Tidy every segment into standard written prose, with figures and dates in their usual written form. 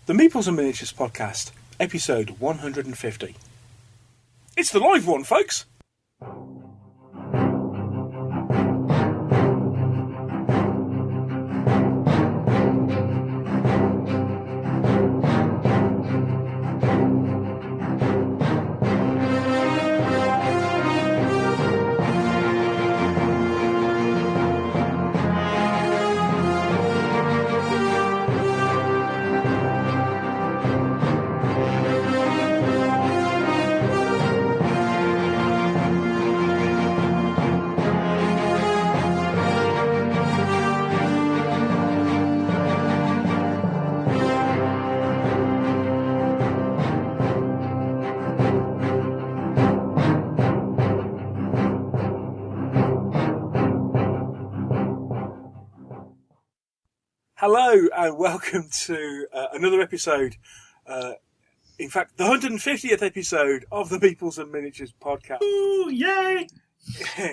The Meeples and Miniatures Podcast, episode 150. It's the live one, folks! Hello and welcome to another episode, in fact the 150th episode of the Meeples and Miniatures Podcast. Ooh, yay!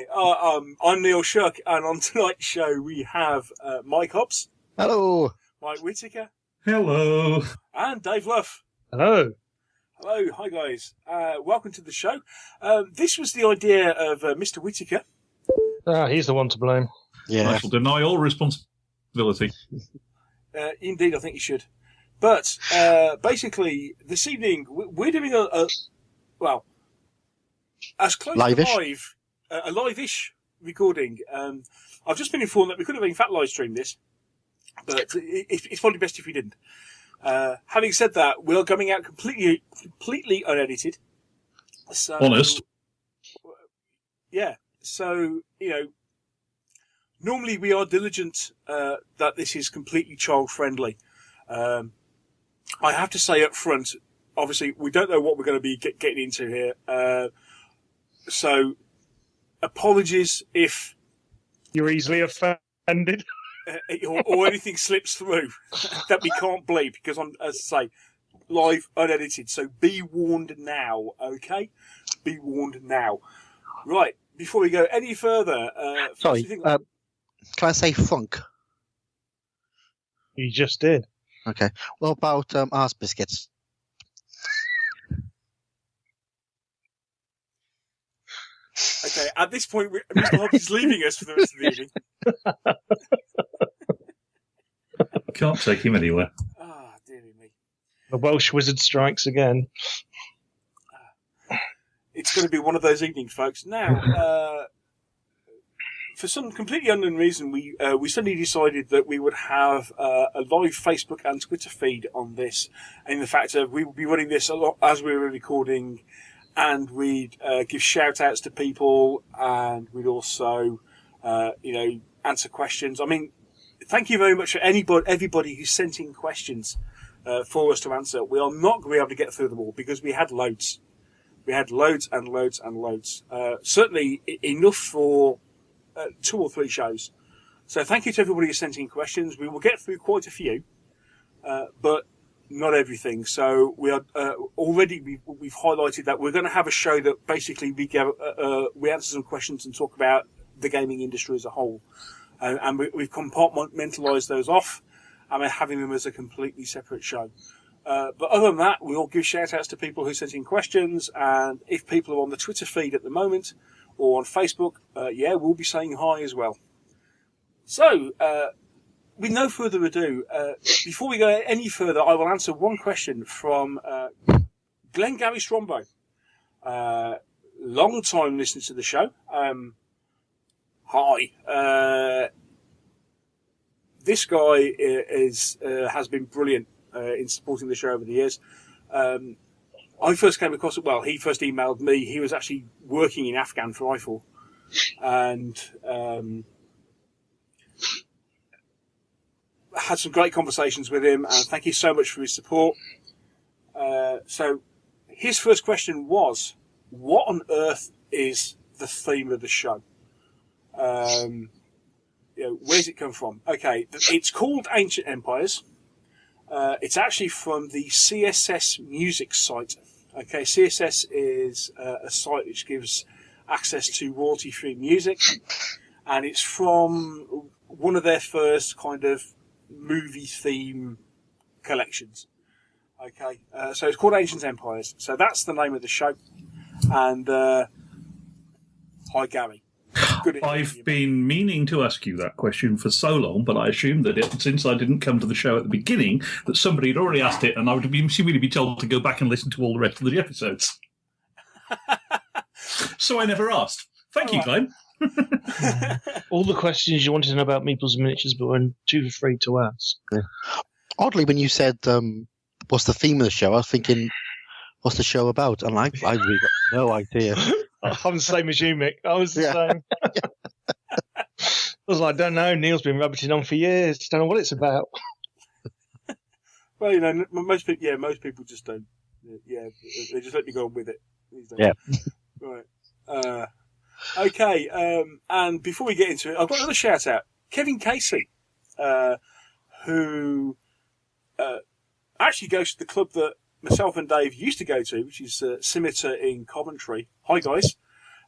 I'm Neil Shuck, and on tonight's show we have Mike Hobbs. Hello. Mike Whitaker. Hello. And Dave Luff. Hello. Hello, hi guys. Welcome to the show. This was the idea of Mr. Whitaker. He's the one to blame. Yeah. I shall deny all responsibility. Indeed, I think you should. But basically, this evening we're doing well, as close to a live-ish recording. I've just been informed that we could have in fact live streamed this, but it's probably best if we didn't. Having said that, we are coming out completely unedited. So, honest. Yeah. So, normally we are diligent that this is completely child-friendly. I have to say up front, obviously, we don't know what we're going to be getting into here. So, apologies if you're easily offended. or anything slips through that we can't bleep, because I'm, as I say, live, unedited. So be warned now, okay? Be warned now. Right, before we go any further... Sorry, can I say funk? You just did. Okay. What about arse biscuits? Okay, at this point, Mr. Hobbs is leaving us for the rest of the evening. Can't take him anywhere. Ah, dearie me. The Welsh wizard strikes again. It's going to be one of those evenings, folks. Now, for some completely unknown reason, we suddenly decided that we would have a live Facebook and Twitter feed on this, and the fact that we would be running this a lot as we were recording, and we'd give shout-outs to people, and we'd also, answer questions. I mean, thank you very much for everybody who sent in questions for us to answer. We are not going to be able to get through them all because we had loads. We had loads and loads and loads. Certainly enough for 2 or 3 shows. So thank you to everybody who sent in questions. We will get through quite a few, but not everything. So we are we've highlighted that we're going to have a show that basically we answer some questions and talk about the gaming industry as a whole. And we've compartmentalised those off, and we're having them as a completely separate show. But other than that, we'll give shout-outs to people who sent in questions, and if people are on the Twitter feed at the moment, or on Facebook, we'll be saying hi as well. So, with no further ado, before we go any further, I will answer one question from Glengarry Strombo, long-time listener to the show. Hi. This guy has been brilliant in supporting the show over the years. I first came across it, he first emailed me. He was actually working in Afghan for IFOR. And had some great conversations with him, and thank you so much for his support. So his first question was, what on earth is the theme of the show? Where's it come from? Okay, it's called Ancient Empires. It's actually from the CSS music site. Okay, CSS is a site which gives access to royalty-free music, and it's from one of their first kind of movie theme collections. Okay, so it's called Ancient Empires. So that's the name of the show. And hi, Gary. Good evening, I've been meaning to ask you that question for so long, but I assumed that since I didn't come to the show at the beginning, that somebody had already asked it, and I would really be told to go back and listen to all the rest of the episodes. So I never asked. Thank you, Glenn. All the questions you wanted to know about Meeples and miniatures, but were too afraid to ask. Yeah. Oddly, when you said what's the theme of the show, I was thinking, what's the show about? And I really got no idea. I'm the same as you, Mick. I was the same. I was like, I don't know. Neil's been rabbiting on for years. Don't know what it's about. Well, you know, most people just don't. Yeah, they just let me go on with it. Yeah. Right. Okay. And before we get into it, I've got another shout out. Kevin Casey, who actually goes to the club that myself and Dave used to go to, which is Scimitar in Coventry. Hi, guys.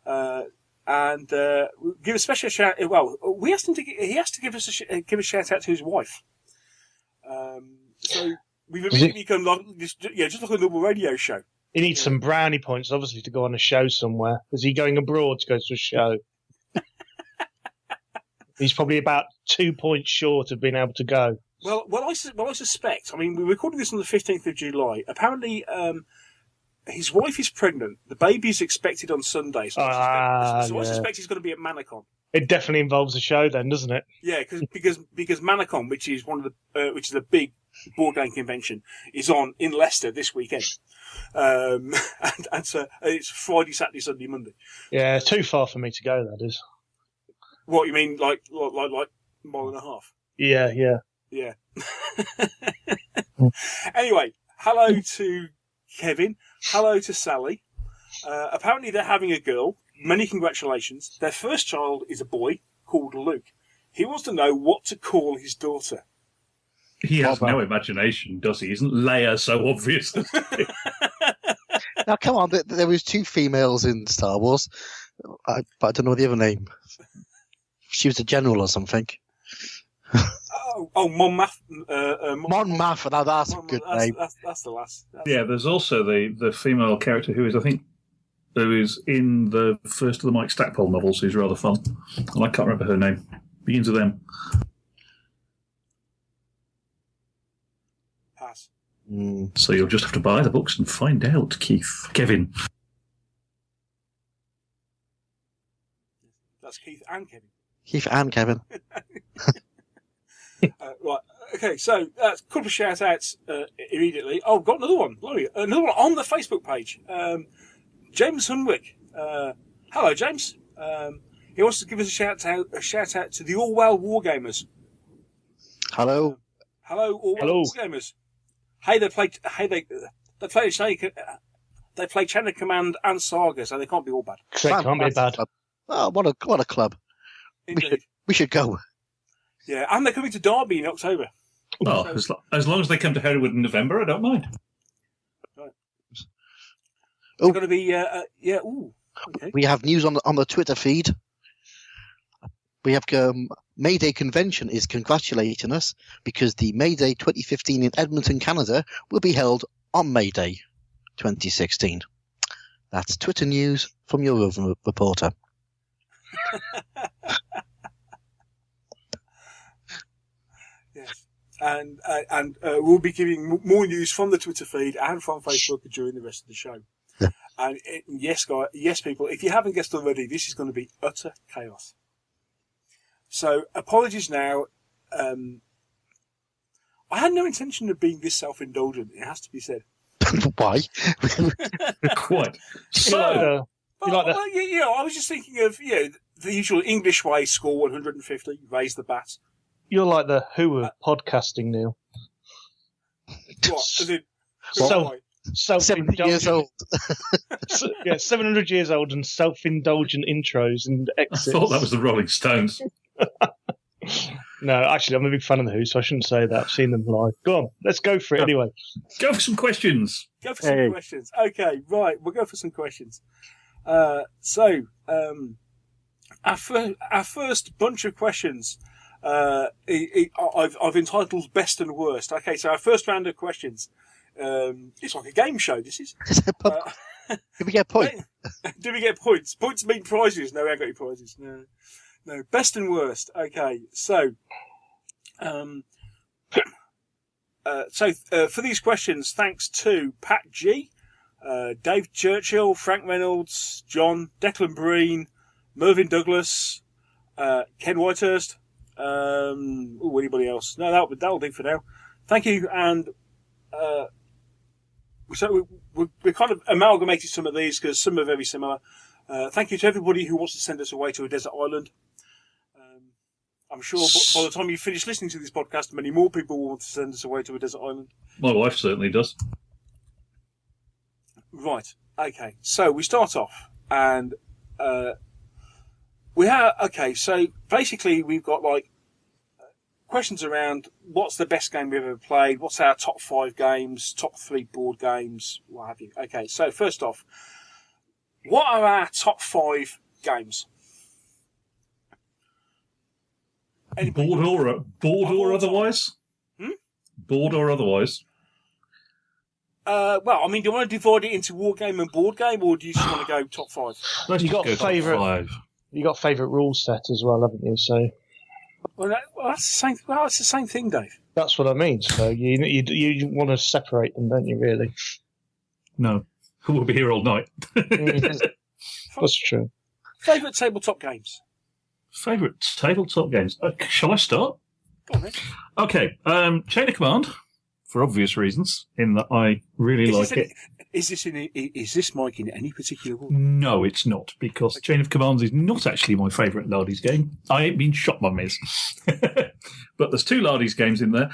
And give a special shout. Well, we asked him to. He has to give us give a shout out to his wife. So we've immediately gone like just like a normal radio show. He needs some brownie points, obviously, to go on a show somewhere. Is he going abroad to go to a show? He's probably about 2 points short of being able to go. Well, I suspect. I mean, we're recording this on the 15th of July. Apparently, his wife is pregnant. The baby is expected on Sunday, so I suspect he's going to be at Manacon. It definitely involves a show, then, doesn't it? Yeah, because Manacon, which is a big board game convention, is on in Leicester this weekend. And so it's Friday, Saturday, Sunday, Monday. Yeah, it's too far for me to go. That is. What you mean, like mile and a half? Yeah. Yeah. Anyway, hello to Kevin. Hello to Sally. Apparently they're having a girl. Many congratulations. Their first child is a boy called Luke. He wants to know what to call his daughter. He has no imagination, does he? Isn't Leia so obvious? Now, come on. There was 2 females in Star Wars. But I don't know the other name. She was a general or something. Mon Math. Mon Math. Now that's a good name. That's the last. There's also the female character who is in the first of the Mike Stackpole novels, who's rather fun. And I can't remember her name. Begins with M. Pass. So you'll just have to buy the books and find out, Kevin. That's Keith and Kevin. Keith and Kevin. Right. Okay, so a couple of shout-outs immediately. Oh, got another one. Another one on the Facebook page. James Hunwick. Hello, James. He wants to give us a shout-out to the Orwell Wargamers. Hello. Hello, Orwell Wargamers. Hey, they play Channel Command and Saga, so they can't be all bad. They can't be bad. Oh, what a club. Indeed. We should go. Yeah, and they're coming to Derby in October. Oh, as long as they come to Hereward in November, I don't mind. Right. It's going to be, okay. We have news on the Twitter feed. We have May Day Convention is congratulating us because the May Day 2015 in Edmonton, Canada will be held on May Day 2016. That's Twitter news from your Roving reporter. Yes, and we'll be giving more news from the Twitter feed and from Facebook during the rest of the show. Yeah. And yes, people, if you haven't guessed already, this is going to be utter chaos. So apologies now. I had no intention of being this self-indulgent. It has to be said. Why? Quite. So, I was just thinking of the usual English way: score 150, raise the bat. You're like the Who of podcasting, Neil. What? As in, 70 years old. 700 years old and self-indulgent intros and exits. I thought that was the Rolling Stones. No, actually, I'm a big fan of the Who, so I shouldn't say that. I've seen them live. Go on, let's go for it anyway. Go for some questions. Questions. Okay, right, we'll go for some questions. Our first bunch of questions, I've entitled Best and Worst. Okay, so our first round of questions It's like a game show, this is. Did we get a point? Do we get points? Points mean prizes. No, we haven't got any prizes. No. Best and worst. Okay, so... for these questions, thanks to Pat G, Dave Churchill, Frank Reynolds, John, Declan Breen, Mervyn Douglas, Ken Whitehurst, anybody else? No, that'll do for now. Thank you, and so we kind of amalgamated some of these because some are very similar. Thank you to everybody who wants to send us away to a desert island. I'm sure by the time you finish listening to this podcast, many more people will want to send us away to a desert island. My wife certainly does. Right. Okay. So we start off, and we have. Okay. So basically, we've got questions around what's the best game we've ever played, what's our top 5 games, top 3 board games, what have you. Okay. So first off, what are our top 5 games? Board or otherwise? Board or otherwise? Well, I mean, do you want to divide it into war game and board game, or do you just want to go top 5? Let's you got go favourite. top 5. You got favourite rule set as well, haven't you? So. Well, that's the same. Well, it's the same thing, Dave. That's what I mean. So you want to separate them, don't you? Really? No, we'll be here all night. That's true. Favourite tabletop games. Favourite tabletop games. Shall I start? Go on, then. Okay. Chain of Command, for obvious reasons, in that I really like it. Is this Mike in any particular order? No, it's not, because Chain of Commands is not actually my favourite Lardies game. I ain't been shot by Miz. But there's 2 Lardies games in there.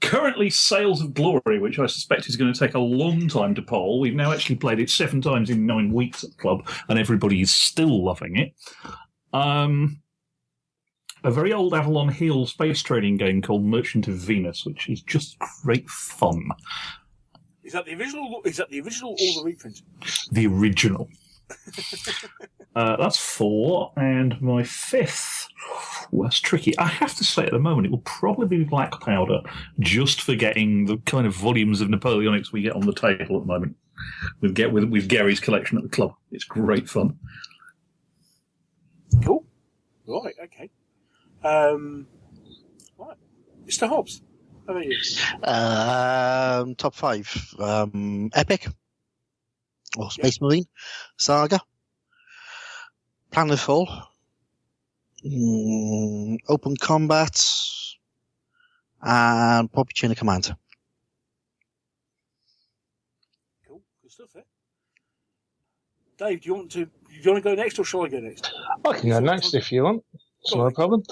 Currently, Sails of Glory, which I suspect is going to take a long time to poll. We've now actually played it 7 times in 9 weeks at the club, and everybody is still loving it. A very old Avalon Hill space trading game called Merchant of Venus, which is just great fun. Is that the original? Is that the original or the reprint? The original. That's 4, and my 5th. That's tricky. I have to say, at the moment, it will probably be Black Powder, just for getting the kind of volumes of Napoleonics we get on the table at the moment. With Gary's collection at the club, it's great fun. Cool. Right. Okay. Right. Mr. Hobbs, how about you? Top 5. Epic. Or Space Marine. Saga. Planetfall. Open Combat. And probably Chain of Command. Cool. Good stuff there. Dave, do you want to go next, or shall I go next? I can go next if you want. It's not a problem.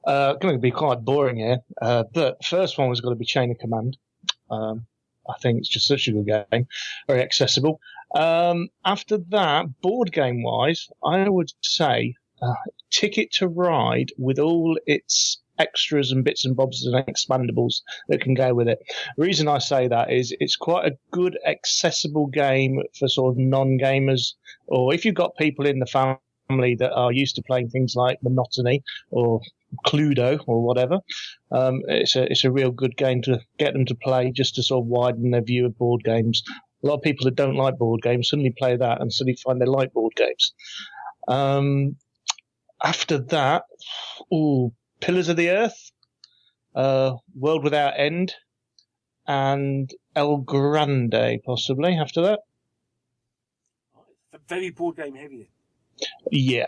Going to be quite boring here, but first one was going to be Chain of Command. I think it's just such a good game, very accessible. After that, board game wise, I would say Ticket to Ride, with all its extras and bits and bobs and expandables that can go with it. The reason I say that is it's quite a good accessible game for sort of non-gamers, or if you've got people in the family that are used to playing things like Monotony or Cluedo or whatever. It's a real good game to get them to play, just to sort of widen their view of board games. A lot of people that don't like board games suddenly play that and suddenly find they like board games. After that, Pillars of the Earth, World Without End, and El Grande, possibly, after that. Very board game heavy. Yeah.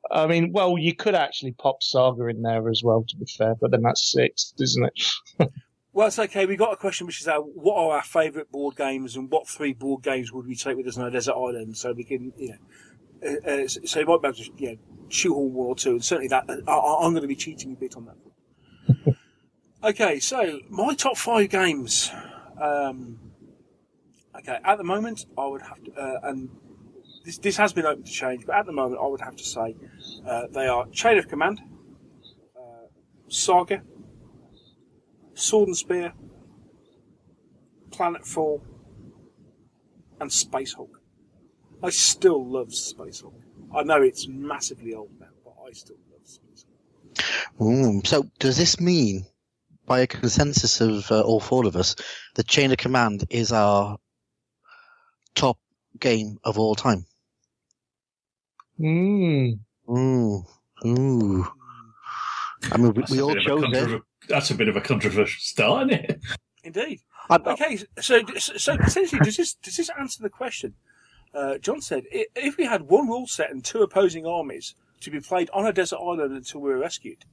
I mean, well, you could actually pop Saga in there as well, to be fair, but then that's 6, isn't it? Well, it's okay. We got a question which is what are our favourite board games, and what 3 board games would we take with us on a desert island, so we can, so you might be able to, shoehorn 1 or 2, and certainly that I'm going to be cheating a bit on that. Okay, so my top 5 games. Okay, at the moment I would have to, and this has been open to change, but at the moment I would have to say they are Chain of Command, Saga, Sword and Spear, Planetfall, and Space Hulk. I still love Space Hulk. I know it's massively old now, but I still love Space Hulk. So does this mean, by a consensus of all four of us, the Chain of Command is our top game of all time. Mm. Ooh. I mean, we all chose it. That's a bit of a controversial start, isn't it? Indeed. Okay, so essentially, does this answer the question? John said, if we had one rule set and two opposing armies to be played on a desert island until we were rescued,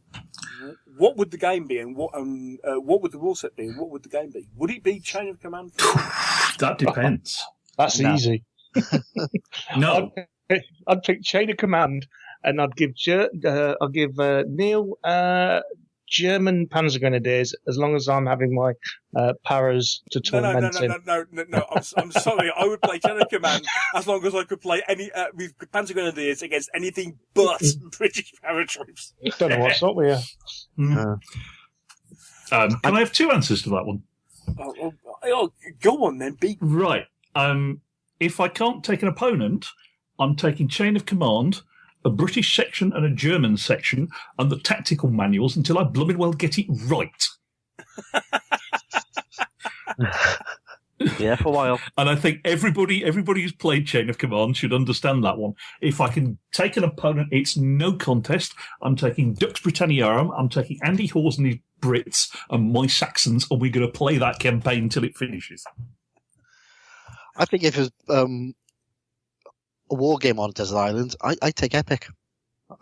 what would the game be, and what would the rule set be, and what would the game be? Would it be Chain of Command? That depends. That's easy. No. I'd pick Chain of Command, and I'd give Neil German Panzer Grenadiers, as long as I'm having my paras to torment him. No. I'm sorry. I would play Chain of Command as long as I could play any with Panzer Grenadiers against anything but British paratroops. Don't know what's up with you. Can I have two answers to that one? Oh, go on then. Right. If I can't take an opponent, I'm taking Chain of Command, a British section and a German section, and the tactical manuals until I blooming well get it right. Yeah, for a while. And I think everybody who's played Chain of Command should understand that one. If I can take an opponent, it's no contest. I'm taking Dux Britanniarum, I'm taking Andy Hawes and his Brits, and my Saxons, and we're going to play that campaign until it finishes. I think if it was a war game on a desert island, I take Epic.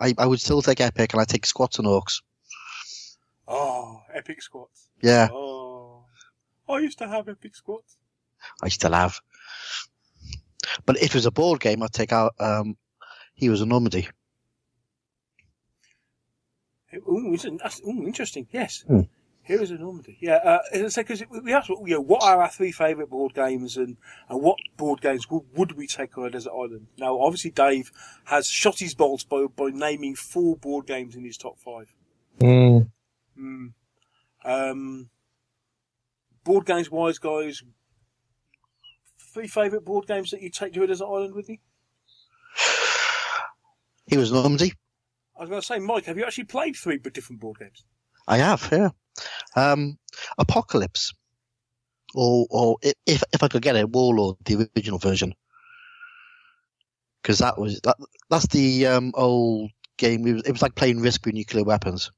I would still take Epic, and I take Squats and Orcs. Oh, Epic Squats. Yeah. Oh, I used to have Epic Squats. I still have. But if it was a board game, I'd take out Heroes of Normandy. Interesting. Yes. Heroes of Normandy. Yeah, because we asked, what are our three favourite board games, and what board games would we take on a desert island? Now, obviously, Dave has shot his bolts by naming 4 board games in his top 5. Board games wise, guys, 3 favourite board games that you take to a desert island with you? Heroes of Normandy. I was going to say, Mike, have you actually played 3 different board games? I have, yeah. Apocalypse, or if I could get it, Warlord, the original version, because that's the old game. It was like playing Risk with nuclear weapons.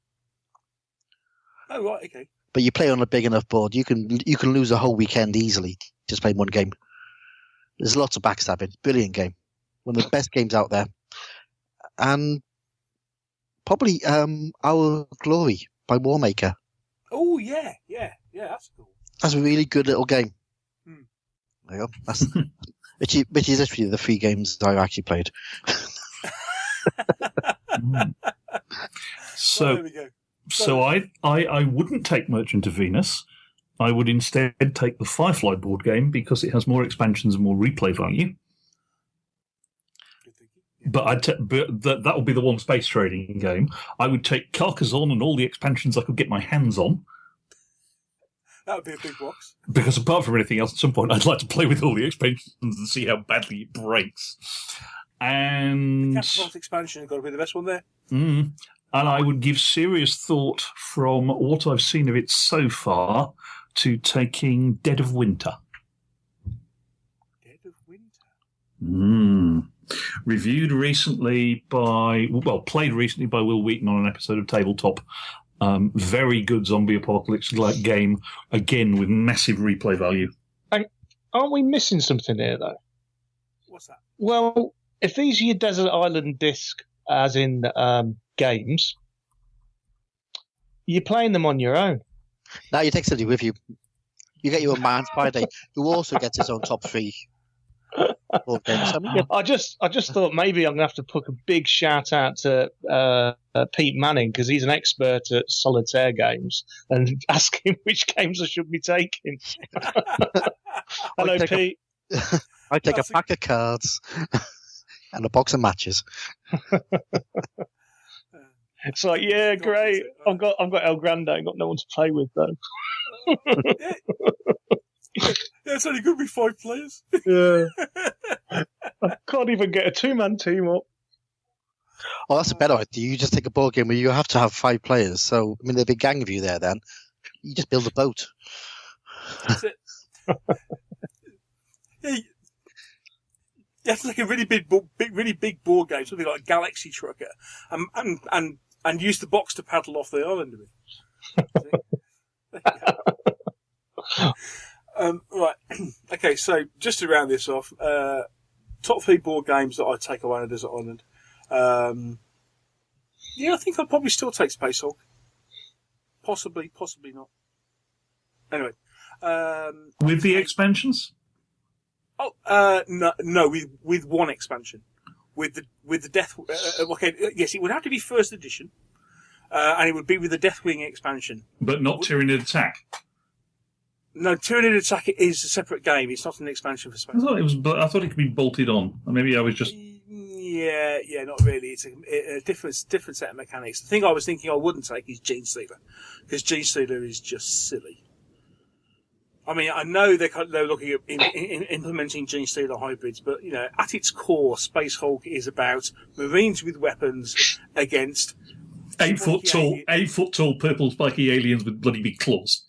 Oh right, okay. But you play on a big enough board, you can lose a whole weekend easily just playing one game. There's lots of backstabbing. Brilliant game, one of the best games out there, and probably Our Glory by Warmaker. Oh yeah, that's cool. That's a really good little game. There you go. That's which is actually the 3 games I've actually played. So, well, there we go. So I wouldn't take Merchant of Venus. I would instead take the Firefly board game because it has more expansions and more replay value. But that would be the one space trading game. I would take Carcassonne and all the expansions I could get my hands on. That would be a big box. Because apart from anything else, at some point I'd like to play with all the expansions and see how badly it breaks. And the Carcassonne expansion has got to be the best one there. And I would give serious thought, from what I've seen of it so far, to taking Dead of Winter. Dead of Winter? Played recently by Will Wheaton on an episode of Tabletop. Very good zombie apocalypse-like game, again with massive replay value. Aren't we missing something here, though? What's that? Well, if these are your Desert Island disc, as in games, you're playing them on your own. Now you take somebody with you. You get your man Friday, who also gets his own top 3 board games. I just thought maybe I'm going to have to put a big shout out to Pete Manning, because he's an expert at solitaire games, and ask him which games I should be taking. Hello, Pete. I take a pack of cards and a box of matches. It's like, yeah, great. I've got El Grande, I've got no one to play with though. Yeah, it's only good with 5 players. Yeah. I can't even get a 2-man team up. Oh, that's a better idea. You just take a board game where you have to have 5 players. So, I mean, there'd be a gang of you there then. You just build a boat. That's it. Yeah, you have to take a really big board game, something like a Galaxy Trucker, and use the box to paddle off the island with. Right. Okay, so just to round this off, top 3 board games that I'd take away on a desert island. Yeah, I think I'd probably still take Space Hulk. Possibly not. Anyway. With the expansions? No, with one expansion. With the Death... okay, yes, it would have to be first edition. And it would be with the Deathwing expansion. But not Tyranid Attack? No, Tyranid Attack is a separate game. It's not an expansion for Space. I thought it could be bolted on. Maybe I was just... Yeah, not really. It's a different set of mechanics. The thing I was thinking I wouldn't take is Gene Stealer. Because Gene Stealer is just silly. I mean, I know they're looking at implementing Gene Stealer hybrids, but, at its core, Space Hulk is about Marines with weapons against... 8 foot tall, purple spiky aliens with bloody big claws.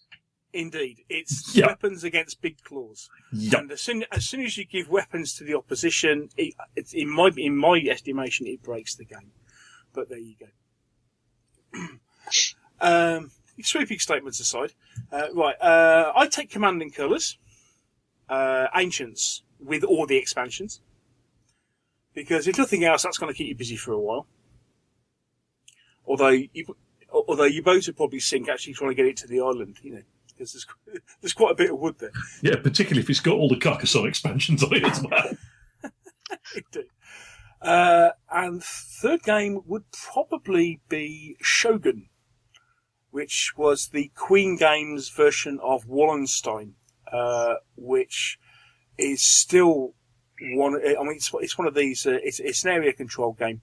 Indeed. It's weapons against big claws. Yep. And as soon as you give weapons to the opposition, in my estimation, it breaks the game. But there you go. Sweeping statements aside. Right. I take Command and Colours. Ancients with all the expansions. Because if nothing else, that's going to keep you busy for a while. Although your boat would probably sink actually trying to get it to the island, because there's quite a bit of wood there. Yeah, particularly if it's got all the Carcassonne expansions on it as well. Indeed. And third game would probably be Shogun, which was the Queen Games version of Wallenstein, which is still one. I mean, it's one of these. It's an area control game.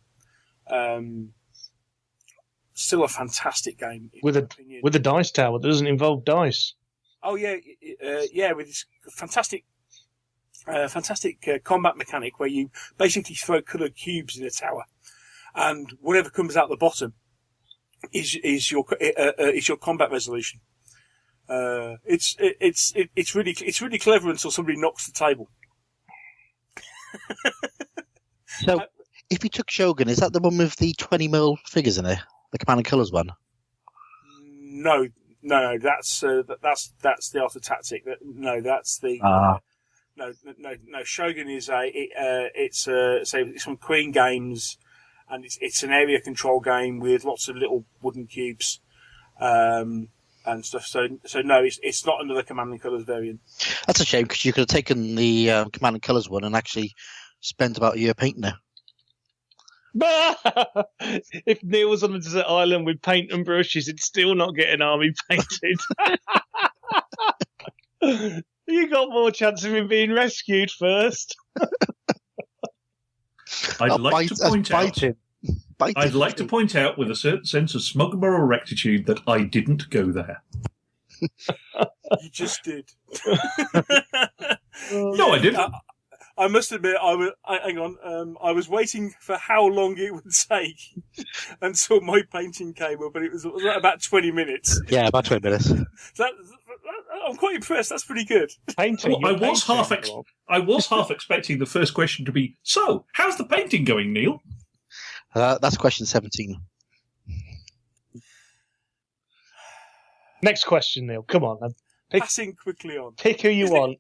Still a fantastic game. With a dice tower that doesn't involve dice. Oh yeah, with this fantastic combat mechanic where you basically throw coloured cubes in a tower, and whatever comes out the bottom is your combat resolution. It's really clever until somebody knocks the table. So, if you took Shogun, is that the one with the 20mm figures in it? The Command and Colours one? No, that's the Art of Tactic. No, that's the no. Shogun is it's from Queen Games, and it's an area control game with lots of little wooden cubes, and stuff. So no, it's not another Command and Colours variant. That's a shame because you could have taken the Command and Colours one and actually spent about a year painting it. If Neil was on a desert island with paint and brushes, he'd still not get an army painted. You got more chance of him being rescued first. I'd like to point out with a certain sense of smug moral rectitude that I didn't go there. You just did. No, I didn't. I must admit, I was waiting for how long it would take until my painting came up, and it was about 20 minutes. Yeah, about 20 minutes. I'm quite impressed. That's pretty good. Painting. I was half expecting the first question to be, so, how's the painting going, Neil? That's question 17. Next question, Neil. Come on, then. Passing quickly on. Pick who you want.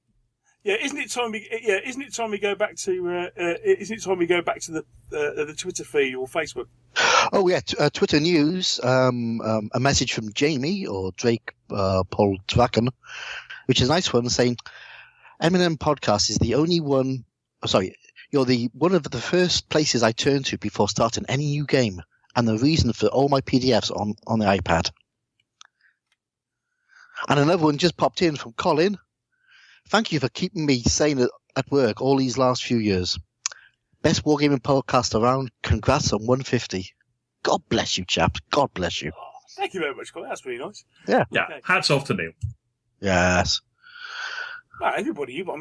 Yeah, isn't it time we go back to the Twitter feed or Facebook? Oh yeah, Twitter news. A message from Jamie or Drake Paul Twacken, which is a nice one, saying Eminem Podcast is the only one. Sorry, you're the one of the first places I turn to before starting any new game, and the reason for all my PDFs on the iPad. And another one just popped in from Colin. Thank you for keeping me sane at work all these last few years. Best wargaming podcast around. Congrats on 150. God bless you, chaps. God bless you. Oh, thank you very much, Colin. That's really nice. Yeah. Yeah. Okay. Hats off to Neil. Yes. Everybody. I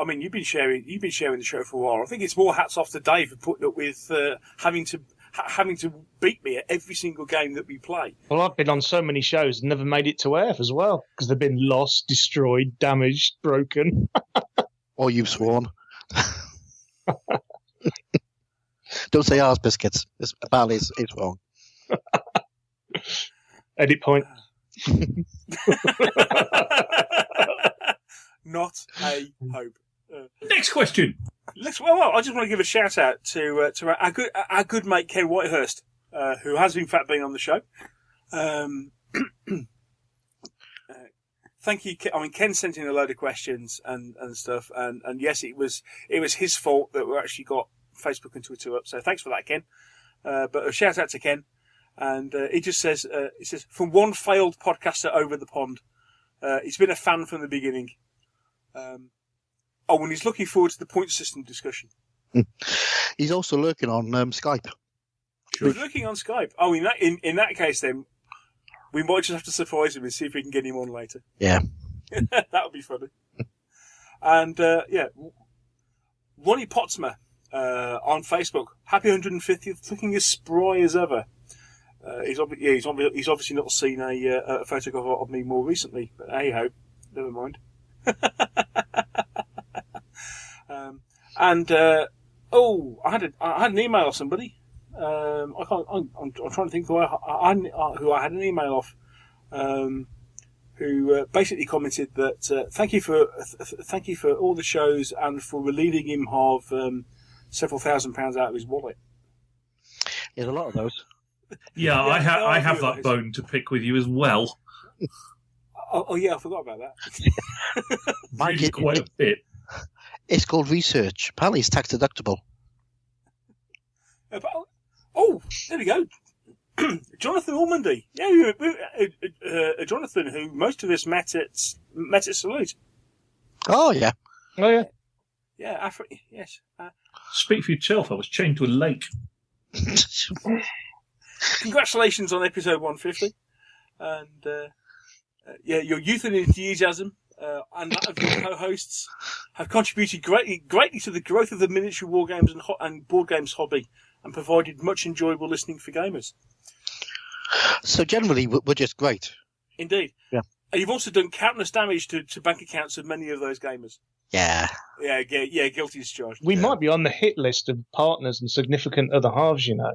mean, you've been sharing the show for a while. I think it's more hats off to Dave for putting up with having having to beat me at every single game that we play. Well, I've been on so many shows and never made it to air as well because they've been lost, destroyed, damaged, broken. Or you've sworn. Don't say ours, biscuits. Apparently it's wrong. Edit point. Not a hope. Next question. Well, I just want to give a shout out to our good mate Ken Whitehurst, who has in fact been on the show. Thank you. I mean, Ken sent in a load of questions and stuff, and yes, it was his fault that we actually got Facebook and Twitter up. So thanks for that, Ken. But a shout out to Ken, and he just says, from one failed podcaster over the pond, he's been a fan from the beginning. And he's looking forward to the point system discussion. He's also lurking on Skype. Sure. He's looking on Skype. Oh, in that case, then we might just have to surprise him and see if we can get him on later. Yeah, that would be funny. And Ronnie Potsma on Facebook, happy 150th, looking as spry as ever. He's obviously not seen a photograph of me more recently, but hey ho, never mind. I had an email of somebody. I'm trying to think who I had an email of, who basically commented that thank you for all the shows and for relieving him of several £1,000s out of his wallet. There's a lot of those. Yeah, I have that bone to pick with you as well. Oh yeah, I forgot about that. Really quite a bit. It's called research. Apparently, it's tax deductible. There we go. Jonathan Ormandy. Yeah, Jonathan, who most of us met at Salute. Oh yeah. Oh yeah. Yeah, yes. Speak for yourself. I was chained to a lake. Congratulations on episode 150, and your youth and enthusiasm and that of your co-hosts have contributed greatly to the growth of the miniature war games and board games hobby, and provided much enjoyable listening for gamers. So generally, we're just great. Indeed. Yeah. And you've also done countless damage to bank accounts of many of those gamers. Yeah. Yeah, guilty as charged. We might be on the hit list of partners and significant other halves, you know.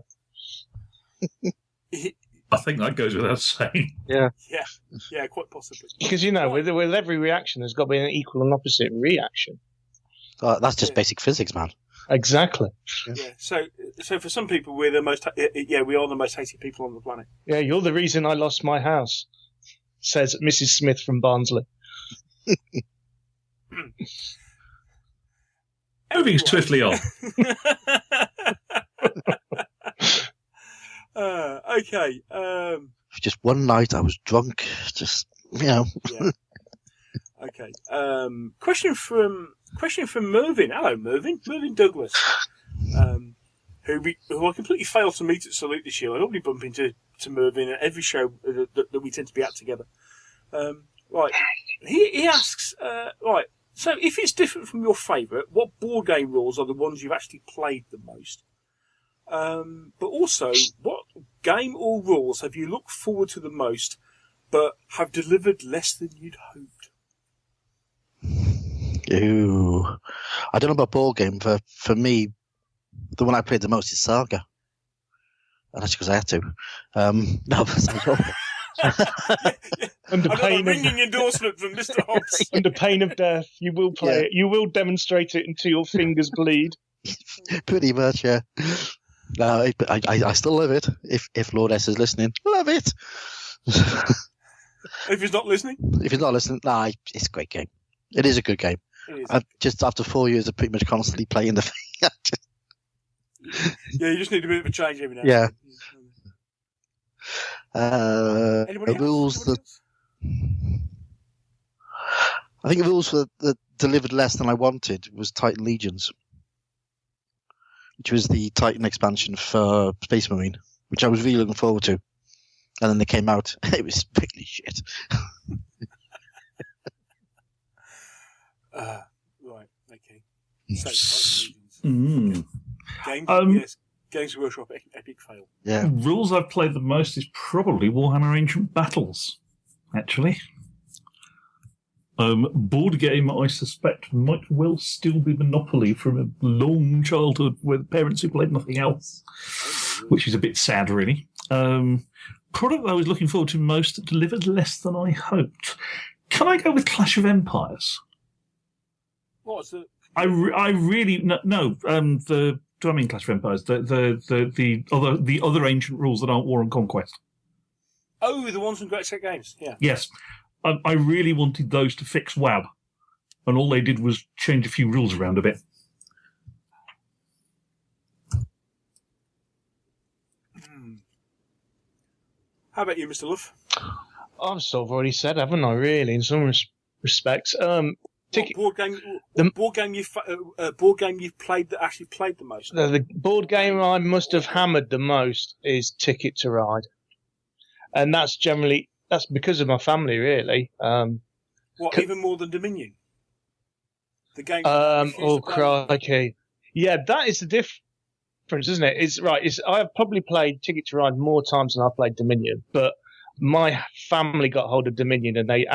I think that goes without saying. Yeah. Yeah, quite possibly. Because, you know, with every reaction, there's got to be an equal and opposite reaction. That's just basic physics, man. Exactly. Yeah. So for some people, we are the most hated people on the planet. Yeah, you're the reason I lost my house, says Mrs. Smith from Barnsley. Moving swiftly on. Okay. Just one night I was drunk, just, you know. Yeah. Okay. Question from Mervyn. Hello, Mervyn. Mervyn Douglas. Who I completely failed to meet at Salute this year. I normally bump into Mervyn at every show that we tend to be at together. Right. He asks, right, so if it's different from your favourite, what board game rules are the ones you've actually played the most? But also, what game or rules have you looked forward to the most, but have delivered less than you'd hoped? Ooh. I don't know about board game. For me, the one I played the most is Saga. And that's because I had to. No, that's Under pain of ringing endorsement from Mr. Hobbs. Under pain of death, you will play it. You will demonstrate it until your fingers bleed. Pretty much, yeah. No, I still love it. If Lord S is listening, love it. If he's not listening? If he's not listening, nah, it's a great game. It is a good game. Just after 4 years of pretty much constantly playing the thing. Yeah, you just need a bit of a change every now and Yeah. then. Anybody rules else? I think the rules that delivered less than I wanted was Titan Legions, which was the Titan expansion for Space Marine, which I was really looking forward to. And then they came out, and it was really shit. Right, okay. So, Titan Legions. Game, yes. Games Workshop epic fail. Yeah. Rules I've played the most is probably Warhammer Ancient Battles, actually. Board game, I suspect, might well still be Monopoly from a long childhood with parents who played nothing else, which is a bit sad, really. Product I was looking forward to most that delivered less than I hoped. Can I go with Clash of Empires? What's the? I really no. Do I mean Clash of Empires? The other ancient rules that aren't War and Conquest. Oh, the ones from Great Set Games. Yeah. Yes, I really wanted those to fix WAB, and all they did was change a few rules around a bit. How about you, Mr. Luff? I've sort of already said, haven't I? Really, in some respects. Board game you've played that actually played the most? The board game I must have hammered the most is Ticket to Ride, and that's because of my family, really. Even more than Dominion? The game. Crikey! Yeah, that is the difference, isn't it? I've probably played Ticket to Ride more times than I've played Dominion, but my family got hold of Dominion and they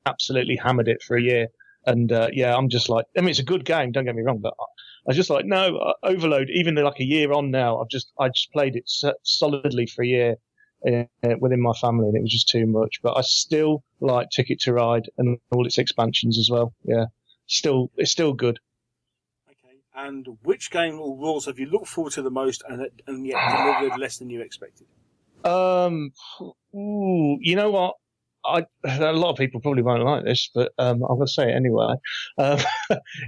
absolutely hammered it for a year. And I'm just like, I mean, it's a good game, don't get me wrong, but I was just like, no, Overload, even though like a year on now, I just played it solidly for a year within my family, and it was just too much. But I still like Ticket to Ride and all its expansions as well. Yeah, it's still good. Okay. And which game or rules have you looked forward to the most and yet delivered less than you expected? You know what? A lot of people probably won't like this, but I'm going to say it anyway.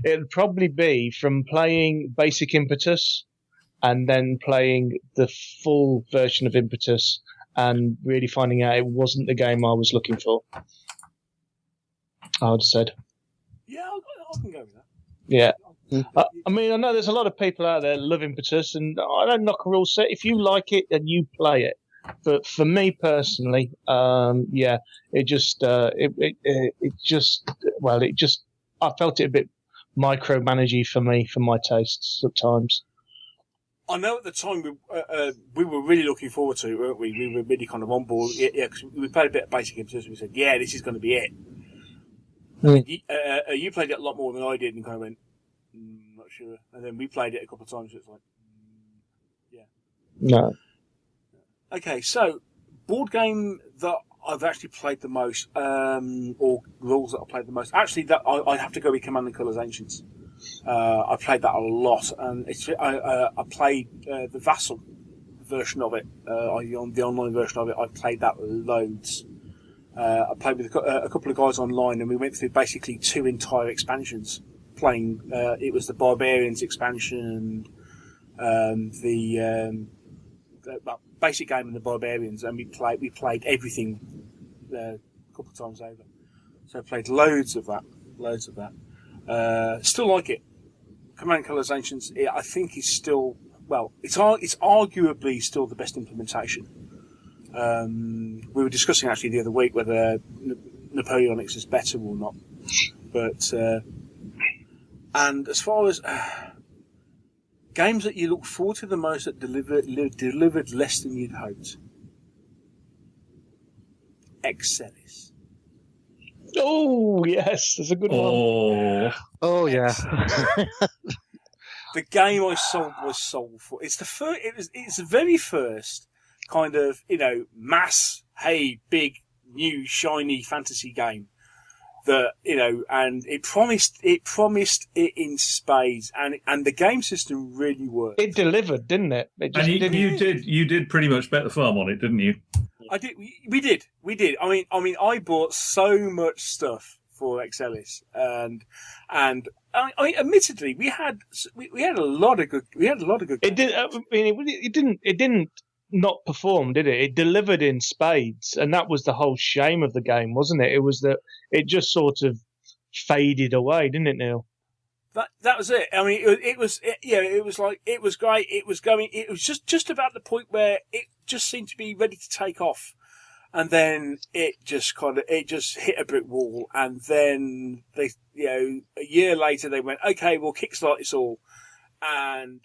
It'd probably be from playing Basic Impetus and then playing the full version of Impetus and really finding out it wasn't the game I was looking for. I would have said. Yeah, I can go with that. Yeah. I mean, I know there's a lot of people out there that love Impetus, and I don't knock a rule set. If you like it, then you play it. But for me personally, it just I felt it a bit micromanagey for me, for my tastes at times. I know at the time we were really looking forward to it, weren't we? We were really kind of on board. Yeah, because we played a bit of Basic Impetus and we said, yeah, this is going to be it. You played it a lot more than I did and kind of went, not sure. And then we played it a couple of times, so it's like, yeah. No. Okay, so board game that I've actually played the most, or rules that I played the most. Actually, that I have to go with Command and Colours Ancients. I played that a lot, and I played the Vassal version of it, the online version of it. I played that loads. I played with a couple of guys online, and we went through basically 2 entire expansions. Playing, it was the Barbarians expansion and the basic game and the Barbarians, and we played everything a couple of times over. So I played loads of that. Still like it. Command Colours Ancients, I think is still, it's arguably still the best implementation. We were discussing actually the other week whether Napoleonics is better or not, but and as far as games that you look forward to the most that delivered less than you'd hoped. Excelis. Oh yes, that's a good one. Oh yeah. The game I was sold for. It's the first. It's the very first kind of mass. Hey, big new shiny fantasy game. That and it promised it in spades, and the game system really worked. It delivered, didn't it? You did pretty much bet the farm on it, didn't you? I did. We did. I mean, I bought so much stuff for Excelis, and I mean, admittedly, we had a lot of good. It did. I mean, it didn't not perform, did it? It delivered in spades, and that was the whole shame of the game, wasn't it? It was that it just sort of faded away, didn't it, Neil? That was it. I mean, it was like, it was great. It was going. It was just about the point where it just seemed to be ready to take off, and then it just hit a brick wall. And then they, a year later, they went, okay, we'll kickstart this all, and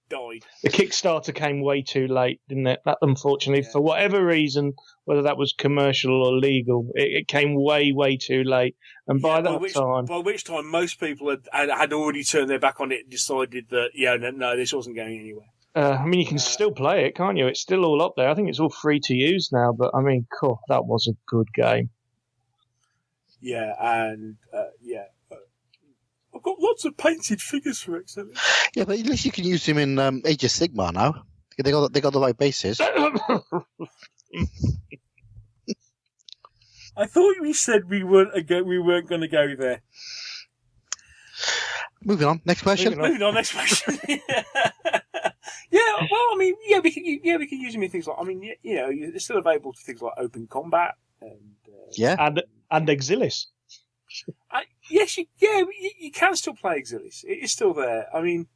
died. The Kickstarter came way too late, didn't it? That, unfortunately, for whatever reason, whether that was commercial or legal, it came way, way too late. And by which time most people had already turned their back on it and decided that, no, this wasn't going anywhere. I mean, you can still play it, can't you? It's still all up there. I think it's all free to use now, but I mean, cool, that was a good game. Yeah, and I've got lots of painted figures for XL. Yeah, but at least you can use them in Age of Sigmar now. They got the right bases. I thought we said we weren't going to go there. Moving on. Next question. Moving on. Next question. Yeah. Well, I mean, we can use them in things like. I mean, it's still available to things like Open Combat and and Exilis. Yes, you can still play Exilis. It is still there. I mean,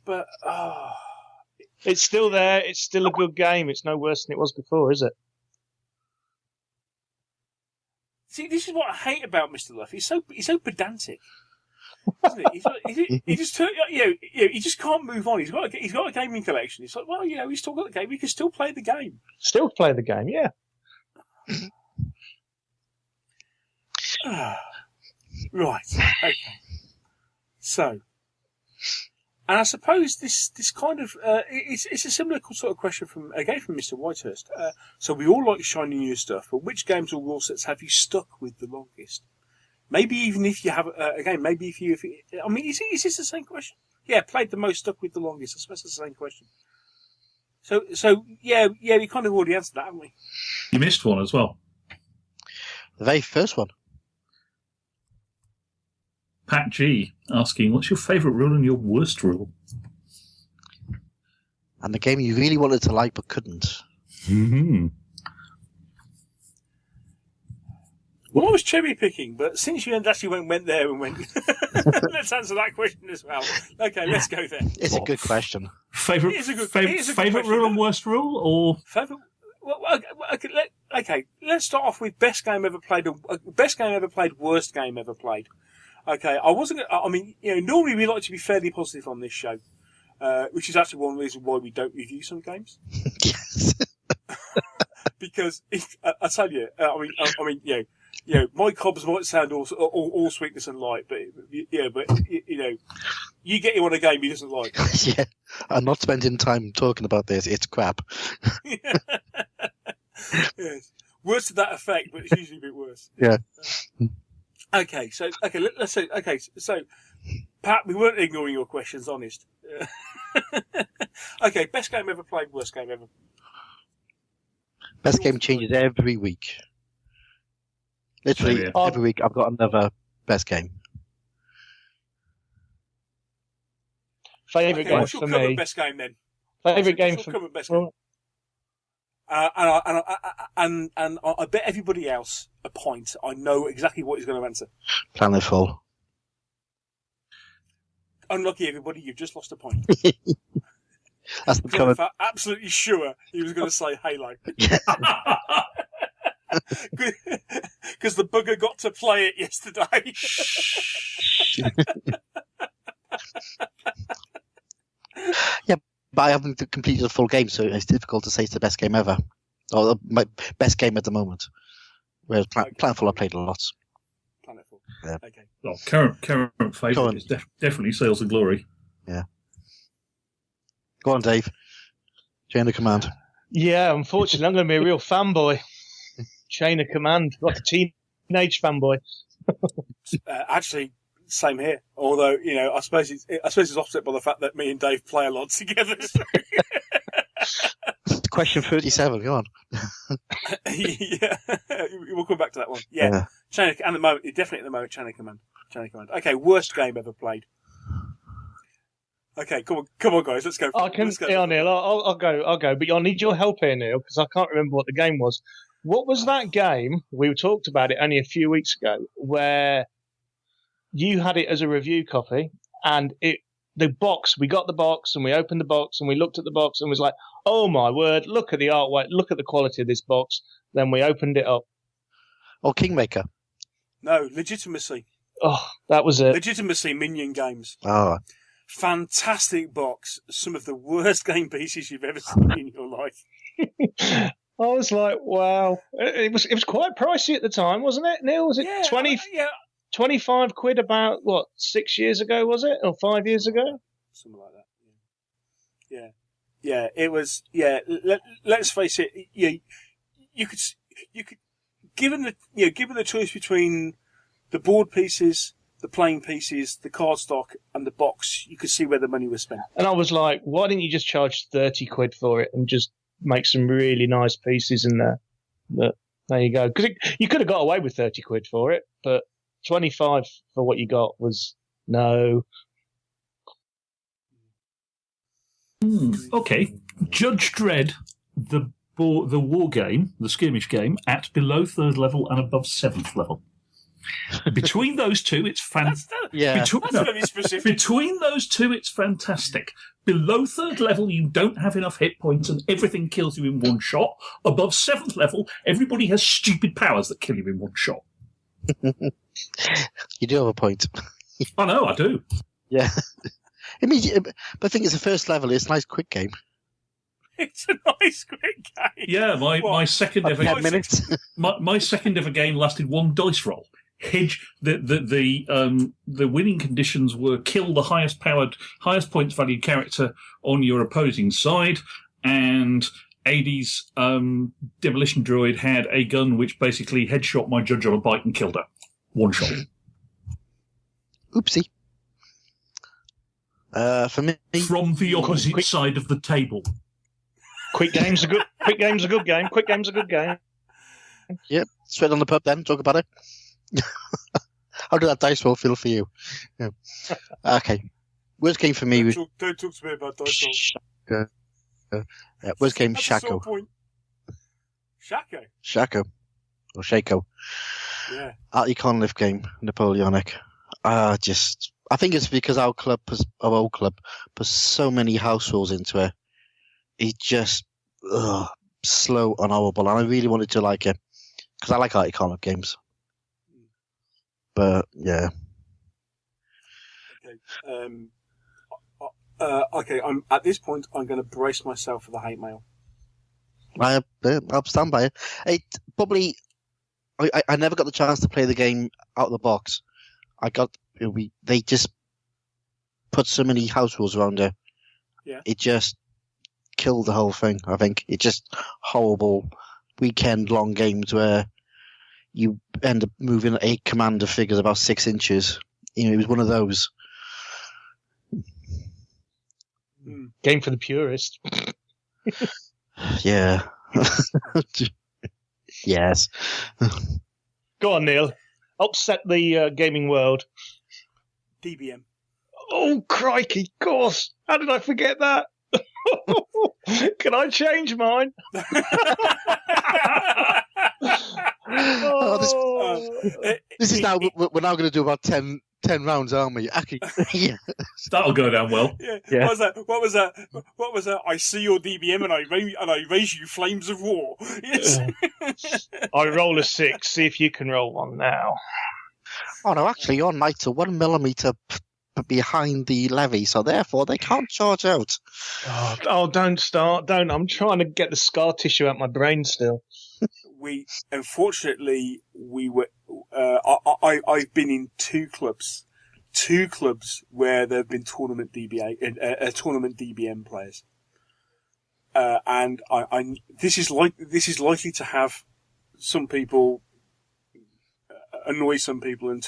but it's still there. It's still a good game. It's no worse than it was before, is it? See, this is what I hate about Mr. Luff. He's so pedantic, isn't it? He just he just can't move on. He's got a gaming collection. It's like, well, he's still got the game. He can still play the game. Still play the game, yeah. Right. Okay. So, and I suppose this kind of it's a similar sort of question from Mr. Whitehurst. So we all like shiny new stuff, but which games or rule sets have you stuck with the longest? Maybe even if you have maybe if you I mean, is this the same question? Yeah, played the most, stuck with the longest. I suppose it's the same question. So we kind of already answered that, haven't we? You missed one as well. The very first one. Pat G asking, what's your favourite rule and your worst rule? And the game you really wanted to like but couldn't. Mm-hmm. Well, I was cherry picking, but since you actually went there and went, let's answer that question as well. Okay, let's go there. It's a good question. Favourite rule and worst rule, or okay, let's start off with best game ever played, worst game ever played. Okay, normally we like to be fairly positive on this show, which is actually one reason why we don't review some games. Yes. Because I tell you, Mike Hobbs might sound all sweetness and light, but you get him on a game he doesn't like. Yeah, I'm not spending time talking about this. It's crap. Yes, worse to that effect, but it's usually a bit worse. Yeah. Let's say, Pat, we weren't ignoring your questions, honest. Okay, best game ever played, worst game ever. Best game changes every week. Literally every week I've got another best game. Favourite game for me. Best game then. Favourite game for best game. And I bet everybody else a point. I know exactly what he's going to answer. Planetfall. Unlucky, everybody. You've just lost a point. That's the comment. Absolutely sure he was going to say Halo. Because the bugger got to play it yesterday. Yeah, but I haven't completed a full game, so it's difficult to say it's the best game ever. Or my best game at the moment. Whereas Planetfall I played a lot. Planetfall. Yeah. Okay. Well, current favourite is definitely Sails of Glory. Yeah. Go on, Dave. Chain of Command. Yeah, unfortunately, I'm going to be a real fanboy. Chain of Command, like a teenage fanboy. Actually, same here. Although, I suppose it's offset by the fact that me and Dave play a lot together. So. Question 37. Go on. Yeah, we'll come back to that one. Yeah. Chain of, and the moment, definitely at the moment, Chain of Command. Okay, worst game ever played. Okay, come on, guys, let's go. Yeah, Neil, I'll go, but I'll need your help here, Neil, because I can't remember what the game was. What was that game? We talked about it only a few weeks ago, where you had it as a review copy, and we got the box, and we opened the box, and we looked at the box, and was like, oh my word, look at the artwork, look at the quality of this box. Then we opened it up. Oh, Kingmaker. No, Legitimacy. Oh, that was it. Legitimacy Minion Games. Oh. fantastic box, some of the worst game pieces you've ever seen in your life. I was like, wow. It was quite pricey at the time, wasn't it, Neil? Was it 25 quid about, 6 years ago, was it? Or 5 years ago? Something like that. Yeah, it was. Yeah, let's face it. Yeah, you could, given the choice between the board pieces, the playing pieces, the cardstock, and the box, you could see where the money was spent. And I was like, why didn't you just charge 30 quid for it and just make some really nice pieces in there? But there you go. Because you could have got away with 30 quid for it, but 25 for what you got was no. Okay. Judge Dredd, the war game, the skirmish game, at below 3rd level and above 7th level. Between those two, it's fantastic. That's very specific. Between those two, it's fantastic. Below 3rd level, you don't have enough hit points and everything kills you in one shot. Above 7th level, everybody has stupid powers that kill you in one shot. You do have a point. I know, I do. Yeah. But I think it's the first level. It's a nice quick game. It's a nice quick game. Yeah, my second ever 10 minutes. my second ever game lasted one dice roll. The winning conditions were kill the highest points valued character on your opposing side, and Adie's demolition droid had a gun which basically headshot my judge on a bike and killed her. One shot. Oopsie. For me, from the opposite side of the table. Quick game's a good game. Quick game's a good game. Yep. Straight on the pub then. Talk about it. How did that dice roll feel for you? Yeah. Okay. Worst game for me was... Don't talk to me about dice rolls. Yeah, worst game, Shaco. Shaco? Or Shaco. Yeah. Art-Econ lift game, Napoleonic. I think it's because our old club put so many house rules into it. It's just slow and horrible, and I really wanted to like it because I like Art-Econ games. But yeah. Okay. Okay. At this point, I'm going to brace myself for the hate mail. I'll stand by it. I never got the chance to play the game out of the box. They just put so many house rules around it. Yeah. It just killed the whole thing, I think. It's just horrible weekend-long games where you end up moving a commander figures about 6 inches. It was one of those. Game for the purist. Yeah. Yes. Go on, Neil. Upset the gaming world. DBM. Oh, crikey, of course. How did I forget that? Can I change mine? This is now, we're now going to do about 10 rounds, aren't we? Yeah. That'll go down well. Yeah. What was that? I see your DBM and I raise you flames of war. Yes. I roll a 6. See if you can roll one now. Oh no, actually your knights are 1 millimeter behind the levy, so therefore they can't charge out. Oh, don't start. Don't. I'm trying to get the scar tissue out my brain still. Unfortunately, I've been in two clubs where there have been tournament DBM players, and this is likely to have some people annoy some people and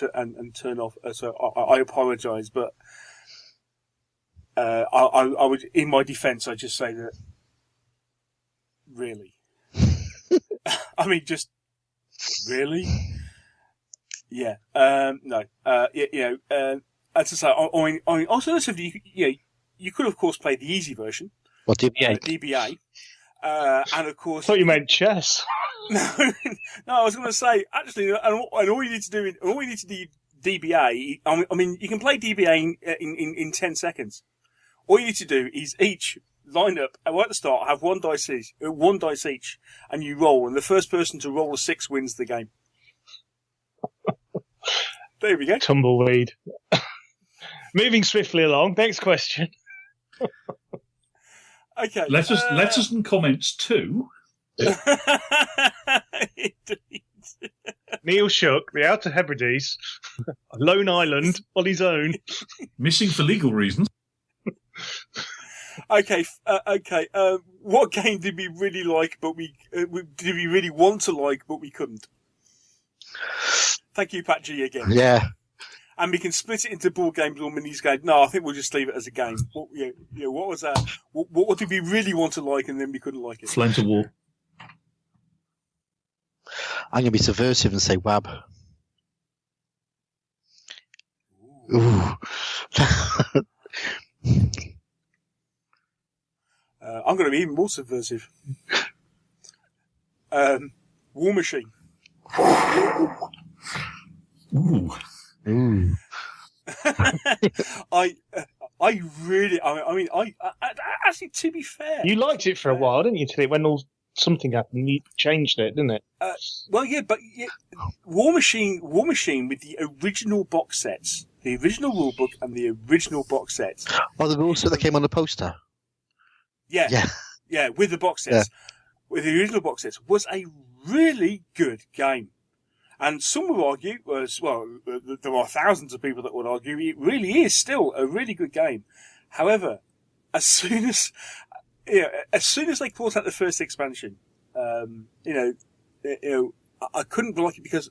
turn off. So I apologise, but I would, in my defence, I just say that really. I mean, just really, yeah. No, as I say, I mean, alternatively, you could of course play the easy version. What DBA? DBA, and of course. I thought you meant chess. No, I was going to say actually, and all you need to do, DBA. I mean, you can play DBA in 10 seconds. All you need to do is each line up at the start, have one dice each, and you roll, and the first person to roll a 6 wins the game. There we go. Tumbleweed. Moving swiftly along. Next question. Okay. Letters and comments too. Neil Shuck, the Outer Hebrides, a lone island on his own. Missing for legal reasons. Okay. What game did we really like, but did we really want to like, but we couldn't? Thank you, Pat G, again. Yeah. And we can split it into board games or minis games. No, I think we'll just leave it as a game. What was that? What did we really want to like, and then we couldn't like it? Flames of War. I'm going to be subversive and say WAB. Ooh. I'm going to be even more subversive. War Machine. Ooh. Ooh. I actually, to be fair, You liked it for a while, didn't you? Till when something happened, you changed it, didn't it? well, yeah, but War Machine with the original box sets, the original rulebook and the original box sets. Oh, the rules that came on the poster. Yeah, with the box sets, with the original box sets, was a really good game. And some would argue, there are thousands of people that would argue it really is still a really good game. However, as soon as they brought out the first expansion, I couldn't like it because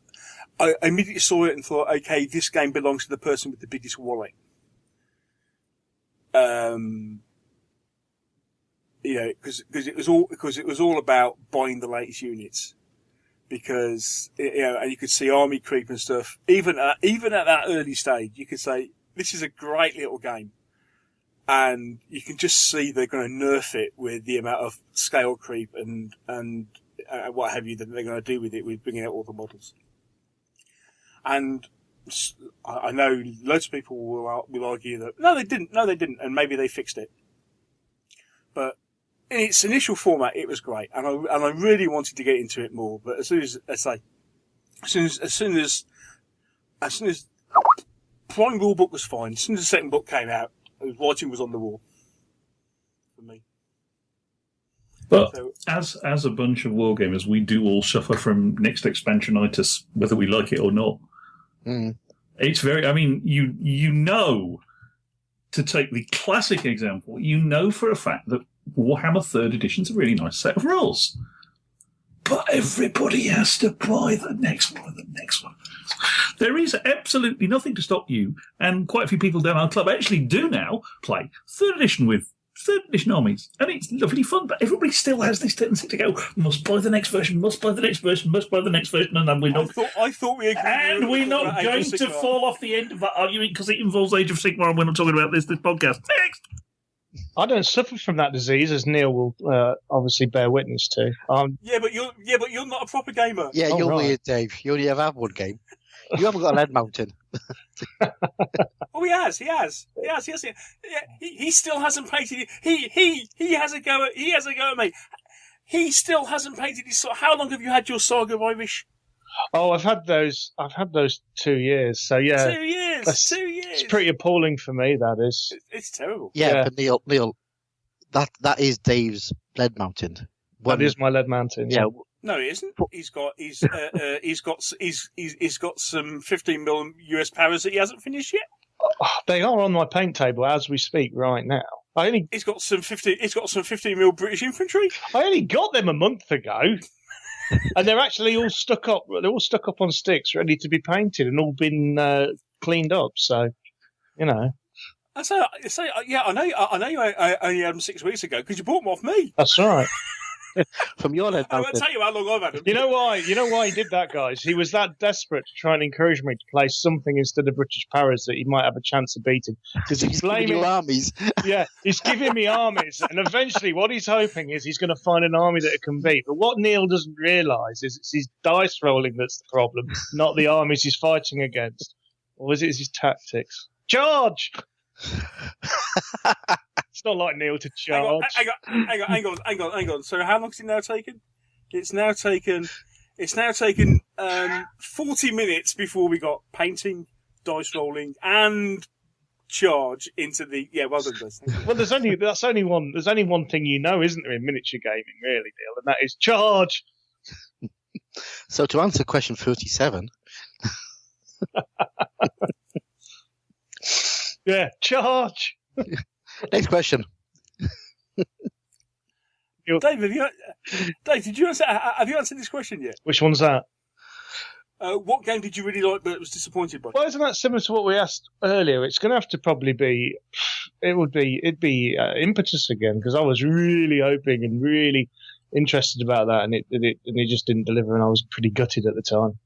I immediately saw it and thought, okay, this game belongs to the person with the biggest wallet. Because it was all about buying the latest units. Because, and you could see army creep and stuff. Even at that early stage, you could say, this is a great little game. And you can just see they're going to nerf it with the amount of scale creep and what have you that they're going to do with it, with bringing out all the models. And I know loads of people will argue that, no, they didn't, and maybe they fixed it. But in its initial format, it was great, and I really wanted to get into it more. But as soon as Prime Rulebook was fine, as soon as the second book came out, the writing was on the wall for me. But as a bunch of wargamers, we do all suffer from next expansionitis, whether we like it or not. Mm. It's very. I mean, you know, to take the classic example, you know for a fact that Warhammer 3rd Edition's a really nice set of rules. But everybody has to buy the next one. There is absolutely nothing to stop you, and quite a few people down our club actually do now play 3rd Edition with 3rd Edition armies, and it's lovely fun, but everybody still has this tendency to go, must buy the next version, and then we're not... I thought we agreed... And we're not going to fall off the end of that argument because it involves Age of Sigmar, and we're not talking about this podcast. Next! I don't suffer from that disease, as Neil will obviously bear witness to. Yeah, but you're not a proper gamer. Yeah, you're weird, Dave. You only ever have one game. You haven't got a lead mountain. Oh, he has. Yeah, he still hasn't painted it. He has a go at me. He still hasn't painted his. How long have you had your Saga of Irish? Oh, I've had those 2 years. So yeah, 2 years. 2 years. It's pretty appalling for me. That is. It's terrible. Yeah, but Neil, that is Dave's lead mountain. That is my lead mountain. Yeah. No, it isn't. He's got some 15mm US powers that he hasn't finished yet. They are on my paint table as we speak right now. He's got some 15mm British infantry. I only got them a month ago. And they're actually all stuck up. They're all stuck up on sticks, ready to be painted, and all been cleaned up. So, you know. Yeah, I know you only had them 6 weeks ago because you bought them off me. That's right. From your lead I mountain. won't tell you how long I've had them. You know why he did that, guys? He was that desperate to try and encourage me to play something instead of British Paras that he might have a chance of beating. Because he's giving you armies. Yeah, he's giving me armies, and eventually what he's hoping is he's going to find an army that it can beat. But what Neil doesn't realise is it's his dice rolling that's the problem, not the armies he's fighting against. Or is it his tactics? Charge! It's not like Neil to charge. Hang on. So how long has it now taken? It's now taken 40 minutes before we got painting, dice rolling, and charge into the. Yeah, well done, guys. Thank you. Well, there's only one thing you know, isn't there, in miniature gaming, really, Neil, and that is charge. So to answer question 37, Yeah, charge. next question. Dave, did you answer? Have you answered this question yet? Which one's that? What game did you really like but was disappointed by? Well, isn't that similar to what we asked earlier? It's going to have to probably be. It'd be Impetus again, because I was really hoping and really interested about that, and it just didn't deliver, and I was pretty gutted at the time.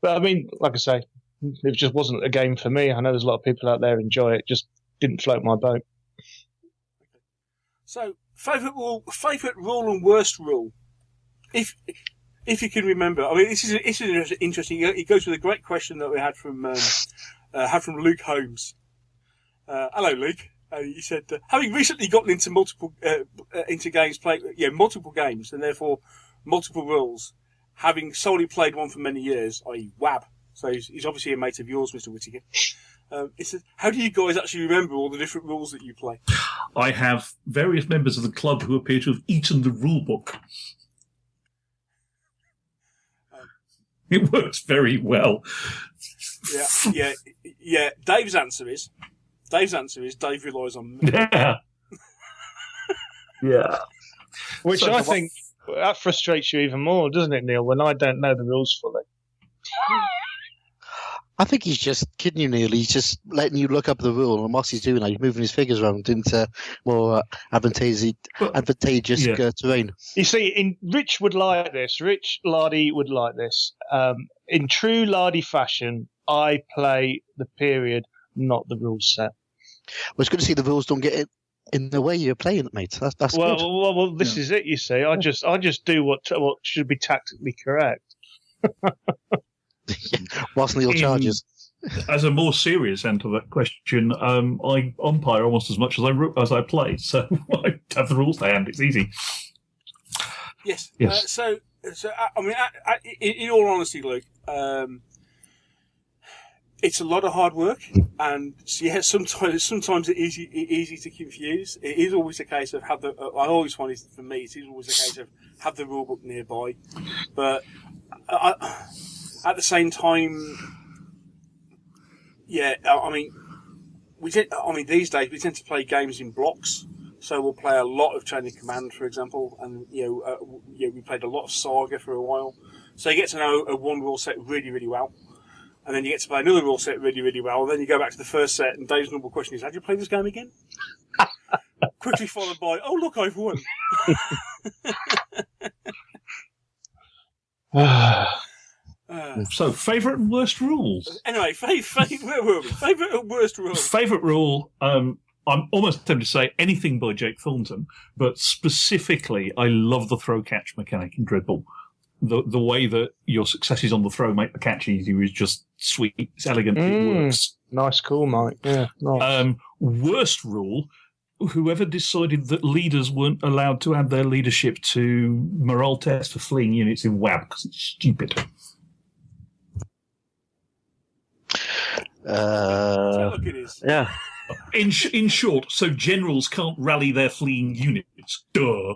But I mean, like I say, it just wasn't a game for me. I know there's a lot of people out there enjoy it. Just didn't float my boat. So, favourite rule and worst rule, if you can remember. I mean, this is interesting. It goes with a great question that we had from Luke Holmes. Hello, Luke. He said, having recently gotten into multiple games, and therefore multiple rules, having solely played one for many years, i.e. WAB. So he's obviously a mate of yours, Mr. Whitaker. He said, how do you guys actually remember all the different rules that you play? I have various members of the club who appear to have eaten the rule book. It works very well. Yeah. Dave's answer is Dave relies on me. Yeah. Which so I think that frustrates you even more, doesn't it, Neil? When I don't know the rules fully. I think he's just kidding you, Neil. He's just letting you look up the rule, and whilst he's doing that, he's moving his figures around into more advantageous terrain. You see, Rich would like this. Rich Lardy would like this. In true Lardy fashion, I play the period, not the rule set. Well, it's good to see the rules don't get in the way you're playing it, mate. That's well, good. Well, this is it. You see, I just do what should be tactically correct. Whilst Neil charges. As a more serious end to that question, I umpire almost as much as I play, so I have the rules to hand. It's easy. Yes. So I mean, in all honesty, Luke, it's a lot of hard work, and sometimes it is easy to confuse. It is always a case of I always find it, for me, it is always a case of have the rule book nearby, but at the same time, yeah, I mean, these days we tend to play games in blocks. So we'll play a lot of Chain of Command, for example, and we played a lot of Saga for a while. So you get to know a one rule set really, really well, and then you get to play another rule set really, really well. And then you go back to the first set, and Dave's normal question is, "How do you play this game again?" Quickly followed by, "Oh look, I've won." So, favourite and worst rules? Anyway, where were we? Favourite and worst rules? Favourite rule, I'm almost tempted to say anything by Jake Thornton, but specifically, I love the throw-catch mechanic in Dreadball. The way that your successes on the throw make the catch easy is just sweet. It's elegant. It works. Nice call, Mike. Yeah, nice. Worst rule, whoever decided that leaders weren't allowed to add their leadership to morale tests for fleeing units in WAB, because it's stupid. Look, it is. Yeah. In short, so generals can't rally their fleeing units. Duh.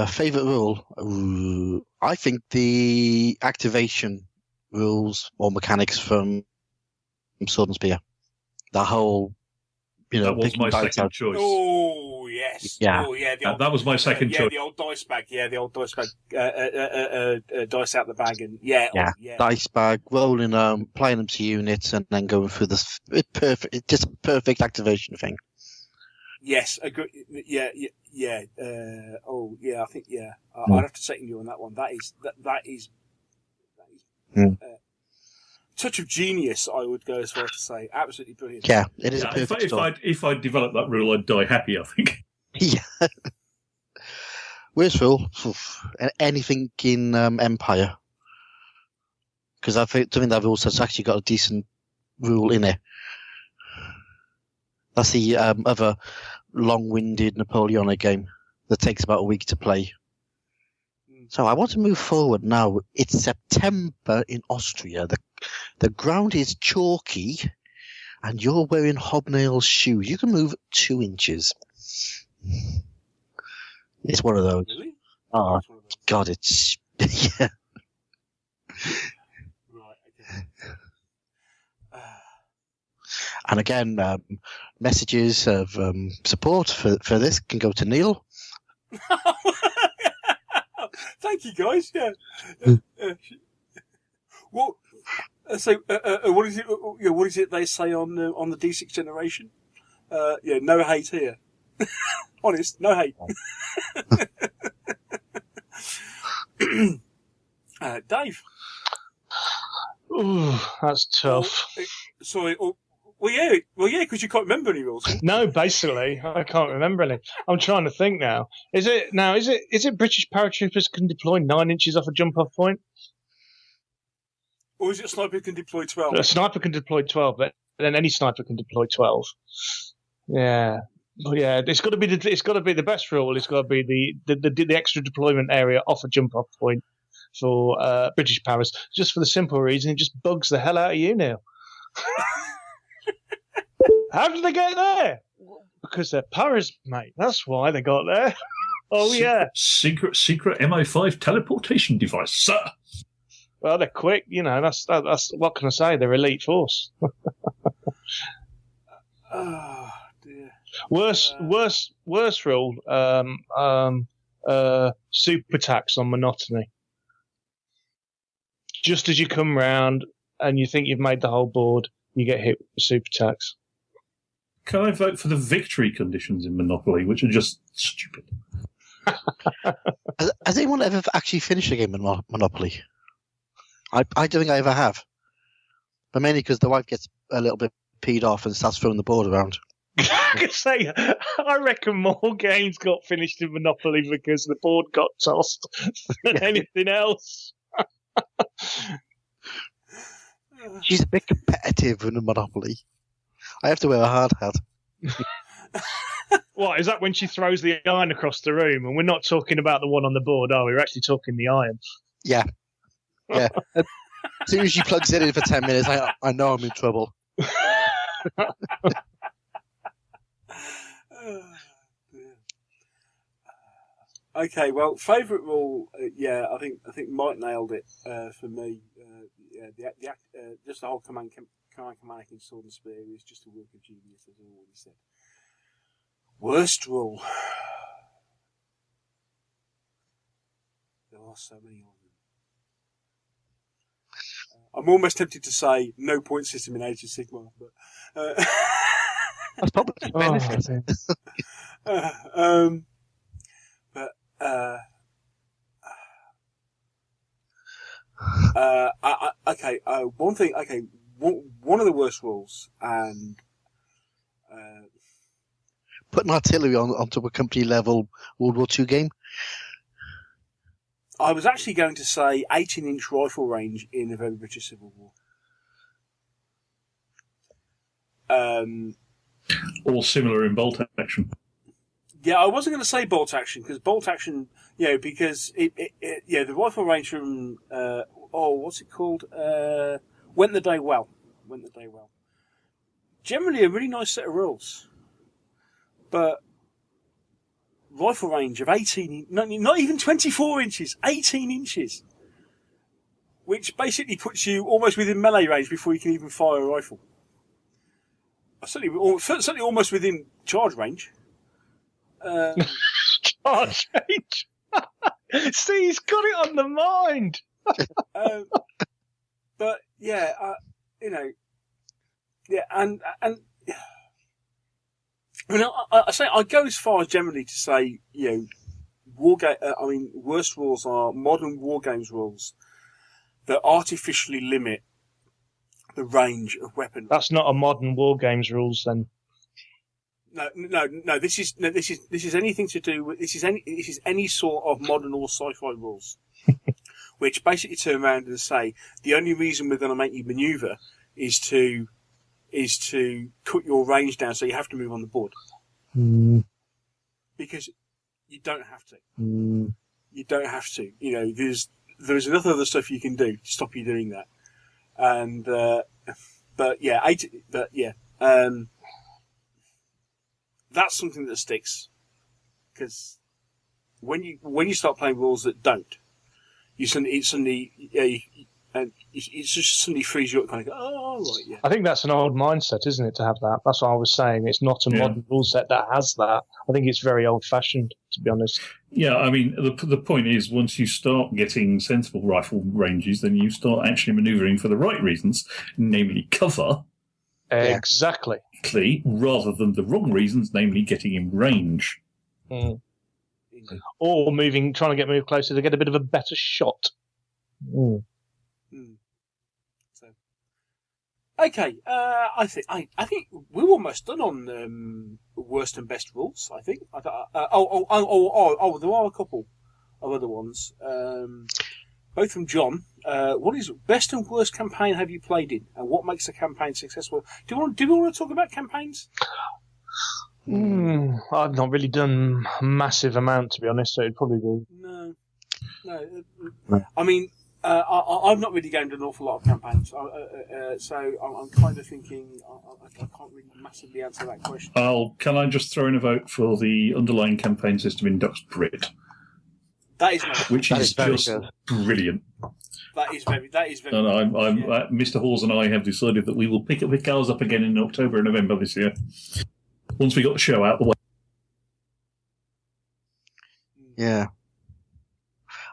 Favourite rule? I think the activation rules or mechanics from Sword and Spear. The whole, that was my second choice. Oh yes, yeah, that was my second choice. The old dice bag, dice out the bag, and dice bag, rolling them, applying them to units, and then going through this perfect activation thing. Yes, agree. Yeah. I think I'd have to second you on that one. That is. Touch of genius, I would go as far as to say. Absolutely brilliant. Yeah, it is a perfect if I developed that rule, I'd die happy, I think. Yeah. Worst rule? Anything in Empire. Because I think that rule set's actually got a decent rule in it. That's the other long-winded Napoleonic game that takes about a week to play. So I want to move forward now. It's September in Austria. The ground is chalky, and you're wearing hobnail shoes. You can move 2 inches. It's one of those. Really? Oh, It's one of those. God, it's... yeah. Right, okay. And again, messages of support for this can go to Neil. Thank you, guys. Yeah. What? So, what is it? What is it they say on the D6 generation? No hate here. Honest, no hate. Dave. Ooh, that's tough. Sorry. Well, yeah, because you can't remember any rules. No, basically, I can't remember any. I'm trying to think now. Is it British paratroopers can deploy 9 inches off a jump-off point? Or is it sniper can deploy 12? A sniper can deploy 12, but then any sniper can deploy 12. Yeah. But yeah, it's got to be the best rule. It's got to be the extra deployment area off a jump-off point for British paras, just for the simple reason it just bugs the hell out of you now. How did they get there? Because they're paras, mate. That's why they got there. Oh, yeah. Secret MO5 teleportation device, sir. Well, they're quick. You know, that's what can I say? They're elite force. Oh, dear. Worst rule. Super tax on monotony. Just as you come round and you think you've made the whole board, you get hit with super tax. Can I vote for the victory conditions in Monopoly, which are just stupid? Has anyone ever actually finished a game in Monopoly? I don't think I ever have. But mainly because the wife gets a little bit peed off and starts throwing the board around. I could say, I reckon more games got finished in Monopoly because the board got tossed than anything else. She's a bit competitive in a Monopoly. I have to wear a hard hat. What, is that when she throws the iron across the room? And we're not talking about the one on the board, are we? We're actually talking the iron. Yeah. Yeah. As soon as she plugs it in for 10 minutes, I know I'm in trouble. Okay, well, favourite rule, I think Mike nailed it for me. Just the whole command in Sword and Spear is just a work of genius, as I already said. Worst rule. There are so many of them. I'm almost tempted to say no point system in Age of Sigmar, but that's probably a benefit. One thing. Okay, one of the worst rules, and putting artillery onto a company level World War II game. I was actually going to say 18-inch rifle range in a very British Civil War. Or similar in bolt action. Yeah, I wasn't going to say bolt action because bolt action, because the rifle range from what's it called? Went the Day Well. Generally, a really nice set of rules, but rifle range of 18, not even 24 inches, 18 inches, which basically puts you almost within melee range before you can even fire a rifle. Certainly almost within charge range. Charge range. See, he's got it on the mind. But yeah, and I mean, I go as far as generally to say, worst rules are modern war games rules that artificially limit the range of weaponry. That's not a modern war games rules, then. No. This is anything to do with this is any sort of modern or sci-fi rules, which basically turn around and say the only reason we're going to make you manoeuvre is to cut your range down, so you have to move on the board. Because you don't have to. You don't have to. There's enough other stuff you can do to stop you doing that. And but yeah, that's something that sticks, because when you start playing rules that don't, it just suddenly frees you up, kind of go, oh, right, yeah. I think that's an old mindset, isn't it, to have that? That's what I was saying. It's not a modern rule set that has that. I think it's very old-fashioned, to be honest. Yeah, I mean, the point is, once you start getting sensible rifle ranges, then you start actually manoeuvring for the right reasons, namely cover. Exactly. Rather than the wrong reasons, namely getting in range. Mm. Or trying to move closer to get a bit of a better shot. Mm. So, okay, I think we're almost done on worst and best rules. I think. There are a couple of other ones. Both from John. What is best and worst campaign have you played in, and what makes a campaign successful? Do we want to talk about campaigns? I've not really done a massive amount, to be honest, so it'd probably be... No. I mean, I've not really gamed an awful lot of campaigns, so I'm kind of thinking I can't really massively answer that question. Can I just throw in a vote for the underlying campaign system in Dux Brit? That is nice. Which is just brilliant. That is very. And Mr. Halls and I have decided that we will pick ours up again in October and November this year. Once we got the show out of the way. Yeah.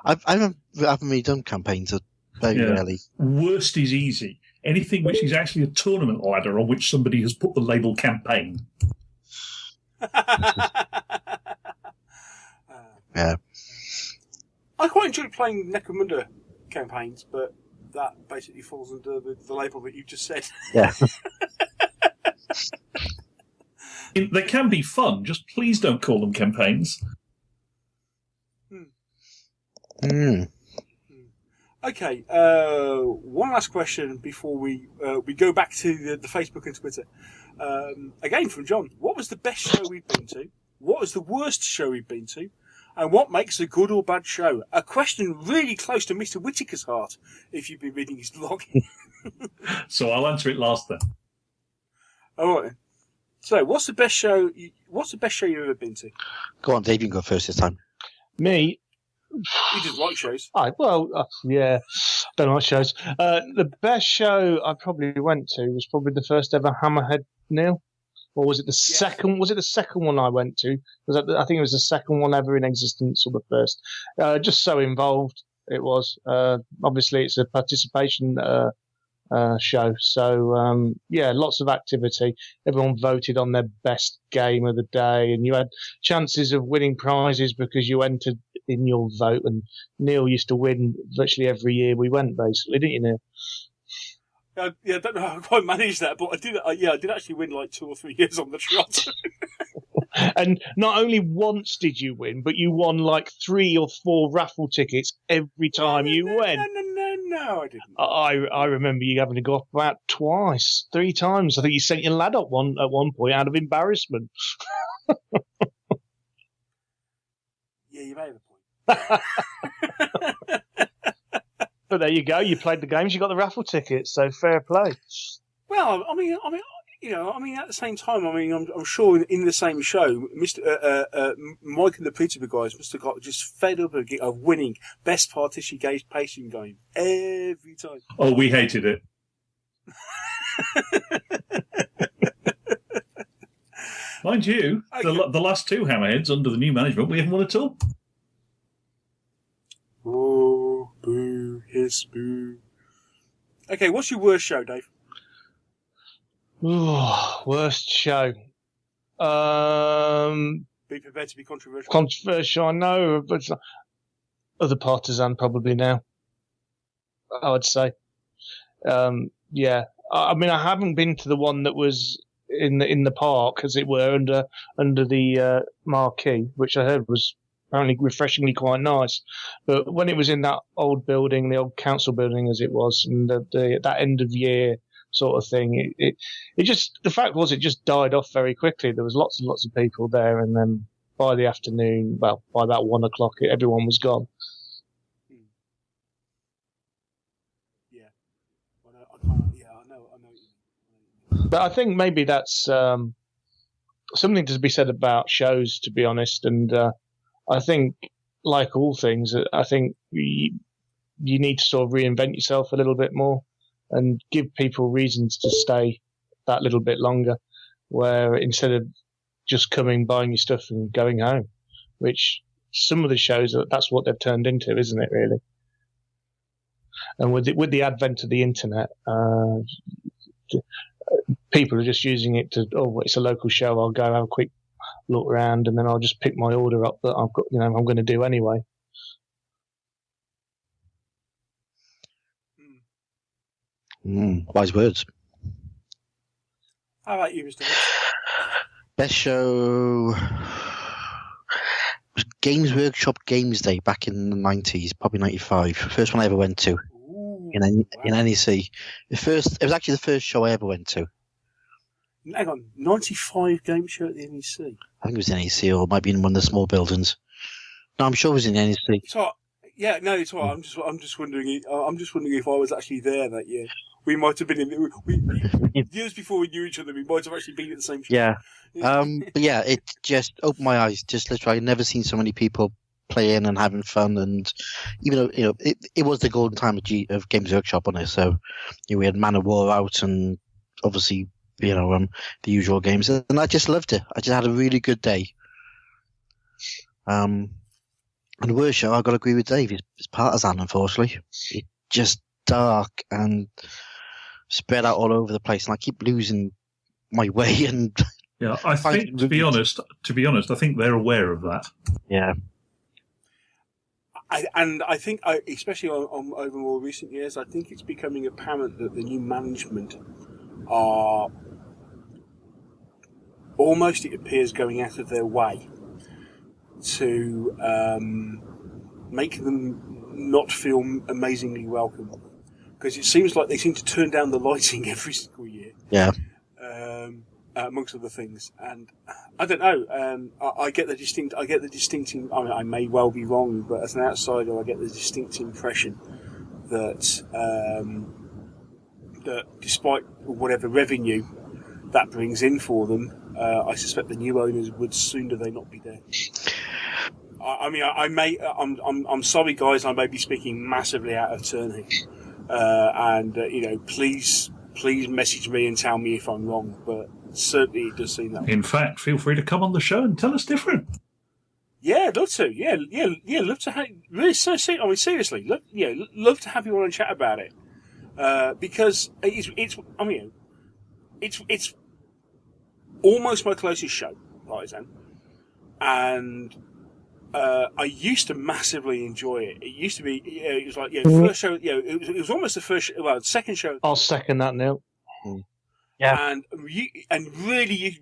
I haven't really done campaigns very rarely. Worst is easy. Anything which is actually a tournament ladder on which somebody has put the label campaign. Yeah. I quite enjoy playing Necromunda campaigns, but that basically falls under the label that you just said. Yeah. They can be fun, just please don't call them campaigns. Okay, one last question before we go back to the Facebook and Twitter. Again from John. What was the best show we've been to? What was the worst show we've been to? And what makes a good or bad show? A question really close to Mr. Whitaker's heart, if you've been reading his blog. So I'll answer it last then. All right. So, what's the best show you've ever been to? Go on, Dave, you can go first this time. Me? You just like shows. Yeah, don't like shows. The best show I probably went to was probably the first ever Hammerhead, Neil. Or was it the second? Was it the second one I went to? I think it was the second one ever in existence, or the first. Just so involved it was. Obviously, it's a participation show. So, lots of activity. Everyone voted on their best game of the day, and you had chances of winning prizes because you entered in your vote. And Neil used to win virtually every year we went, basically, didn't you, Neil? I don't know how I quite managed that, but I did actually win like 2 or 3 years on the trot. And not only once did you win, but you won like 3 or 4 raffle tickets every time you went. No, I didn't. I remember you having to go up about 3 times. I think you sent your lad up at one point out of embarrassment. Yeah, you made a point. But there you go. You played the games. You got the raffle tickets. So fair play. Well, I mean, at the same time, I'm sure in the same show, Mike and the Peterborough guys must have got just fed up of winning best participation game every time. Oh, we hated it. Mind you, okay. the last 2 Hammerheads under the new management, we haven't won at all. Oh, boo, hiss, boo. Okay, what's your worst show, Dave? Worst show. Be prepared to be controversial. Controversial, I know, but other Partisan probably now. I would say. Yeah. I mean, I haven't been to the one that was in the park, as it were, under the marquee, which I heard was apparently refreshingly quite nice. But when it was in that old building, the old council building as it was, and that end of year sort of thing, it just, the fact was it just died off very quickly. There was lots and lots of people there, and then by the afternoon, well, by about 1 o'clock, everyone was gone. Yeah. Yeah, I know. But I think maybe that's something to be said about shows, to be honest. And I think, like all things, I think you need to sort of reinvent yourself a little bit more and give people reasons to stay that little bit longer, where instead of just coming, buying your stuff and going home, which some of the shows, that's what they've turned into, isn't it, really? And with the advent of the internet, people are just using it to, it's a local show, I'll go have a quick look around and then I'll just pick my order up that I've got, I'm going to do anyway. Wise words. How about you, Mr. Hobbs? Best show was Games Workshop Games Day back in the 90s, probably 95. First one I ever went to. Ooh, in wow. NEC. It was actually the first show I ever went to. Hang on, 95 game show at the NEC. I think it was NEC, or it might be in one of the small buildings. No, I'm sure it was in NEC. It's all right. Yeah, no, it's all right. I'm just wondering. I'm just wondering if I was actually there that year. We might have been in. Years before we knew each other, we might have actually been at the same show. Yeah. But yeah, it just opened my eyes. Just literally, I'd never seen so many people playing and having fun, and even though it was the golden time of Games Workshop on it. So we had Man of War out, and obviously the usual games, and I just loved it. I just had a really good day. And the worst show, I've got to agree with Dave, is Partisan, unfortunately. It's just dark and spread out all over the place, and I keep losing my way. And yeah, I think to be honest, I think they're aware of that. Yeah. I think, especially on over more recent years, I think it's becoming apparent that the new management are almost, it appears, going out of their way to make them not feel amazingly welcome, because it seems like they seem to turn down the lighting every single year. Yeah. Amongst other things, and I don't know. I get the distinct. I mean, I may well be wrong, but as an outsider, I get the distinct impression that that despite whatever revenue that brings in for them, I suspect the new owners would sooner they not be there. I mean, I'm sorry, guys. I may be speaking massively out of turn here, and please message me and tell me if I'm wrong, but certainly it does seem that way. In fact, feel free to come on the show and tell us different. Yeah, I'd love to. Yeah, love to have. Really, I mean, seriously, love to have you on and chat about it, because it's. I mean, it's almost my closest show, Partisan, and I used to massively enjoy it. It used to be. It was like first show. It was almost the first. Second show. I'll second that, Neil. Yeah, and really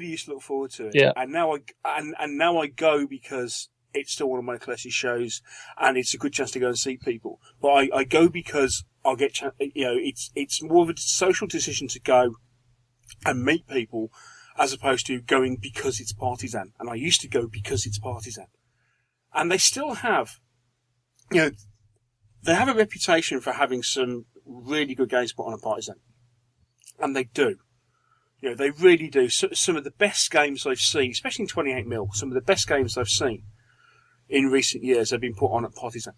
used to look forward to it. Yeah. And now I go because it's still one of my closest shows, and it's a good chance to go and see people. But I go because I'll get it's more of a social decision to go and meet people, as opposed to going because it's Partisan. And I used to go because it's Partisan, and they still have, they have a reputation for having some really good games put on a Partisan. And they do. They really do. So, some of the best games I've seen, especially in 28mm, some of the best games I've seen in recent years have been put on at Partisan.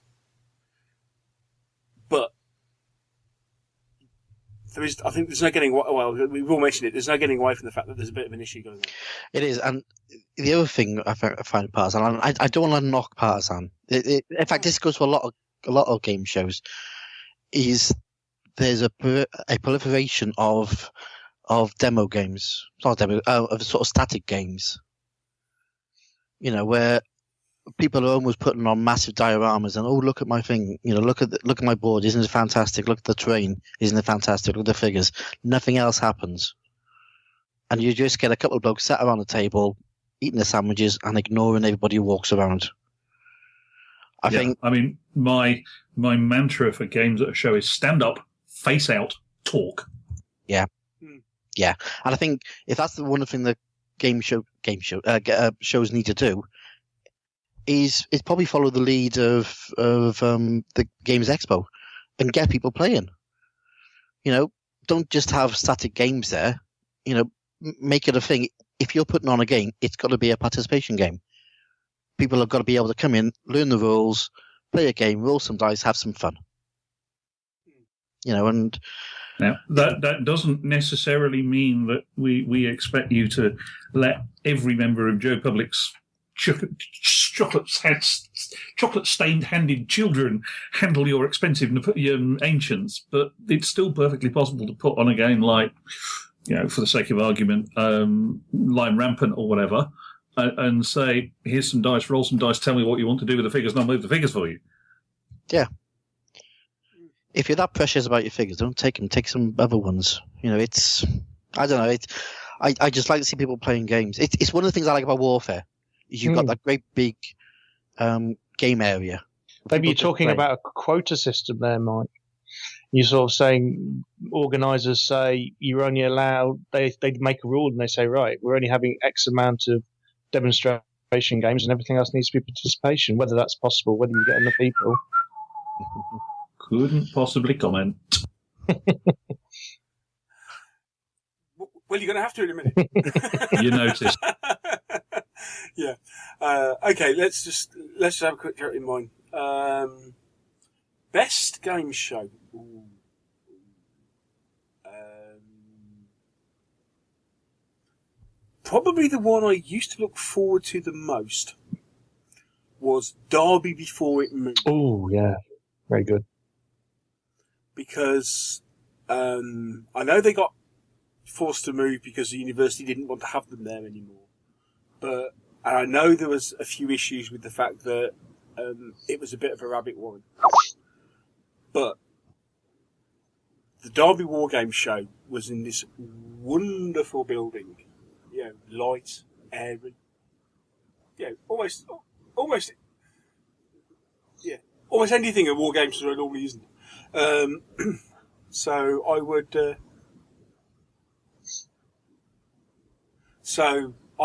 But I think there's no getting, well, we've all mentioned it, there's no getting away from the fact that there's a bit of an issue going on. it is. And the other thing I find Partisan, and I don't want to knock Partisan. In fact, this goes for a lot of game shows, is there's a proliferation of demo games, of sort of static games. Where people are almost putting on massive dioramas and look at my thing, look at my board, isn't it fantastic? Look at the terrain, isn't it fantastic? Look at the figures. Nothing else happens, and you just get a couple of blokes sat around the table eating their sandwiches and ignoring everybody who walks around. I mean, my mantra for games at a show is stand up, face out, talk. Yeah. Yeah. And I think if that's the one thing that shows need to do, is probably follow the lead of the Games Expo and get people playing. Don't just have static games there. Make it a thing. If you're putting on a game, it's got to be a participation game. People have got to be able to come in, learn the rules, play a game, roll some dice, have some fun. And now that doesn't necessarily mean that we expect you to let every member of Joe Public's chocolate-stained-handed children handle your expensive ancients, but it's still perfectly possible to put on a game like, for the sake of argument, Line Rampant or whatever, and say, here's some dice, roll some dice, tell me what you want to do with the figures, and I'll move the figures for you. Yeah. If you're that precious about your figures, don't take them. Take some other ones. It's... I don't know. I just like to see people playing games. It's one of the things I like about Warfare. You've got that great big game area. Maybe you're talking about a quota system there, Mike. You're sort of saying organisers say you're only allowed. They make a rule and they say, right, we're only having X amount of demonstration games and everything else needs to be participation. Whether that's possible, whether you get enough people. Couldn't possibly comment. Well, you're going to have to in a minute. You noticed. Yeah. Okay. Let's just have a quick chat in mind. Best game show. Ooh. Probably the one I used to look forward to the most was Derby Before It Moved. Oh yeah, very good. Because I know they got forced to move because the university didn't want to have them there anymore. But I know there was a few issues with the fact that it was a bit of a rabbit warren. But the Derby War Game show was in this wonderful building. Light, airy. Almost anything a war game show normally isn't. So I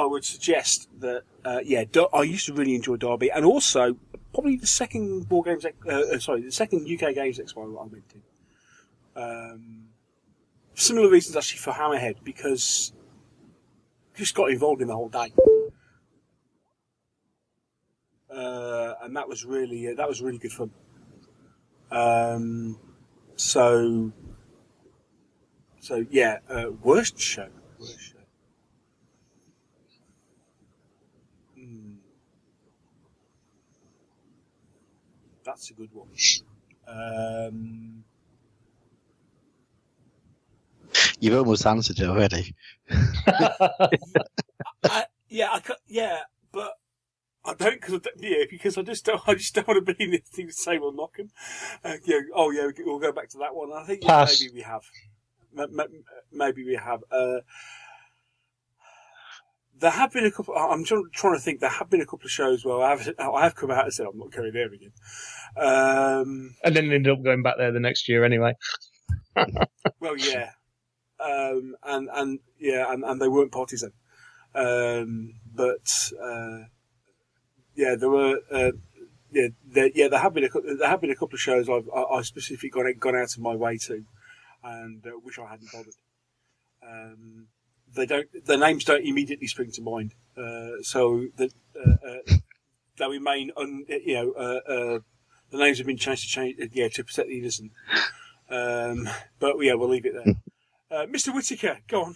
would suggest that I used to really enjoy Derby, and also probably the second the second UK Games Expo I went to. Similar reasons actually for Hammerhead, because I just got involved in the whole day, and that was really good fun. Worst show. That's a good one. You've almost answered it already. But I don't, because I just don't want to be in this thing to say we'll knock him. We'll go back to that one. I think maybe we have. Maybe we have. There have been a couple. I'm trying to think. There have been a couple of shows where I have come out and said I'm not going there again. And then ended up going back there the next year anyway. Well, yeah. And they weren't parties then. There were. There have been a couple of shows I specifically gone out of my way to, and wish I hadn't bothered. The names don't immediately spring to mind, so that they remain the names have been changed to protect the innocent. But we'll leave it there. Mr. Whitaker, go on.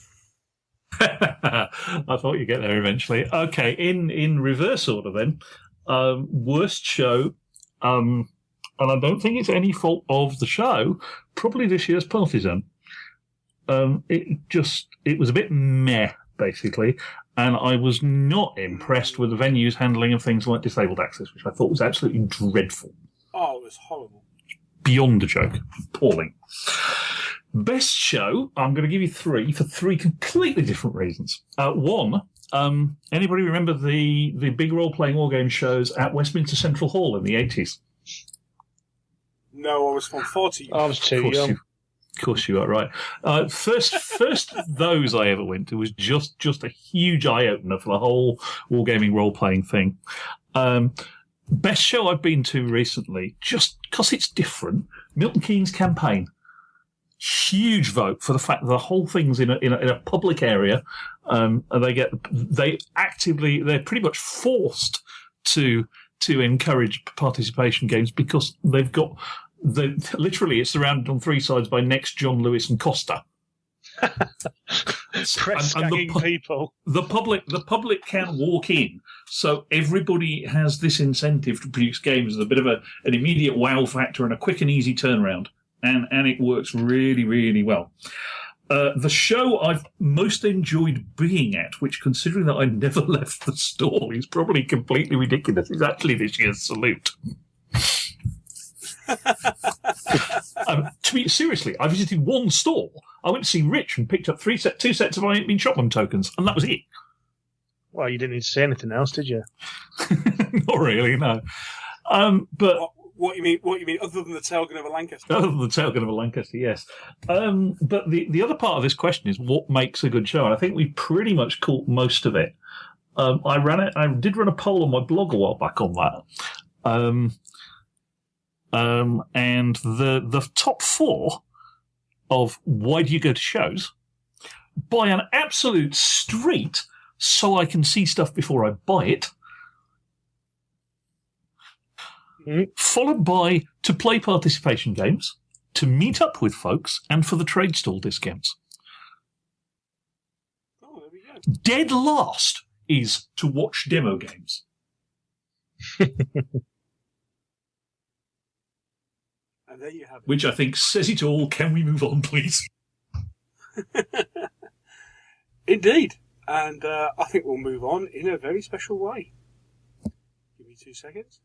I thought you'd get there eventually. Okay, in reverse order then. Worst show, and I don't think it's any fault of the show, probably this year's Partisan. It was a bit meh, basically, and I was not impressed with the venue's handling of things like disabled access, which I thought was absolutely dreadful. Oh, it was horrible. Beyond a joke. Appalling. Best show, I'm going to give you three for three completely different reasons. One, anybody remember the big role-playing wargame shows at Westminster Central Hall in the 80s? No, I was from 40. I was too young. Of course you are right. First of those I ever went to was just a huge eye-opener for the whole wargaming role-playing thing. Best show I've been to recently, just because it's different, Milton Keynes Campaign. huge vote for the fact that the whole thing's in a public area. And they're pretty much forced to encourage participation games because literally it's surrounded on three sides by Next, John Lewis, and Costa. Press ganging people. The public can walk in, so everybody has this incentive to produce games with a bit of an immediate wow factor and a quick and easy turnaround, and it works really, really well. The show I've most enjoyed being at, which, considering that I never left the stall, is probably completely ridiculous, is actually this year's Salute. Seriously, I visited one stall. I went to see Rich and picked up two sets of I Ain't Been Shotgun tokens, and that was it. Well, you didn't need to say anything else, did you? Not really, no. But what you mean? Other than the tailgun of a Lancaster? Other than the tailgun of a Lancaster, yes. But the other part of this question is what makes a good show, and I think we pretty much caught most of it. I did run a poll on my blog a while back on that. And the top four of why do you go to shows, by an absolute street, so I can see stuff before I buy it, followed by to play participation games, to meet up with folks, and for the trade stall discounts. Oh, there we go. Dead last is to watch demo games. And there you have it. Which I think says it all. Can we move on, please? Indeed. And I think we'll move on in a very special way. Give me 2 seconds.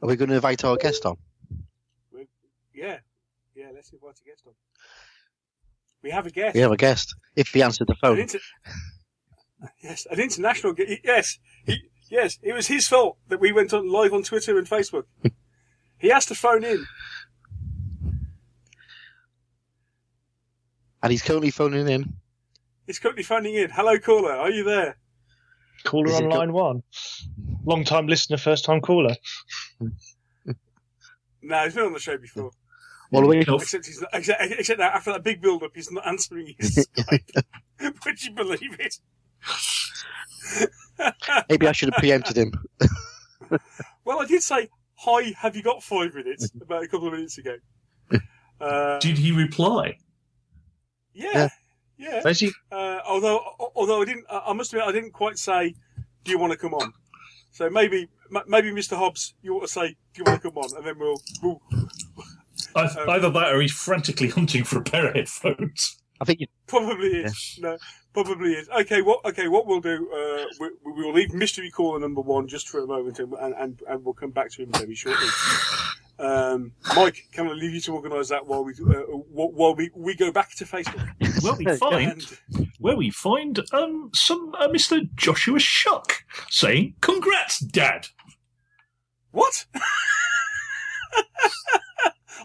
Are we going to invite our guest on? Yeah, let's invite a guest on. We have a guest. We have a guest. If he answered the phone. Yes, an international guest. Yes, it was his fault that we went on live on Twitter and Facebook. He has to phone in. And he's currently phoning in. He's currently phoning in. Hello, caller. Are you there? Caller on line one. Long-time listener, first-time caller. No, he's been on the show before. Well, except that after that big build-up, he's not answering his Skype. Would you believe it? Maybe I should have preempted him. Well, I did say, hi, have you got 5 minutes? About a couple of minutes ago. Did he reply? Yeah. Does he? Although I didn't, I must admit, I didn't quite say, do you want to come on? So maybe Mr. Hobbs, you ought to say, do you want to come on? And then we'll either that or he's frantically hunting for a pair of headphones. I think you probably is. Yeah. No, probably is. Okay, what we'll do, we will leave mystery caller number 1 just for a moment, and we'll come back to him very shortly. Mike, can I leave you to organise that while we go back to Facebook? Where we find some Mr. Joshua Shuck saying, "Congrats, Dad." What?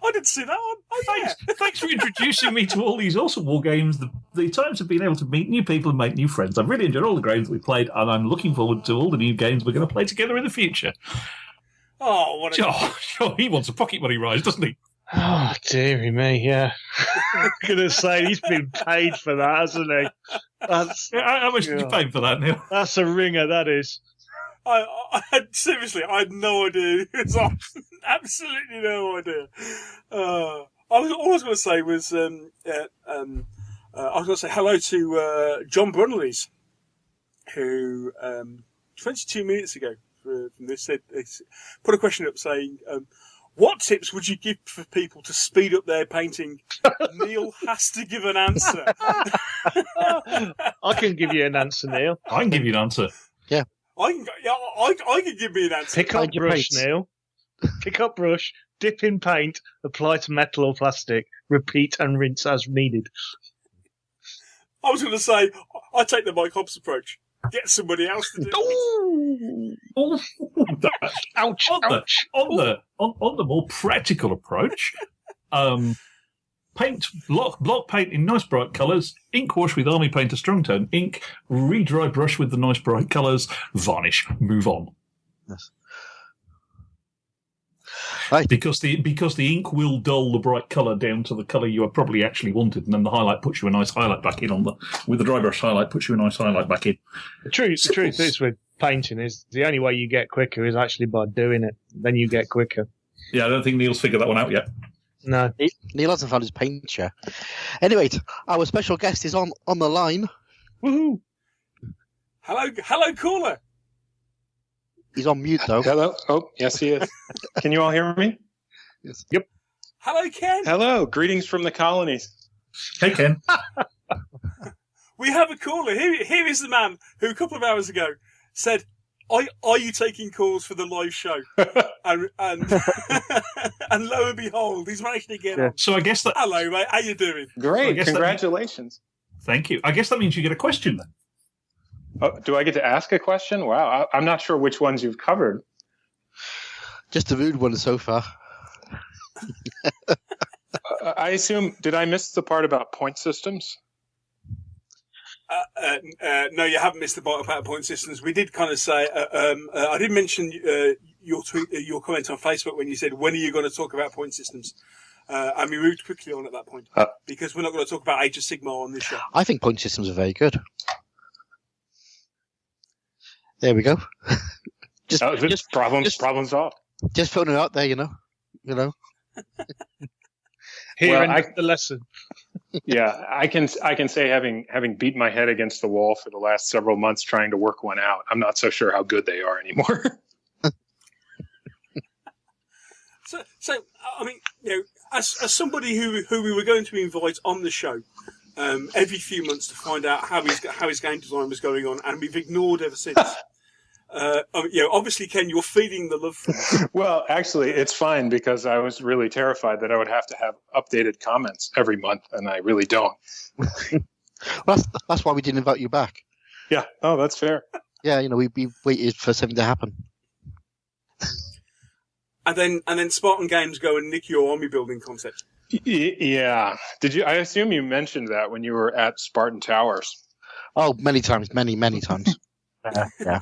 I didn't see that one. Oh, Thanks for introducing me to all these awesome war games. The times of being able to meet new people and make new friends. I've really enjoyed all the games we played, and I'm looking forward to all the new games we're going to play together in the future. Oh, what a... he wants a pocket money rise, doesn't he? Oh, dearie me, yeah. I'm going to say he's been paid for that, hasn't he? How much did you pay for that, Neil? That's a ringer, that is. Seriously, I had no idea. Absolutely no idea. All I was going to say was, I was going to say hello to John Brunleys, who 22 minutes ago from this said, put a question up saying, what tips would you give for people to speed up their painting? Neil has to give an answer. I can give you an answer, Neil. I can give you an answer. Yeah. I can give me an answer. Pick up brush, Neil. Pick up brush, dip in paint, apply to metal or plastic, repeat and rinse as needed. I was going to say, I take the Mike Hobbs approach. Get somebody else to do it. Ouch! On the more practical approach, paint block paint in nice bright colours, ink wash with Army Painter strong tone ink, re-dry brush with the nice bright colours, varnish, move on. Yes. Right. Because the ink will dull the bright colour down to the colour you have probably actually wanted, and then the highlight puts you a nice highlight back in with the dry brush highlight puts you a nice highlight back in. The truth is with painting is the only way you get quicker is actually by doing it. Then you get quicker. Yeah, I don't think Neil's figured that one out yet. No. Neil hasn't found his paint chair. Anyway, our special guest is on the line. Woohoo! Hello, caller. He's on mute, though. Hello? Oh, yes, he is. Can you all hear me? Yes. Yep. Hello, Ken. Hello. Greetings from the colonies. Hey, Ken. We have a caller. Here is the man who a couple of hours ago said, Are you taking calls for the live show? and and lo and behold, he's managed to get on. So I guess that... Hello, mate. How you doing? Great. Congratulations. Thank you. I guess that means you get a question then. Oh, do I get to ask a question? Wow. I'm not sure which ones you've covered. Just the rude one so far. I assume, did I miss the part about point systems? No, you haven't missed the part about point systems. We did kind of say, I did mention your comment on Facebook when you said, when are you going to talk about point systems? And we moved quickly on at that point because we're not going to talk about Age of Sigmar on this show. I think point systems are very good. There we go. Problem solved. Just putting it out there, you know. Here Well, ends the lesson. Yeah, I can say having beat my head against the wall for the last several months trying to work one out, I'm not so sure how good they are anymore. So I mean, as somebody who we were going to invite on the show every few months to find out how his game design was going on, and we've ignored ever since. Obviously, Ken, you're feeding the love for us. Well, actually, it's fine because I was really terrified that I would have to have updated comments every month, and I really don't. Well, that's why we didn't invite you back. Yeah. Oh, that's fair. Yeah, we waited for something to happen. And then Spartan Games go and nick your army building concept. Yeah. Did you? I assume you mentioned that when you were at Spartan Towers. Oh, many times, many times. Yeah.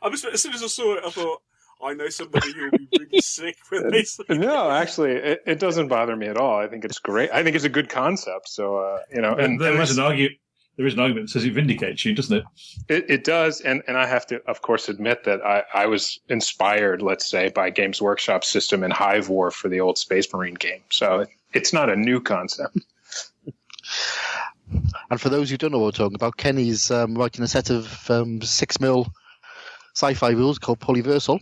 As soon as I saw it, I thought, I know somebody who will be really sick with this. No, actually, it doesn't bother me at all. I think it's great. I think it's a good concept. So, There is an argument that says it vindicates you, doesn't it? It does, and I have to, of course, admit that I was inspired, let's say, by Games Workshop's system in Hive War for the old Space Marine game. So it's not a new concept. And for those who don't know what we're talking about, Kenny's writing a set of 6mm sci-fi rules called Polyversal,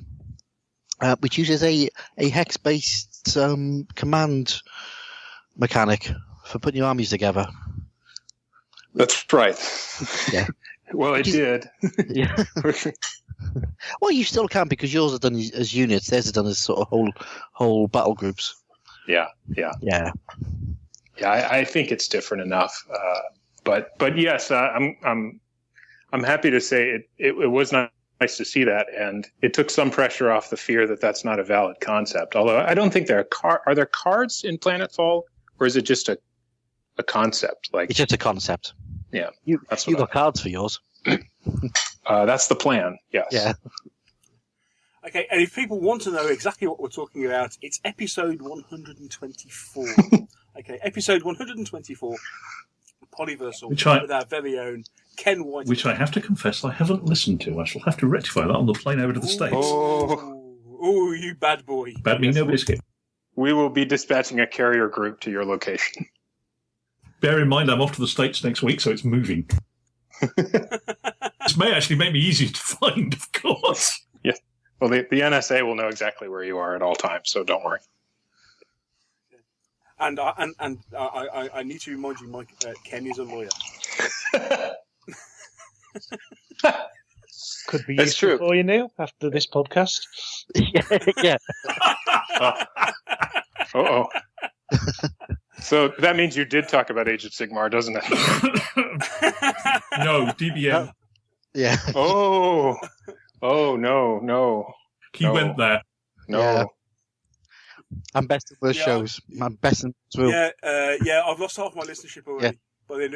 which uses a hex-based command mechanic for putting your armies together. That's right. Yeah. Well, it did. Yeah. Well, you still can because yours are done as units. Theirs are done as sort of whole battle groups. Yeah. Yeah. Yeah, I think it's different enough. But yes, I'm happy to say it was nice to see that, and it took some pressure off the fear that that's not a valid concept. Although I don't think are there cards in Planetfall, or is it just a concept? Like It's just a concept. Yeah, You got cards for yours. That's the plan. Yes. Yeah. Okay, and if people want to know exactly what we're talking about, it's episode 124. Okay, episode 124, Polyversal, with our very own Ken Whitaker. Which I have to confess I haven't listened to. I shall have to rectify that on the plane over to the States. Oh, you bad boy. Bad me no biscuit. We will be dispatching a carrier group to your location. Bear in mind I'm off to the States next week, so it's moving. This may actually make me easier to find, of course. Yes. Well, the NSA will know exactly where you are at all times, so don't worry. And I need to remind you, Mike, Ken is a lawyer. Could be That's useful true. for you, Neil, after this podcast. Yeah. Uh-oh. So that means you did talk about Age of Sigmar, doesn't it? No, DBM. Yeah. Oh, no. He went there. No. Yeah. I'm best at those Yeah. shows. I'm best in this room. Yeah, I've lost half my listenership already. But then,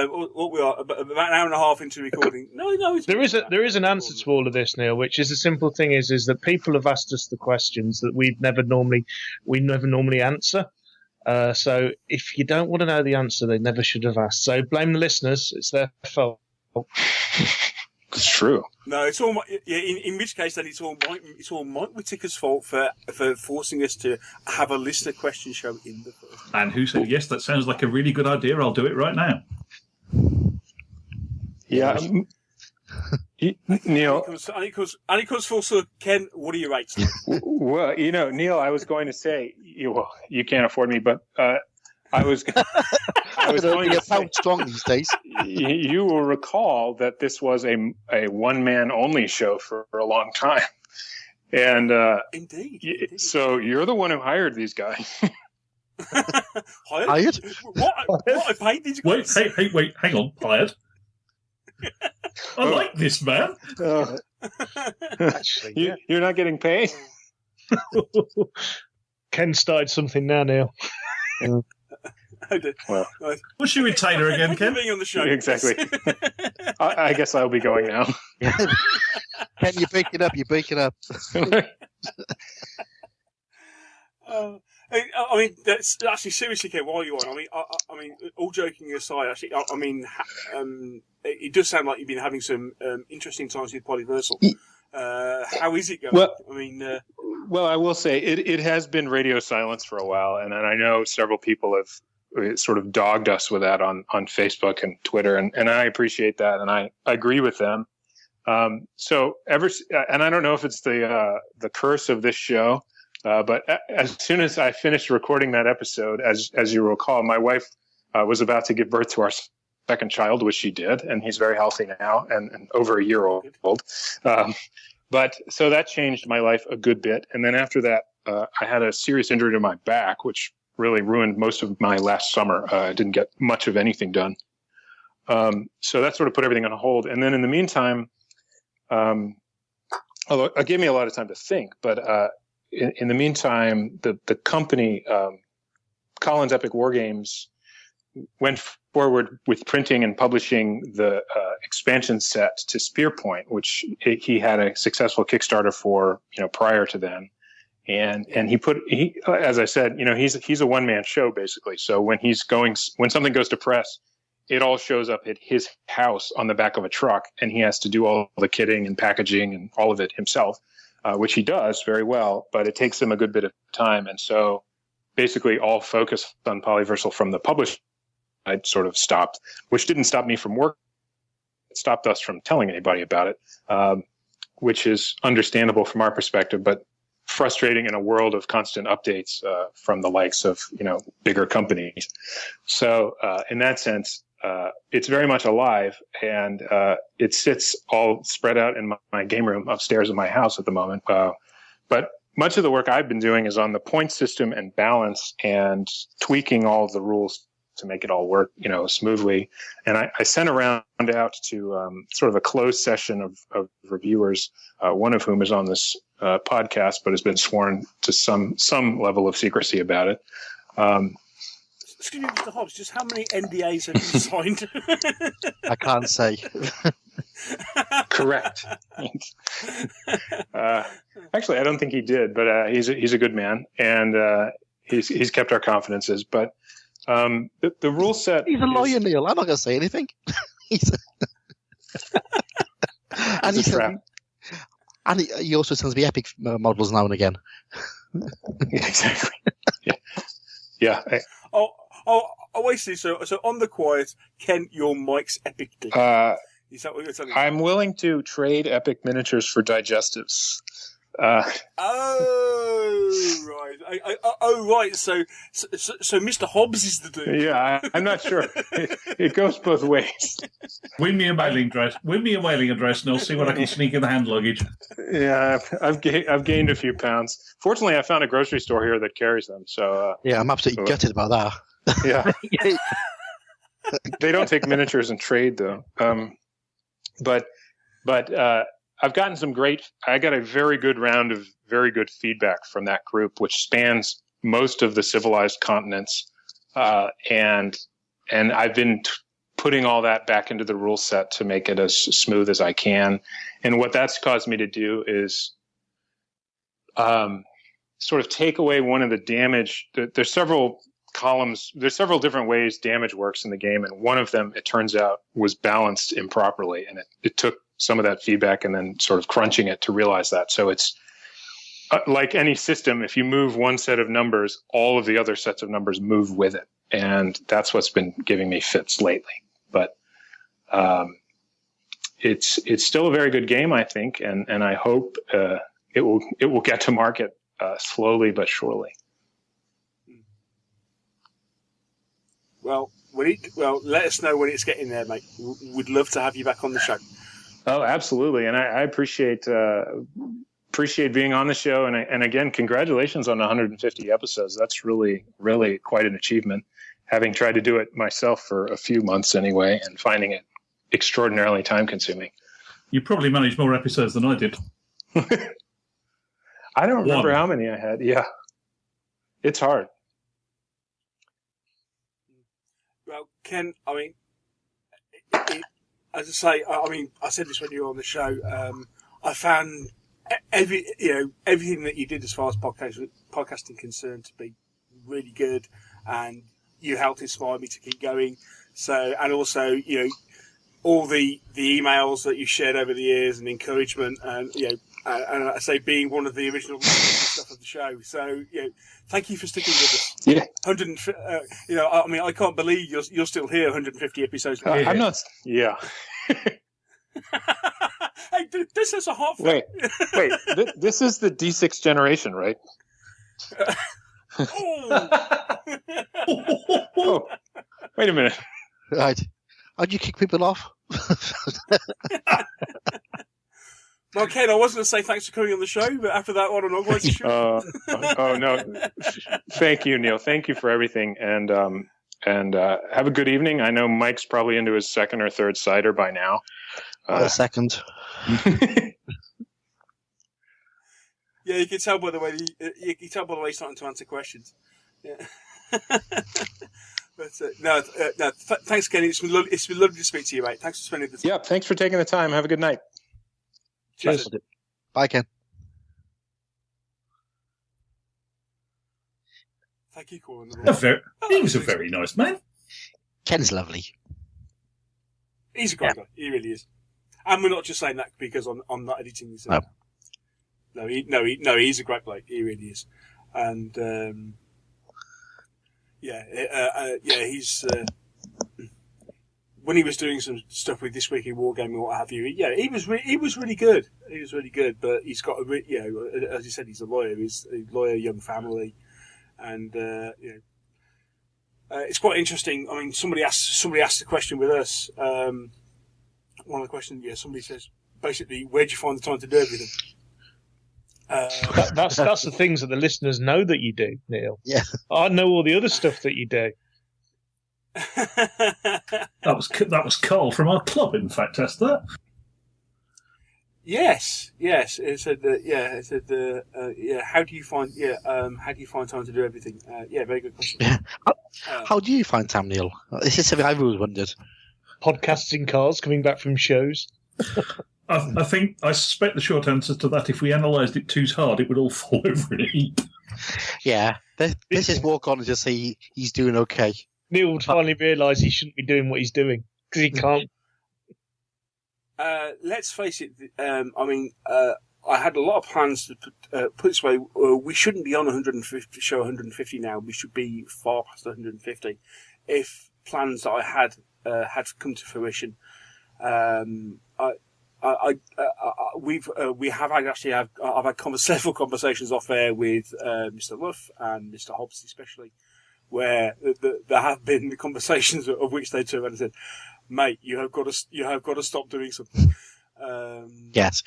what we are about an hour and a half into recording. No, there is an answer to all of this, Neil. Which is the simple thing is that people have asked us the questions that we never normally answer. So if you don't want to know the answer, they never should have asked. So blame the listeners; it's their fault. It's true. No, it's all. In which case, then it's all Mike Whitaker's fault for forcing us to have a listener question show in the first. And who said yes? That sounds like a really good idea. I'll do it right now. Yeah, Neil. And it comes full circle. Ken, what are your rates? Well, Neil, I was going to say, you can't afford me, but I was going to say, strong these days. You will recall that this was a one-man only show for a long time. And Indeed. So you're the one who hired these guys. Hired? What I paid these guys? Wait, hang on. Hired? I like this, man. Actually, you're not getting paid? Ken started something now, Neil. Well, what's your retainer again, Ken? Being on the show. Exactly. I guess I'll be going now. Ken, you're breaking up. I mean, that's actually seriously, Ken. While you're on, I mean, all joking aside, actually, it does sound like you've been having some interesting times with Polyversal. How is it going? Well, I will say it has been radio silence for a while, and I know several people have sort of dogged us with that on Facebook and Twitter, and I appreciate that, and I agree with them. And I don't know if it's the curse of this show, but as soon as I finished recording that episode, as you recall, my wife was about to give birth to our second child, which she did, and he's very healthy now and over a year old. But so that changed my life a good bit. And then after that, I had a serious injury to my back, which really ruined most of my last summer. I didn't get much of anything done. So that sort of put everything on hold. And then in the meantime, although it gave me a lot of time to think, but in the meantime, the company, Collins Epic War Games, went forward with printing and publishing the expansion set to Spearpoint, which he had a successful Kickstarter for, prior to then. And he, as I said, he's a one-man show basically. So when something goes to press, it all shows up at his house on the back of a truck, and he has to do all the kitting and packaging and all of it himself, which he does very well, but it takes him a good bit of time. And so basically all focus on Polyversal from the published I sort of stopped, which didn't stop me from work. It stopped us from telling anybody about it, which is understandable from our perspective, but frustrating in a world of constant updates from the likes of, bigger companies. So in that sense, it's very much alive, and it sits all spread out in my game room upstairs in my house at the moment. But much of the work I've been doing is on the point system and balance and tweaking all of the rules to make it all work, smoothly. And I sent around out to sort of a closed session of reviewers, one of whom is on this podcast, but has been sworn to some level of secrecy about it. Excuse me, Mr. Hobbs, just how many NDAs have you signed? I can't say. Correct. Actually, I don't think he did, but he's a good man, and he's kept our confidences. But the rule set. He's a lawyer, Neil. I'm not going to say anything. And he also sends me epic models now and again. Exactly. Yeah. I see. So on the quiet, Ken, your Mike's epic thing. Is that what you're telling me? I'm willing to trade epic miniatures for digestives. Right. So Mr. Hobbs is the dude. Yeah, I'm not sure. It goes both ways. Win me a mailing address, and I'll see what I can sneak in the hand luggage. Yeah, I've gained a few pounds. Fortunately, I found a grocery store here that carries them. So yeah, I'm absolutely gutted about that. Yeah, they don't take miniatures in trade though. But I've gotten I got a very good round of very good feedback from that group, which spans most of the civilized continents. and I've been putting all that back into the rule set to make it as smooth as I can. And what that's caused me to do is sort of take away one of the damage. There's several columns. There's several different ways damage works in the game, and one of them, it turns out, was balanced improperly, and it took some of that feedback and then sort of crunching it to realize that. So it's like any system, if you move one set of numbers, all of the other sets of numbers move with it, and that's what's been giving me fits lately. But it's still a very good game, I think, and I hope it will get to market slowly but surely. Well, let us know when it's getting there, mate. We'd love to have you back on the show. Oh, absolutely, and I appreciate being on the show, and again, congratulations on 150 episodes. That's really, really quite an achievement. Having tried to do it myself for a few months anyway, and finding it extraordinarily time-consuming. You probably managed more episodes than I did. I don't remember how many I had. Yeah, it's hard. Well, Ken, I mean, as I say, I mean, I said this when you were on the show. I found everything that you did as far as podcasting concerned to be really good, and you helped inspire me to keep going. So, and also, all the emails that you shared over the years and encouragement, and and I say being one of the original stuff of the show. So, thank you for sticking with us. Yeah. I mean, I can't believe you're still here 150 episodes later. I'm not. Yeah. Hey, this is a hot. Wait. This is the D6 generation, right? Oh, wait a minute. Right. How'd you kick people off? Well, Ken, I was going to say thanks for coming on the show, but after that one, I'm not going to show. Oh no! Thank you, Neil. Thank you for everything, and have a good evening. I know Mike's probably into his second or third cider by now. Second. Yeah, you can tell by the way he's starting to answer questions. Yeah. But thanks, Ken. It's been lovely to speak to you, mate. Thanks for spending the time. Yeah, thanks for taking the time. Have a good night. Cheers. Bye, Ken. Thank you, Colin. He was a very nice man. Ken's lovely. He's a great guy. He really is. And we're not just saying that because I'm not editing this. No, he's a great bloke. He really is. And he's when he was doing some stuff with This Week in Wargaming or what have you. Yeah, he was really good. He was really good. But he's got as you said, he's a lawyer. He's a lawyer, young family, and it's quite interesting. I mean, somebody asked the question with us. One of the questions, somebody says basically, where do you find the time to do everything? That's the things that the listeners know that you do, Neil. Yeah, I know all the other stuff that you do. That was Carl from our club, in fact, Esther. Yes. It said how do you find time to do everything? Very good question. Yeah. How do you find time, Neil? This is something I've always wondered. Podcasting cars coming back from shows. I suspect the short answer to that, if we analysed it too hard, it would all fall over in a heap. Yeah, let's just walk on and just say he's doing okay. Neil would finally realise he shouldn't be doing what he's doing because he can't. Let's face it. I had a lot of plans to put this way. We shouldn't be on 150 show 150 now. We should be far past 150. If plans that I had come to fruition, I've had several conversations off air with Mr. Luff and Mr. Hobbs especially, where there have been the conversations of which they turned around and said, "Mate, you have got to stop doing something." Yes,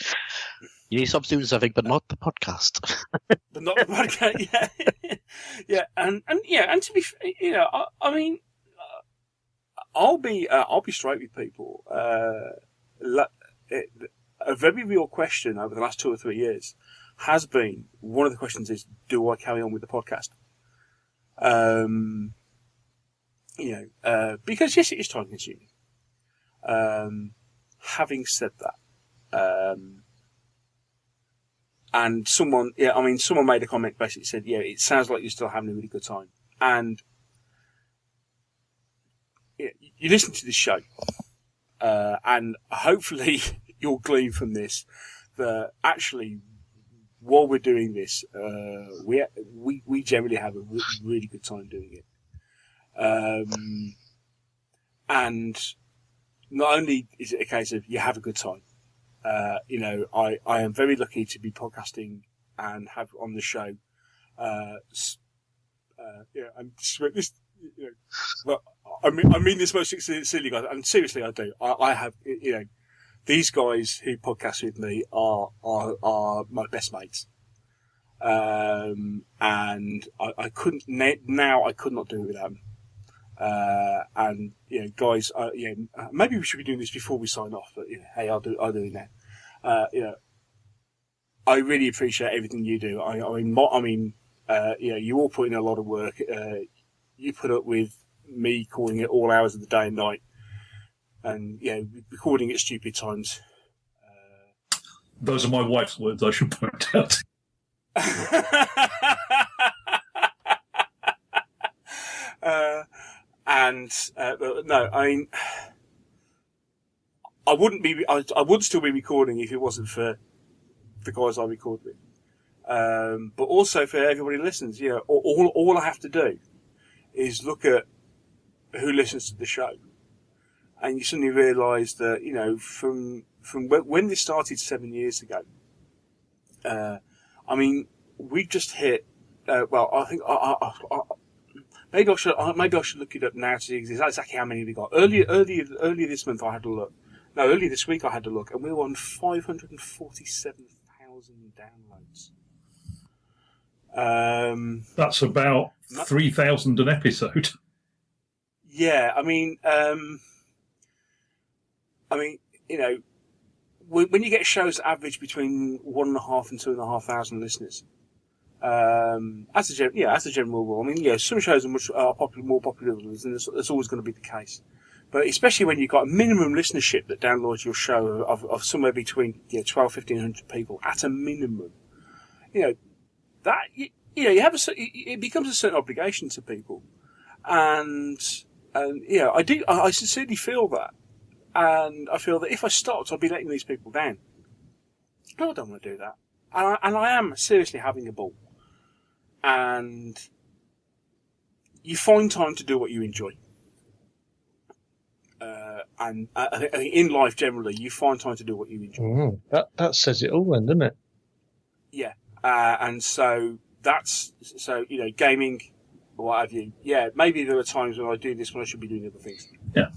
you need to stop doing something, but not the podcast. But not the podcast. Yeah, and to be, I mean, I'll be straight with people. A very real question over the last 2 or 3 years has been, one of the questions is, do I carry on with the podcast? because yes, it is time consuming. Having said that, and someone made a comment basically said, yeah, it sounds like you're still having a really good time. And you listen to this show, and hopefully you'll glean from this that actually, while we're doing this, we generally have a really good time doing it. And not only is it a case of you have a good time, I am very lucky to be podcasting and have on the show. And this, well, I mean this most sincerely, guys, and seriously, I do. I have, these guys who podcast with me are my best mates. And I couldn't now. I could not do it without them. And guys, maybe we should be doing this before we sign off. But hey, I'll do it now. I really appreciate everything you do. You all put in a lot of work. You put up with me calling it all hours of the day and night, and recording at stupid times. Those are my wife's words, I should point out. No, I mean, I would still be recording if it wasn't for the guys I record with. But also for everybody who listens, all I have to do is look at who listens to the show, and you suddenly realise that from when this started 7 years ago, we've just hit. I think maybe I should look it up now to see exactly how many we got. Earlier this month I had a look. No, earlier this week I had a look, and we were on 547,000 downloads. That's about 3,000 an episode. Yeah, when you get shows that average between 1,500 and 2,500 listeners, as a general rule, some shows are more popular than others, and that's always going to be the case. But especially when you've got a minimum listenership that downloads your show of somewhere between 1,200-1,500 people at a minimum, that it becomes a certain obligation to people, and I sincerely feel that, and I feel that if I stopped, I'd be letting these people down. No, I don't want to do that, and I am seriously having a ball, and you find time to do what you enjoy. And I think in life generally, you find time to do what you enjoy. That says it all, then, doesn't it? Yeah, and so gaming, or what have you. Yeah, maybe there are times when I do this when I should be doing other things. Yeah,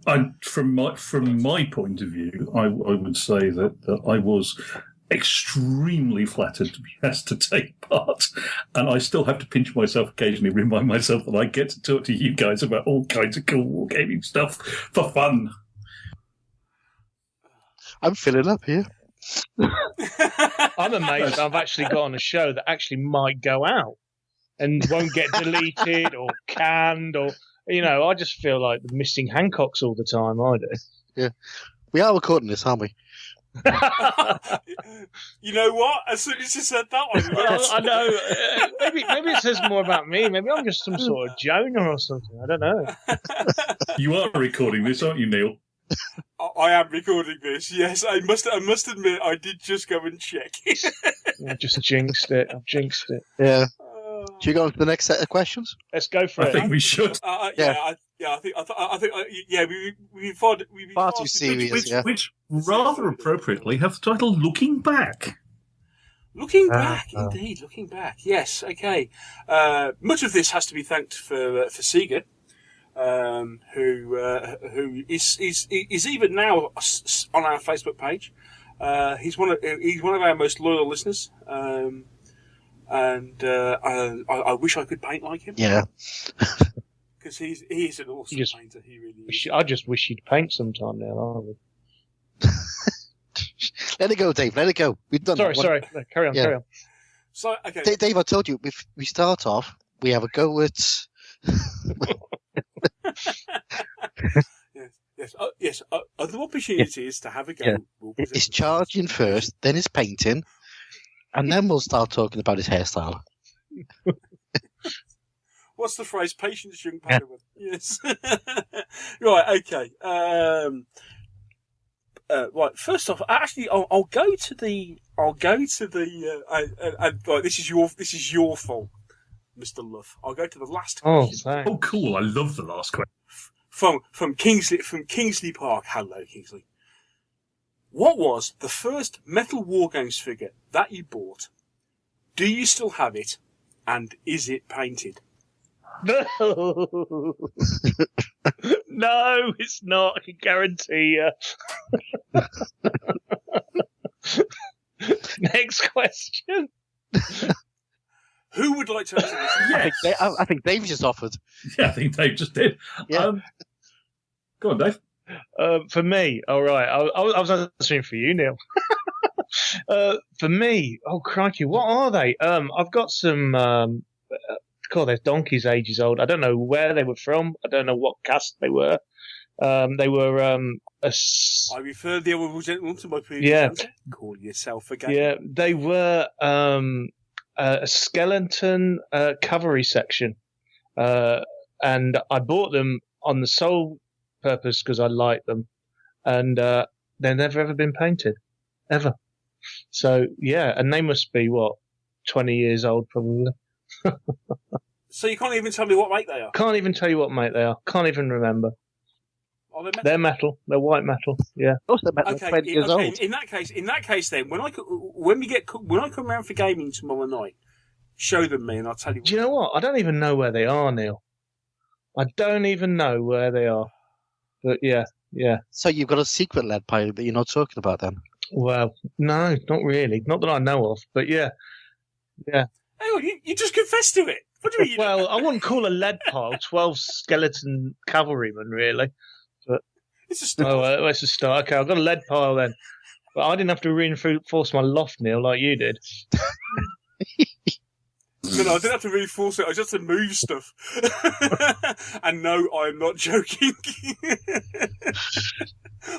and from my point of view, I would say that I was extremely flattered to be asked to take part, and I still have to pinch myself occasionally, remind myself that I get to talk to you guys about all kinds of cool wargaming stuff for fun. I'm filling up here. I'm amazed I've actually got on a show that actually might go out and won't get deleted or canned, or I just feel like the missing Hancocks all the time. I do. Yeah, we are recording this, aren't we? You know what? As soon as you said that one, I know. Maybe it says more about me. Maybe I'm just some sort of Jonah or something. I don't know. You are recording this, aren't you, Neil? I am recording this. Yes, I must admit, I did just go and check. I just jinxed it. I've jinxed it. Yeah. Should we go on to the next set of questions? Let's go for it. I think we should. We've far too serious. Which rather appropriately have the title "Looking Back." Looking back, indeed. Looking back. Yes. Okay. Much of this has to be thanked for Sega, who is even now on our Facebook page. He's one of our most loyal listeners. And I wish I could paint like him. Yeah. Because he's an awesome painter. He really is. I just wish he'd paint sometime now, I would. Let it go, Dave. Let it go. We've done. Sorry. No, carry on. So, okay. Dave, I told you, if we start off, we have a go at other opportunities to have a go. Yeah. Will It's present charging first, then it's painting, and then we'll start talking about his hairstyle. What's the phrase? Patience, young Padawan. Yes. Right. Okay. Right. First off, actually, I'll go to the. Right, this is your fault, Mr. Luff. I'll go to the last question. thanks. Oh, cool! I love the last question. From Kingsley Park. Hello, Kingsley. What was the first Metal Wargames figure that you bought? Do you still have it? And is it painted? No, no, it's not. I can guarantee you. Next question. Who would like to answer this? Yes. I think Dave just offered. Yeah, I think Dave just did. Yeah. Go on, Dave. For me, all right. I was answering for you, Neil. For me, oh crikey, what are they? I've got some. God, they're donkeys ages old. I don't know where they were from. I don't know what cast they were. They were I refer the other gentleman to my previous answer. Call yourself again. Yeah, they were a skeleton cavalry section, and I bought them on the sole purpose because I like them, and they've never ever been painted, ever. So yeah, and they must be 20 years old probably. So you can't even tell me what make they are? Can't even tell you what mate they are. Can't even remember. Are they metal? They're metal. They're white metal. Yeah. Oh, they're about 20 years old. In that case, then when I come around for gaming tomorrow night, show them me and I'll tell you. Do you know what? I don't even know where they are, Neil. I don't even know where they are. But yeah. So you've got a secret lead pilot that you're not talking about then? Well, no, not really. Not that I know of. But yeah. Hang on, you just confessed to it. What do you mean? Well, I wouldn't call a lead pile 12 skeleton cavalrymen, really. But it's a start. Oh, it's a start. Okay, I've got a lead pile then. But I didn't have to reinforce my loft, Neil, like you did. No, I didn't have to reinforce it. I just had to move stuff. And no, I am not joking.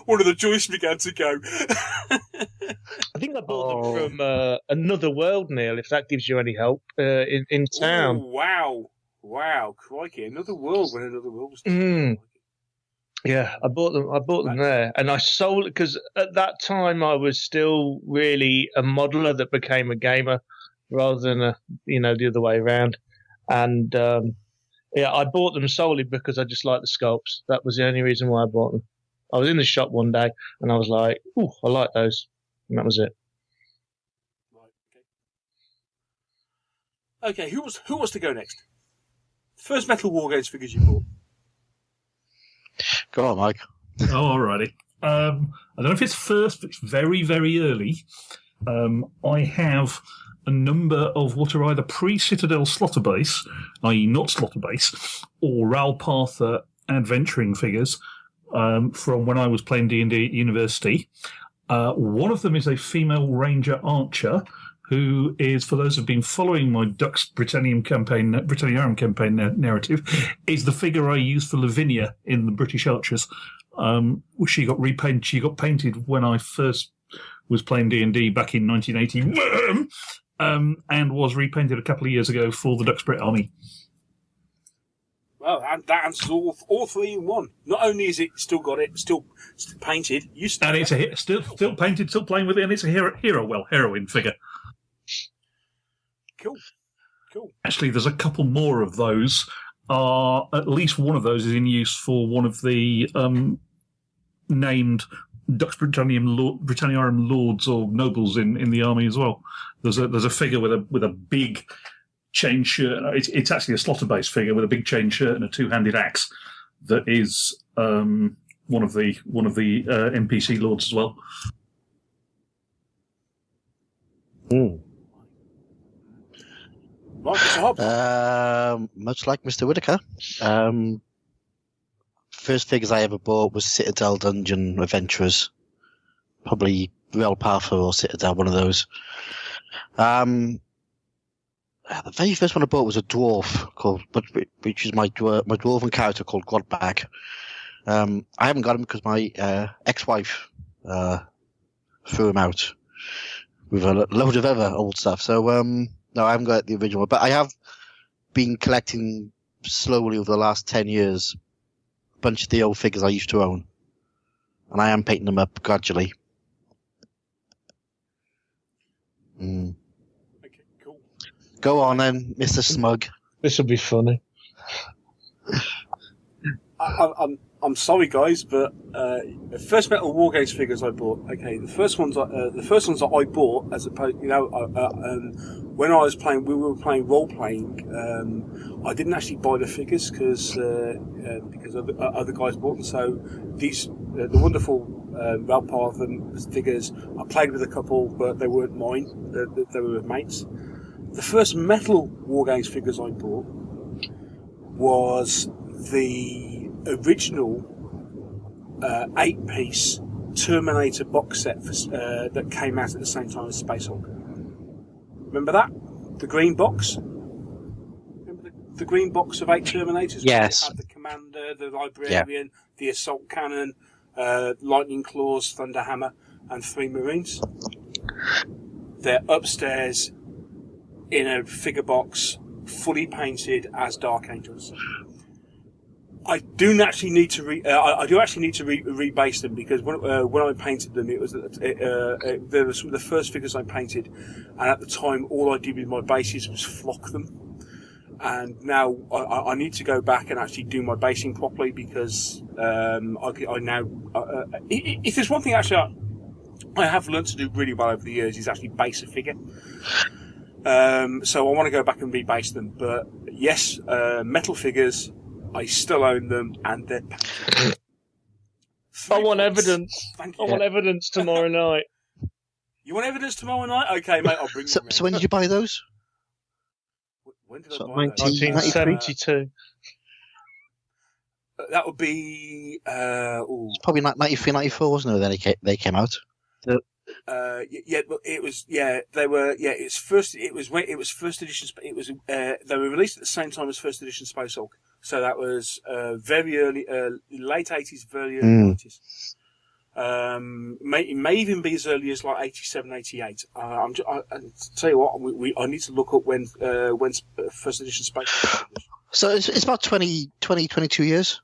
One of the joists began to go. I think I bought them from Another World, Neil, if that gives you any help, in town. Ooh, wow, crikey. Another World when Another World was Yeah, I bought them there. And I sold it because at that time I was still really a modeler that became a gamer rather than the other way around. And I bought them solely because I just liked the sculpts. That was the only reason why I bought them. I was in the shop one day and I was like, "Ooh, I like those," and that was it. Right. Okay. Who wants to go next? First Metal Wargames figures you bought. Go on, Mike. Alrighty. I don't know if it's first, but it's very, very early. I have a number of what are either pre-Citadel Slaughter Base, i.e. not Slaughter Base, or Ralpatha adventuring figures from when I was playing D&D at university. One of them is a female Ranger Archer, who is, for those who've been following my Dux Britanniarum campaign narrative, is the figure I used for Lavinia in the British Archers. She got repainted. She got painted when I first was playing D&D back in 1980, and was repainted a couple of years ago for the Dux Brit Army. Well, that answers all three in one. Not only is it still painted, and it's still painted, still playing with it, and it's a heroine figure. Cool. Actually, there's a couple more of those. At least one of those is in use for one of the named Dux Britanniarum lords or nobles in the army as well. There's a figure with a big chain shirt. It's actually a slaughter-based figure with a big chain shirt and a two-handed axe. That is one of the NPC lords as well. Much like Mr. Whitaker, first figures I ever bought was Citadel Dungeon Adventurers. Probably Ralpatha or Citadel, one of those. The very first one I bought was a dwarf which is my dwarven character called Godbag. I haven't got them because my ex-wife threw them out with a load of other old stuff. So no, I haven't got the original, but I have been collecting slowly over the last 10 years a bunch of the old figures I used to own, and I am painting them up gradually. Okay, cool. Go on then, Mr. Smug. This will be funny. I'm sorry, guys, but the first Metal War Games figures I bought. Okay, the first ones that I bought, as opposed, when I was playing, we were playing role playing. I didn't actually buy the figures because other guys bought them. So these the wonderful Ralph and figures, I played with a couple, but they weren't mine. They were with mates. The first Metal War Games figures I bought was the original 8-piece Terminator box set that came out at the same time as Space Hulk. Remember that? The green box? Remember the green box of 8 Terminators? Yes. It had the Commander, the Librarian, the Assault Cannon, Lightning Claws, Thunder Hammer, and 3 Marines. They're upstairs in a figure box, fully painted as Dark Angels. I do actually need to rebase them, because when I painted them, they were some of the first figures I painted, and at the time all I did with my bases was flock them. And now I need to go back and actually do my basing properly, because I now if there's one thing actually I have learned to do really well over the years is actually base a figure. So I want to go back and rebase them. But yes, metal figures, I still own them, and they're painted. I want evidence. I want evidence tomorrow night. You want evidence tomorrow night? Okay, mate, I'll bring them. So when did you buy those? When did I So buy those? 1972. That would be It's probably 93, 94, wasn't it? Then they came out. It was. Yeah, they were. Yeah, it was first edition. It was. They were released at the same time as first edition Space Hulk. So that was very early, late 80s, very early 90s. It may even be as early as like 87, 88. I tell you what, I need to look up when first edition Space Hulk was. So it's about 22 years.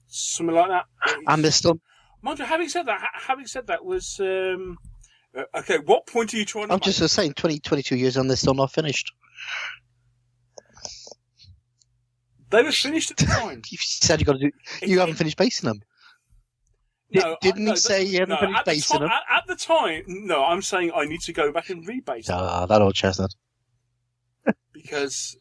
Something like that. And they're still... Mind you, having said that was... okay, what point are you trying to I'm make? just saying, 22 years and they're still not finished. They were finished at the time. You said you haven't finished basing them. Didn't he say you haven't finished basing them? At the time, no, I'm saying I need to go back and rebase them. Ah, that old chestnut. Because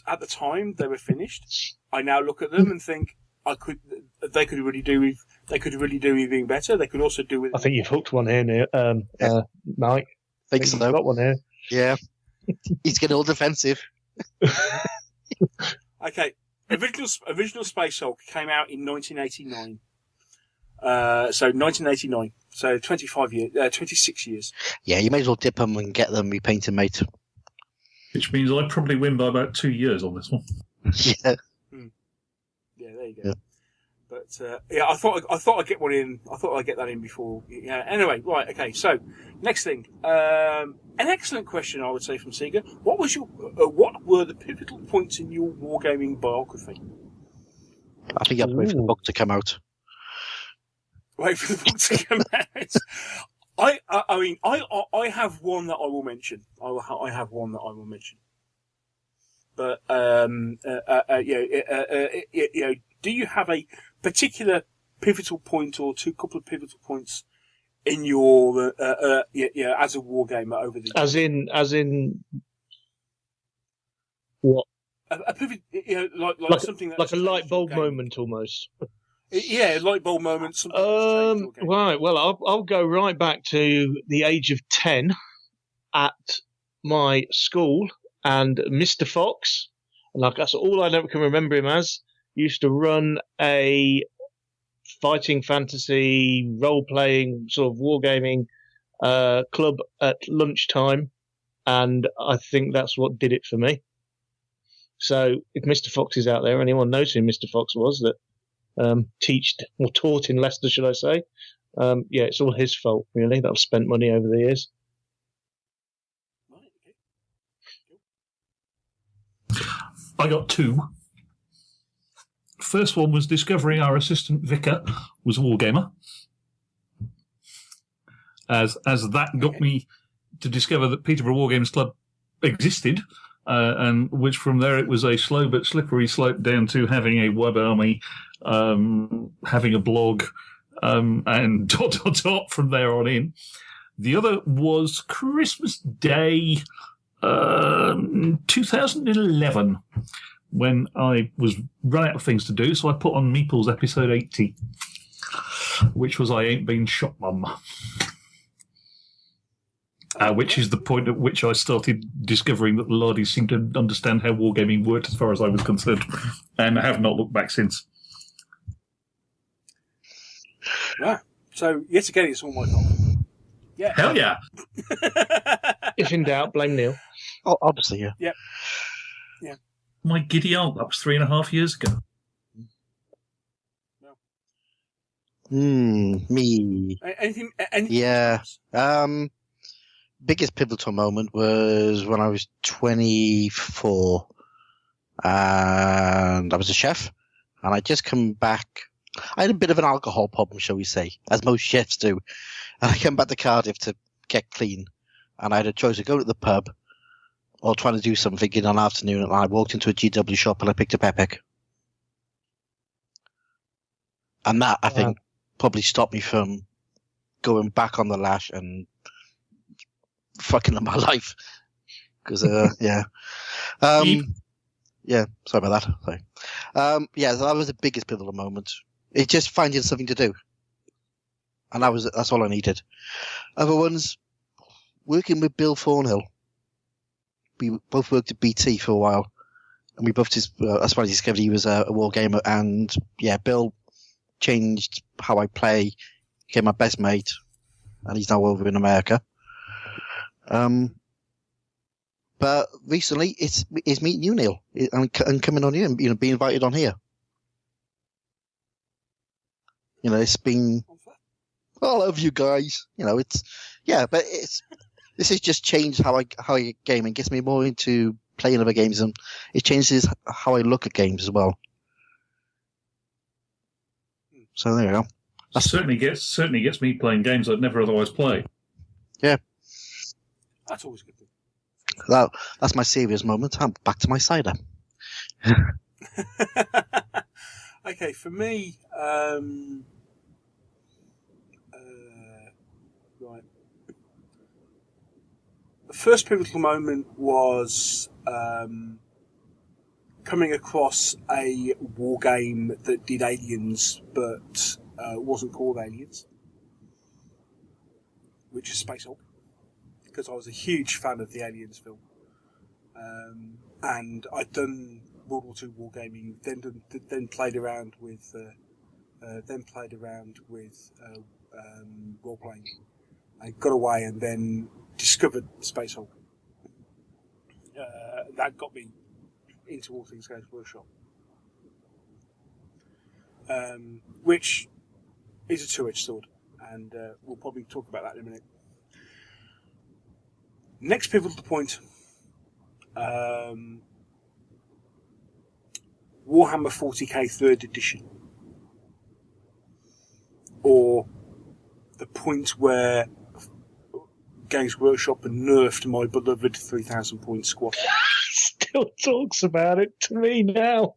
at the time they were finished. I now look at them and think they could really do even better. They could also do with. I think you've hooked one here, Mike. I think so. You've got one here. Yeah. He's getting all defensive. Okay, original Space Hulk came out in 1989. So 1989. So 26 years. Yeah, you may as well dip them and get them repainted, mate. Which means I probably win by about 2 years on this one. Yeah. Yeah, there you go. Yeah. But I thought I'd get one in. I thought I'd get that in before. Yeah. Anyway, right. Okay. So next thing, an excellent question, I would say, from Sega. What were the pivotal points in your wargaming biography? I think you have to wait for the book to come out. Wait for the book to come out. I mean, I have one that I will mention. I have one that I will mention. But do you have a particular pivotal point or couple of pivotal points in your as a wargamer over the years? As in what? A pivot, like something like a light bulb moment almost. Yeah, light bulb moment. Right. Well, I'll go right back to the age of 10 at my school, and Mr. Fox, and like that's all I can remember him as, used to run a fighting fantasy role-playing sort of wargaming club at lunchtime, and I think that's what did it for me. So if Mr. Fox is out there, anyone knows who Mr. Fox was, that taught in Leicester, should I say. Yeah, it's all his fault, really, that I've spent money over the years. I got 2. First one was discovering our assistant vicar was a wargamer. As that got me to discover that Peterborough Wargames Club existed, and which from there it was a slow but slippery slope down to having a web army, having a blog, and ... from there on in. The other was Christmas Day 2011, when I was run out of things to do, so I put on Meeples episode 80, which was I Ain't Been Shot, Mum. Which is the point at which I started discovering that the Lardies seemed to understand how wargaming worked as far as I was concerned, and I have not looked back since. Right. So, yet again, it's all my fault. Yeah. Hell yeah. If in doubt, blame Neil. Oh, obviously, yeah. Yep. Yeah. My giddy aunt, that was 3.5 years ago. Me. Anything Yeah. else? Biggest pivotal moment was when I was 24, and I was a chef, and I'd just come back. I had a bit of an alcohol problem, shall we say, as most chefs do. And I came back to Cardiff to get clean, and I had a choice of going to the pub or trying to do something in an afternoon, and I walked into a GW shop and I picked up Epic. And that, I think, probably stopped me from going back on the lash and fucking up my life. Because, yeah. Yeah, sorry about that. Sorry. Yeah, that was the biggest pivotal moment. It's just finding something to do. And that's all I needed. Other ones, working with Bill Thornhill. We both worked at BT for a while. And we both just, that's when I discovered he was a war gamer. And yeah, Bill changed how I play, became my best mate. And he's now over in America. But recently, it's meeting you, Neil, and coming on here and being invited on here. It's been. I love you guys. But this has just changed how I game and gets me more into playing other games, and it changes how I look at games as well. So there you go. That certainly gets me playing games I'd never otherwise play. Yeah. That's always a good thing. That's my serious moment. I'm back to my cider. Okay, for me, right. The first pivotal moment was coming across a war game that did aliens, but wasn't called Aliens, which is Space Hulk. Because I was a huge fan of the Aliens film, and I'd done World War II wargaming, then played around with role playing. I got away and then discovered Space Hulk. That got me into all things Games Workshop, which is a two-edged sword, and we'll probably talk about that in a minute. Next pivotal point, Warhammer 40k 3rd edition, or the point where Games Workshop nerfed my beloved 3,000 point squad. Still talks about it to me now.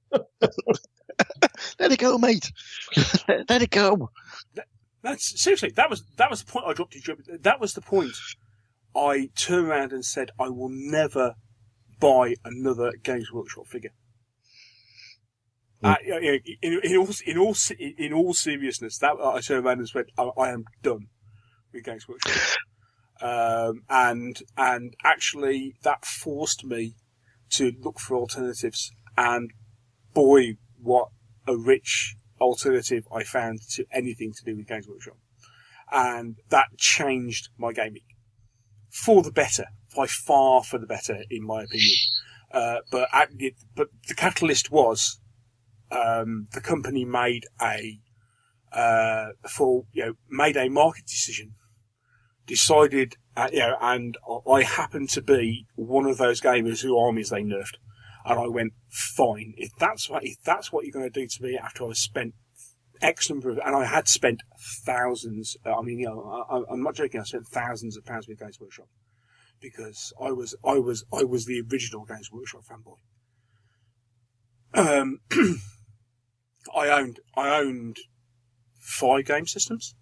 Let it go, mate. Let it go. Seriously, that was the point I dropped you. That was the point. I turned around and said, I will never buy another Games Workshop figure. In all seriousness, that I turned around and said, I am done with Games Workshop. And actually, that forced me to look for alternatives. And boy, what a rich alternative I found to anything to do with Games Workshop. And that changed my gaming. For the better, by far for the better, in my opinion. But the catalyst was the company made made a market decision, decided, and I happened to be one of those gamers who armies they nerfed, and I went, fine, if that's what you're going to do to me after I've spent X number of, and I had spent thousands. I'm not joking. I spent thousands of pounds with Games Workshop because I was the original Games Workshop fanboy. I owned 5 game systems.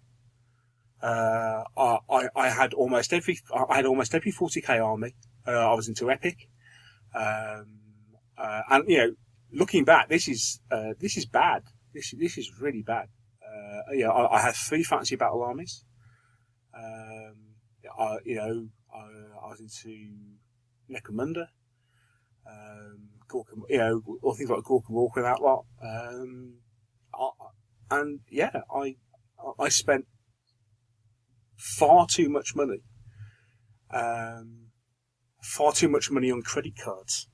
I had almost every 40k army. I was into Epic, and looking back, this is bad. This is really bad. I had 3 fantasy battle armies. I was into Necromunda, or things like Gork and Walk and that lot. I spent far too much money on credit cards,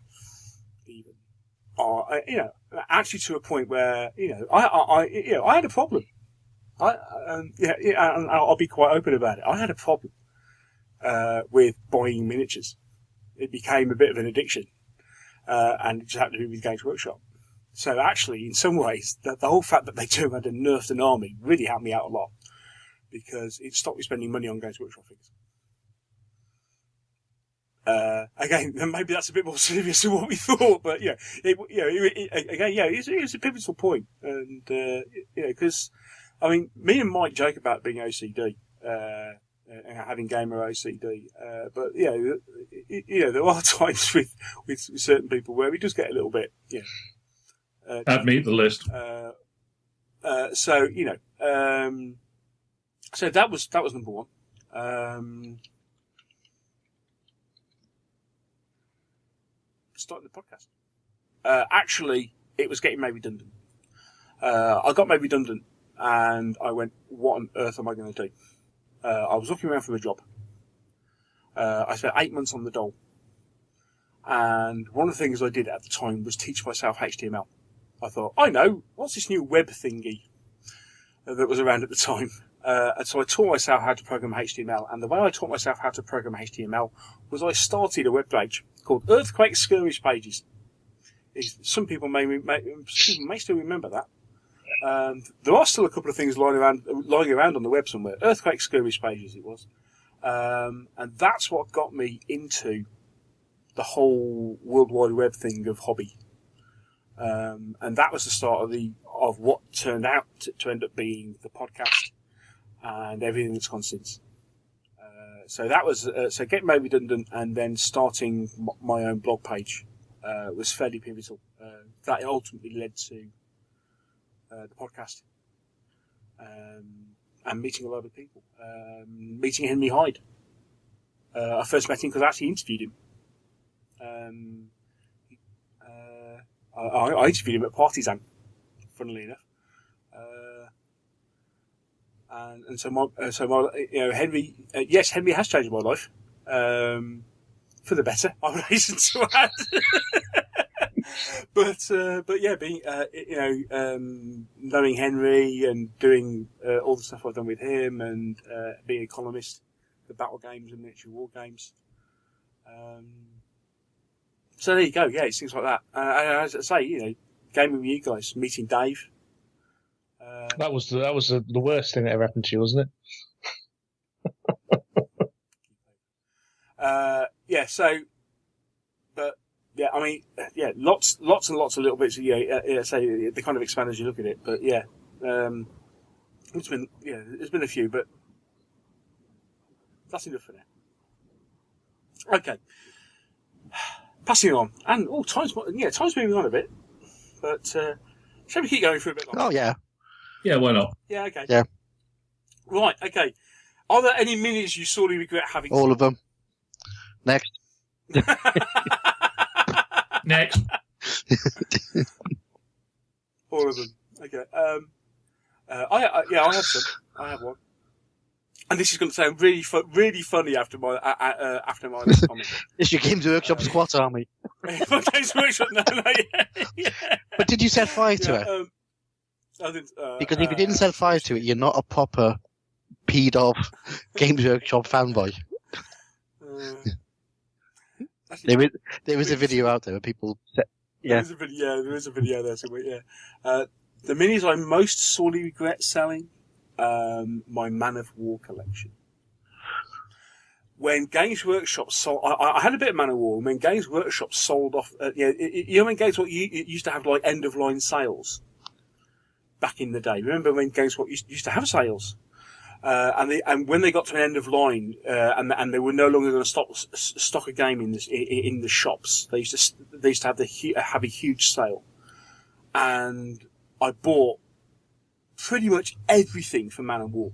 even. Actually to a point where I had a problem. And I'll be quite open about it. I had a problem with buying miniatures. It became a bit of an addiction, and it just happened to be with Games Workshop. So actually, in some ways, the whole fact that they turned around and nerfed an army really helped me out a lot, because it stopped me spending money on Games Workshop figures. Again, maybe that's a bit more serious than what we thought, but it was a pivotal point, and because me and Mike joke about being OCD, and having gamer OCD, but there are times with certain people where we just get a little bit, add me to the list. So that was number one. Starting the podcast. Actually, it was getting made redundant. I got made redundant, and I went, "What on earth am I going to do?" I was looking around for a job. I spent 8 months on the dole, and one of the things I did at the time was teach myself HTML. I thought, I know, what's this new web thingy that was around at the time? And so I taught myself how to program HTML, and the way I taught myself how to program HTML was I started a web page called Earthquake Skirmish Pages. Some people may still remember that. There are still a couple of things lying around on the web somewhere. Earthquake Skirmish Pages, it was. And that's what got me into the whole World Wide Web thing of hobby. And that was the start of what turned out to end up being the podcast and everything that's gone since. So that was getting made redundant, and then starting my own blog page was fairly pivotal. That ultimately led to the podcast, and meeting a lot of people. Meeting Henry Hyde. I first met him because I actually interviewed him. I interviewed him at Partisan, funnily enough. And so Henry, yes, Henry has changed my life, for the better, I would hasten to add. but being, knowing Henry and doing all the stuff I've done with him, and being a columnist for battle games and miniature war games. So there you go. Yeah, it's things like that. As I say, gaming with you guys, meeting Dave. That was the worst thing that ever happened to you, wasn't it? Lots and lots of little bits. Say they kind of expand as you look at it. But there's been a few, but that's enough for now. Okay, passing on, and time's moving on a bit, but shall we keep going for a bit longer? Oh yeah. Yeah, why not? Yeah, okay. Yeah. Right, okay. Are there any minis you sorely regret having? All of them. Next. Next. All of them. Okay. I have some. I have one. And this is going to sound really funny after my next comment. It's your Games Workshop squat army. Games Workshop, no, yeah. But did you set fire to it? I didn't, because if you didn't set fire to it, you're not a proper peed off Games Workshop fanboy. Actually, there is a video out there where people set, there is a video there somewhere, yeah. The minis I most sorely regret selling, my Man of War collection. When Games Workshop sold, I had a bit of Man of War. When Games Workshop sold off, you know when Games Workshop used to have like end of line sales back in the day. Remember when Games Workshop used to have sales, and when they got to an end of line, and they were no longer going to stock a game in the shops, they used to have a huge sale, and I bought pretty much everything for Man of War,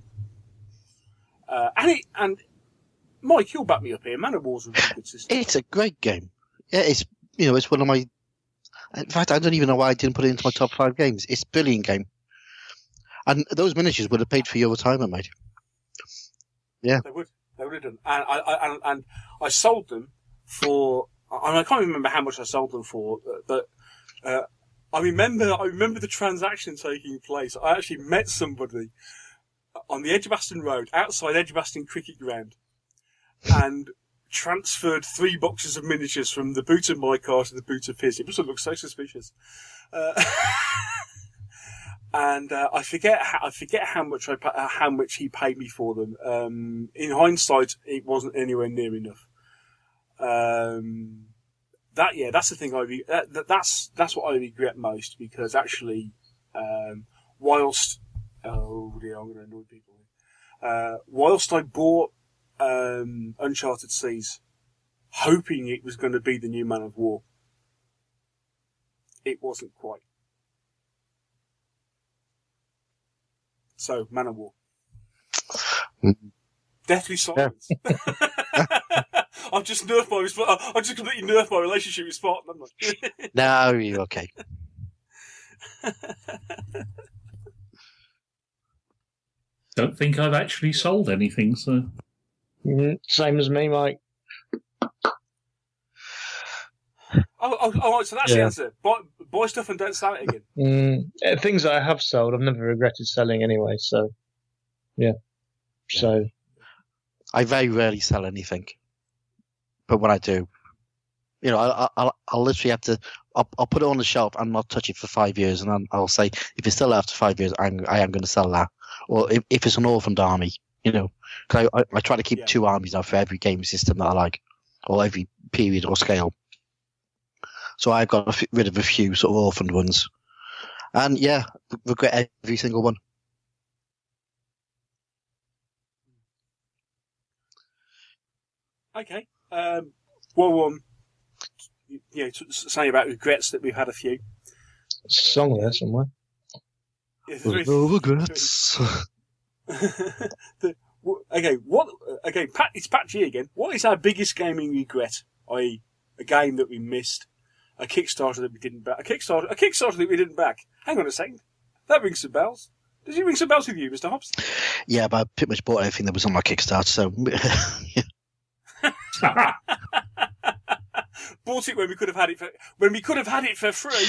and Mike, you'll back me up here. Man of War's a really good system. It's a great game. Yeah, it's one of my. In fact, I don't even know why I didn't put it into my top 5 games. It's a brilliant game, and those miniatures would have paid for your retirement, mate. Yeah, they would have done. And I sold them for. I can't remember how much I sold them for, but I remember the transaction taking place. I actually met somebody on the Edgbaston Road, outside Edgbaston Cricket Ground, and transferred 3 boxes of miniatures from the boot of my car to the boot of his. It must have looked so suspicious. And I forget how much he paid me for them. In hindsight, it wasn't anywhere near enough. That's the thing that's what I regret most, because actually, whilst I'm going to annoy people. Whilst I bought Uncharted Seas, hoping it was going to be the new Man of War, it wasn't quite. So, Man of War. Deathly silence. Yeah. I've just completely nerfed my relationship with Spartan, haven't I? No, you're okay. Don't think I've actually sold anything, so. Same as me, Mike. So that's the answer. Buy stuff and don't sell it again. Things that I have sold, I've never regretted selling anyway, so. Yeah. So. I very rarely sell anything. But when I do, I'll literally have to, I'll put it on the shelf and not touch it for 5 years, and then I'll say, if it's still after 5 years, I am going to sell that. Or if it's an orphaned army, because I try to keep 2 armies now for every game system that I like, or every period or scale. So I've got rid of a few sort of orphaned ones. And yeah, regret every single one. Okay. Saying about regrets that we've had a few. Song there somewhere. No regrets. Pat, it's Pat G again. What is our biggest gaming regret? I.e., a game that we missed, a Kickstarter that we didn't back, a Kickstarter that we didn't back. Hang on a second, that rings some bells. Does it ring some bells with you, Mr. Hobbs? Yeah, but I pretty much bought everything that was on my Kickstarter, so. Bought it when we could have had it for free.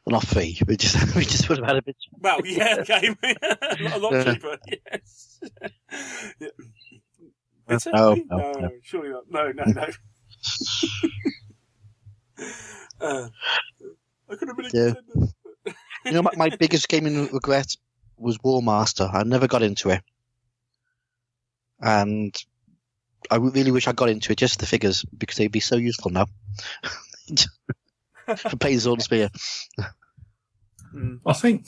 Well, not free. We just would have had a bit. Well, yeah, okay, a lot cheaper. Yes. Yeah. No, surely not. No. I could have been a contender. My biggest gaming regret was War Master. I never got into it, and I really wish I got into it, just the figures, because they'd be so useful now. For playing Sword and Spear. I think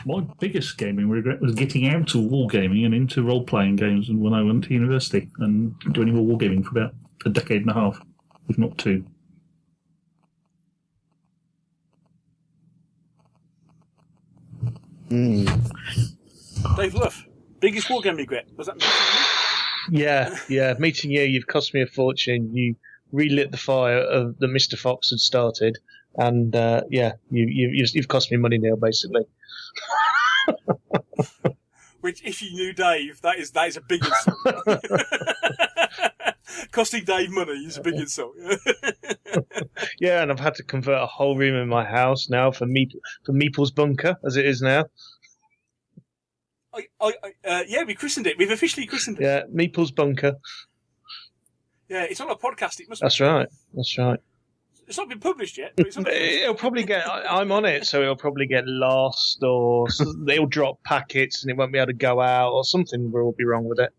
my biggest gaming regret was getting out of wargaming and into role-playing games, and when I went to university, and doing more wargaming for about a decade and a half, if not 2. Dave Luff, biggest wargaming regret? Was that me? Yeah. Meeting you, you've cost me a fortune. You relit the fire of the Mr. Fox had started, and you've cost me money, Neil, basically. Which, if you knew Dave, that is a big insult. Costing Dave money is a big insult. Yeah, and I've had to convert a whole room in my house now for Meeples bunker, as it is now. Yeah, we christened it. We've officially christened it. Yeah, Meeples bunker. Yeah, it's on a podcast. It must. That's right. That's right. It's not been published yet. But it's on It'll probably get. I'm on it, so it'll probably get lost, or they'll drop packets, and it won't be able to go out, or something will be wrong with it.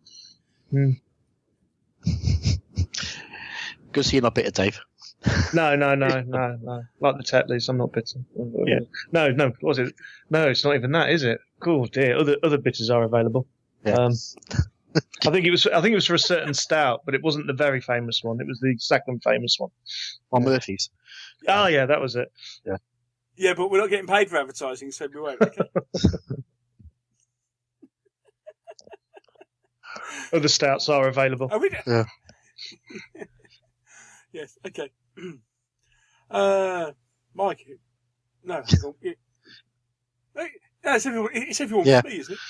Good to see you're not bitter, Dave. No. Like the Tetleys, I'm not bitter. Yeah. No. What was it? No, it's not even that, is it? Oh dear. Other bitters are available. Yeah. I think it was for a certain stout, but it wasn't the very famous one. It was the second famous one. On Murphy's. Oh yeah, that was it. Yeah. Yeah, but we're not getting paid for advertising, so we won't. Okay. Other stouts are available. Are we? Yeah. Yes. Okay. Mike. No. Hang on. No, it's everyone Yeah. for me, isn't it?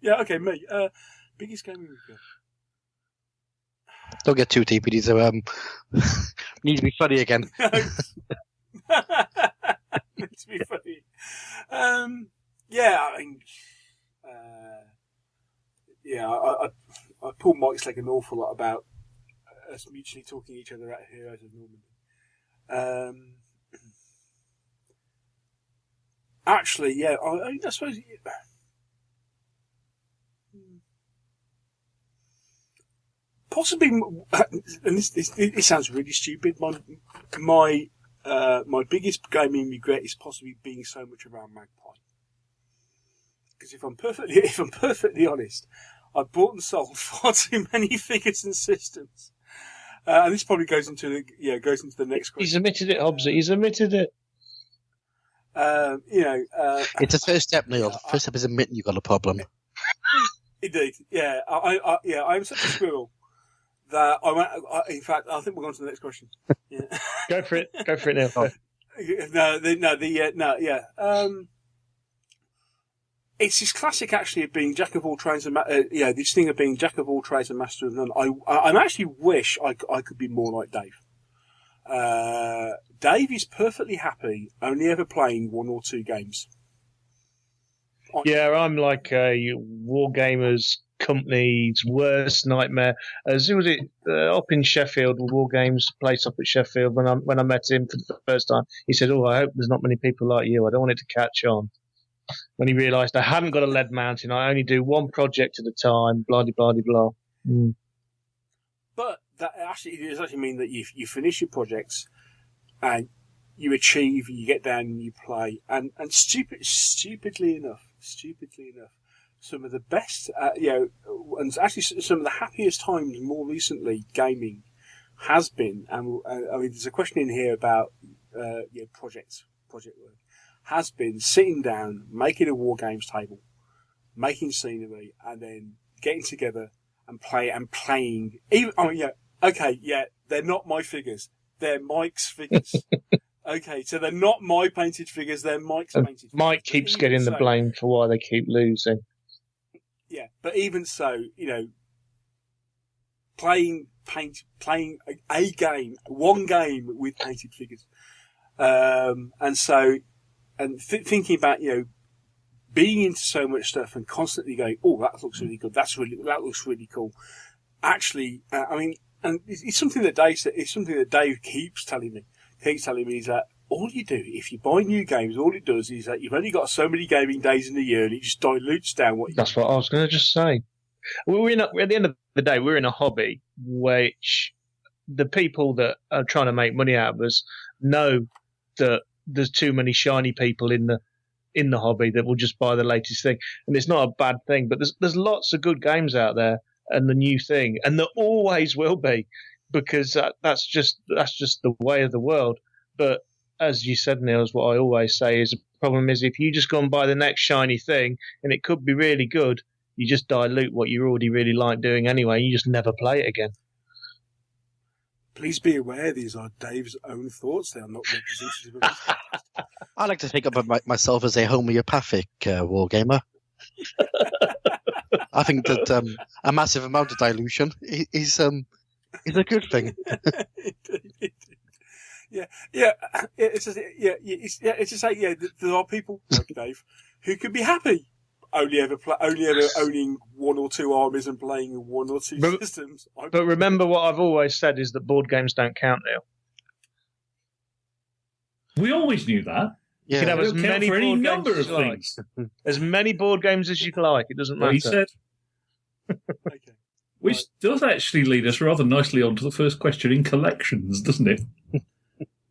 Yeah. Okay. Me. Biggest game we've got. Don't get too deep. These are need to be funny again. Needs to be funny. Yeah. I mean. Yeah. I pull Mike's leg an awful lot about us mutually talking each other out of Heroes of Normandy. Actually, yeah, I suppose. Possibly, and this sounds really stupid. My biggest gaming regret is possibly being so much around Magpie. Because if I'm perfectly honest, I've bought and sold far too many figures and systems. And this probably goes into the next question. He's admitted it, Hobbs. He's admitted it. It's a first step, Neil. The first step is admitting you've got a problem. Indeed, yeah. I'm such a squirrel that in fact, I think we're going to the next question. Yeah. Go for it, Neil. It's this classic, actually, of being jack of all trades and this thing of being jack of all trades and master of none. I actually wish I could be more like Dave. Dave is perfectly happy only ever playing one or two games. Yeah, I'm like a Wargamers company's worst nightmare. As was it up in Sheffield, Wargames place up at Sheffield. When I met him for the first time, he said, "Oh, I hope there's not many people like you. I don't want it to catch on." When he realised I hadn't got a lead mountain, I only do one project at a time. Blah blah blah blah. But that actually does actually mean that you finish your projects and you achieve, you get down and you play, and stupidly enough, some of the best, and actually some of the happiest times more recently gaming has been, and I mean, there's a question in here about project work, has been sitting down, making a war games table, making scenery, and then getting together and playing. Even, they're not my figures, they're Mike's figures. Okay, so they're not my painted figures, they're Mike's painted figures. Mike keeps getting the blame for why they keep losing. Yeah, but even so, playing a game, one game with painted figures. Thinking about, being into so much stuff and constantly going, oh, that looks really good, that looks really cool. Actually, and it's something that Dave keeps telling me is that all you do, if you buy new games, all it does is that you've only got so many gaming days in the year and it just dilutes down what you That's what I was going to just say. At the end of the day, we're in a hobby which the people that are trying to make money out of us know that there's too many shiny people in the hobby that will just buy the latest thing. And it's not a bad thing, but there's lots of good games out there and the new thing, and there always will be, because that's just the way of the world. But as you said, Neil, is what I always say is the problem is if you just go and buy the next shiny thing, and it could be really good, you just dilute what you already really like doing anyway. You just never play it again. Please be aware these are Dave's own thoughts. They are not representative of I like to think of myself as a homeopathic wargamer. I think that a massive amount of dilution is a good thing. Yeah. It's just, there are people like Dave who can be happy only ever owning one or two armies and playing one or two systems. But remember, what I've always said is that board games don't count now. We always knew that. You can have as many for any board number games of as you things. like. As many board games as you like. It doesn't matter. He said. Okay. Which does actually lead us rather nicely on to the first question in collections, doesn't it?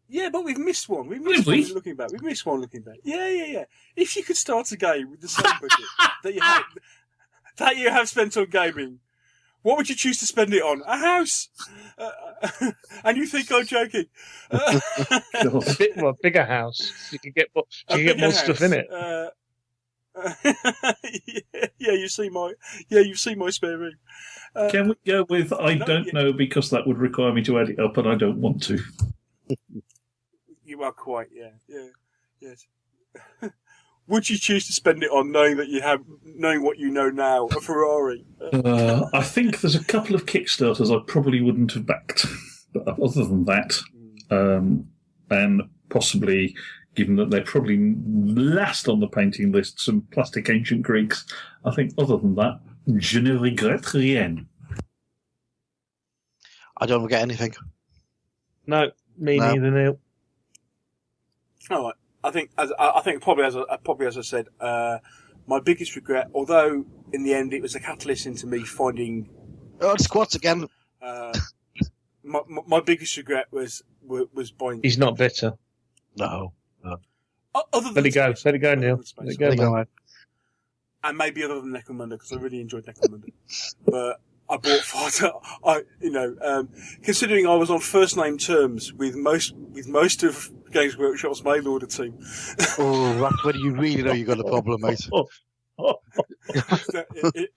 Yeah, but we've missed one. We've missed one looking back. Yeah. If you could start a game with the same budget that you have spent on gaming, what would you choose to spend it on? A house? And you think I'm joking? A bigger house. You can get more stuff in it. You've seen my spare room. Can we go with I don't know, because that would require me to add it up and I don't want to. You are quite, yes. Would you choose to spend it on knowing what you know now, a Ferrari? I think there's a couple of Kickstarters I probably wouldn't have backed, but other than that, and possibly, given that they're probably last on the painting list, some plastic ancient Greeks. I think other than that, je ne regrette rien. I don't regret anything. No, me neither, Neil. All right. I think probably as I said, my biggest regret, although in the end it was a catalyst into me finding. Oh, squats again. My biggest regret was buying. He's not bitter. No. Other than let it go, Neil. Let it go. And maybe other than Necromunda, because I really enjoyed Necromunda. But I bought Fighter. Considering I was on first name terms with most of Games Workshop's mail order team. Oh, that's when you really know you've got a problem, mate.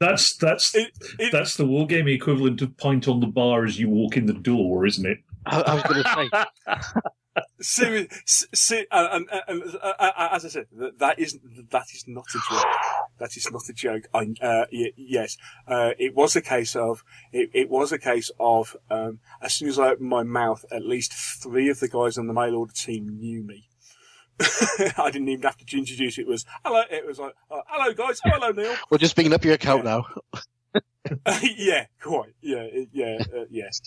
That's the wargaming equivalent of pint on the bar as you walk in the door, isn't it? I was going to say. As I said, that is not a joke. That is not a joke. Yes, it was a case of as soon as I opened my mouth, at least 3 of the guys on the mail order team knew me. I didn't even have to introduce it. It was hello. It was like hello guys. Hello Neil. We're just picking up your account now. Yeah, quite. Yes.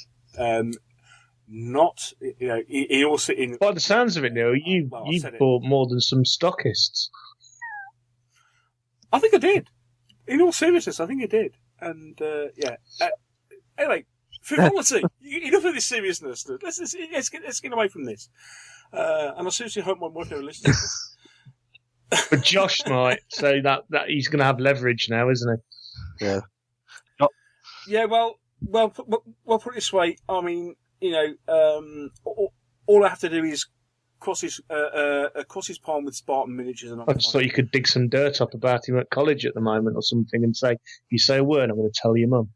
Not, he also in. By the sounds of it, Neil, you bought more than some stockists. I think I did. In all seriousness, I think I did. And anyway, frivolity. Enough of this seriousness. Let's get away from this. And I seriously hope my wife never listens to this. But Josh might, so that he's going to have leverage now, isn't he? Yeah. Yeah. Well. Put it this way. I mean. All I have to do is cross his palm with Spartan miniatures. And I just thought you could dig some dirt up about him at college at the moment or something and say, if you say a word, I'm going to tell your mum.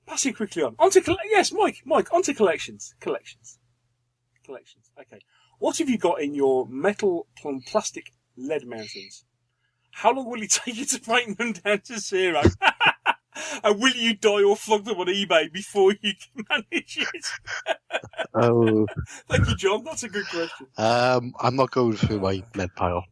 Passing quickly on. Mike, onto collections. Collections. Okay. What have you got in your metal plastic lead mountains? How long will it take you to break them down to 0? And will you die or flog them on eBay before you can manage it? Oh. Thank you, John. That's a good question. I'm not going through my lead pile.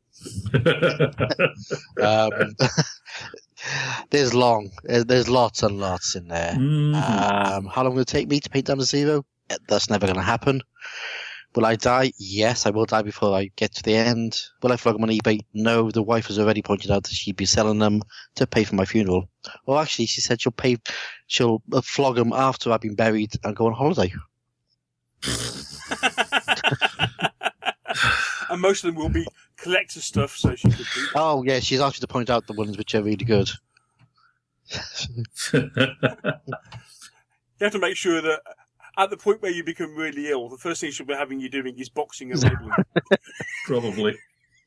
There's lots and lots in there. Mm-hmm. How long will it take me to paint down to 0? That's never going to happen. Will I die? Yes, I will die before I get to the end. Will I flog them on eBay? No, the wife has already pointed out that she'd be selling them to pay for my funeral. Well, actually, she said she'll flog them after I've been buried and go on holiday. And most of them will be collector stuff, so she could do. Oh, yeah, she's asked me to point out the ones which are really good. You have to make sure that at the point where you become really ill, the first thing she'll be having you doing is boxing and labeling. Probably.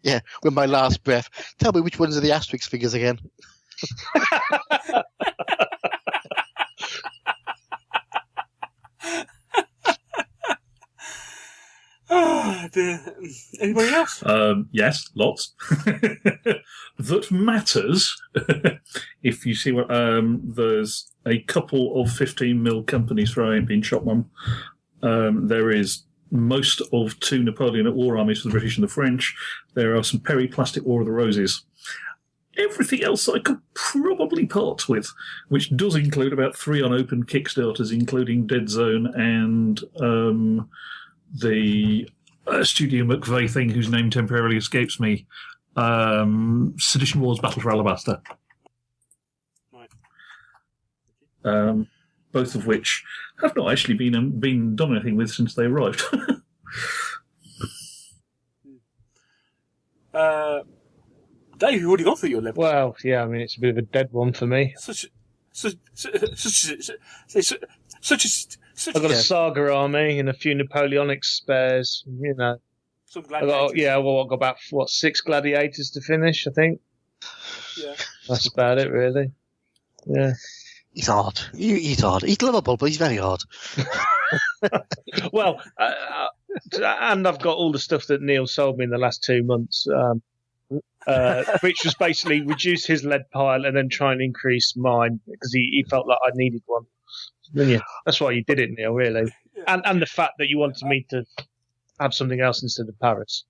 Yeah, with my last breath. Tell me which ones are the asterisk figures again. Anybody else? Yes, lots. That matters. If you see what there's a couple of 15mm companies for I Ain't Been Shot Mum. There is most of 2 Napoleonic War armies for the British and the French. There are some Perry-Plastic War of the Roses. Everything else I could probably part with, which does include about 3 unopened Kickstarters, including Dead Zone and the Studio McVeigh thing, whose name temporarily escapes me. Sedition Wars Battle for Alabaster. Right. Both of which have not actually been done anything with since they arrived. Dave, you've already gone through your level. Well, yeah, I mean, it's a bit of a dead one for me. Such I've got a Saga army and a few Napoleonic spares, you know. some I've got, gladiators. I've got about, 6 gladiators to finish, I think. Yeah. That's about it, really. Yeah. He's hard. He's hard. He's lovable, but he's very hard. Well, and I've got all the stuff that Neil sold me in the last 2 months, which was basically reduce his lead pile and then try and increase mine because he felt like I needed one. Yeah, that's why you did it, Neil, really. Yeah. And the fact that you wanted me to have something else instead of Paris.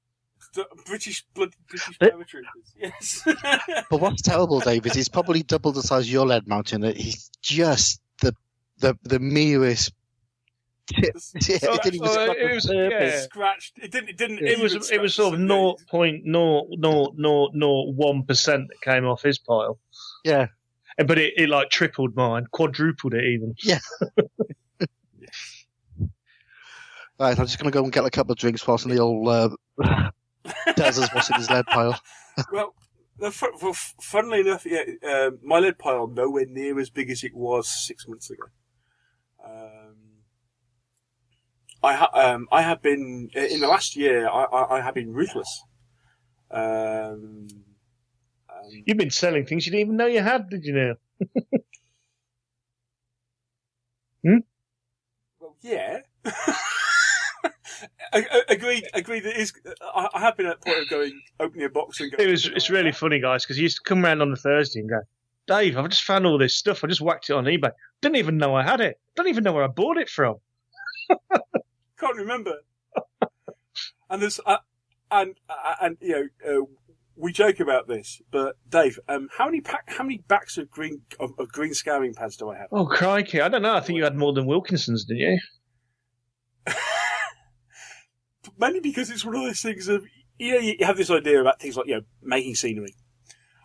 British paratroopers. Yes. But what's terrible, Dave, is he's probably double the size of your lead mountain. He's just the merest tip. It didn't even scratch it was, the surface. yeah. Scratched. It didn't. It was sort of 0.0001% that came off his pile. Yeah. But it like tripled mine, quadrupled it even. Yeah. Right, I'm just going to go and get a couple of drinks whilst Neil tells us what's in his lead pile. Well, funnily enough, yeah, my lead pile nowhere near as big as it was 6 months ago. I have been in the last year. I have been ruthless. You've been selling things you didn't even know you had, did you, Neil? Well, yeah. Agreed. It is. I have been at the point of going, opening a box and going. It's really funny, guys, because he used to come around on a Thursday and go, Dave, I've just found all this stuff. I just whacked it on eBay. Didn't even know I had it. Don't even know where I bought it from. Can't remember. And there's and you know we joke about this, but Dave, how many backs of green scouring pads do I have? Oh crikey! I don't know. I think you had more than Wilkinson's, didn't you? Mainly because it's one of those things of you have this idea about things like making scenery,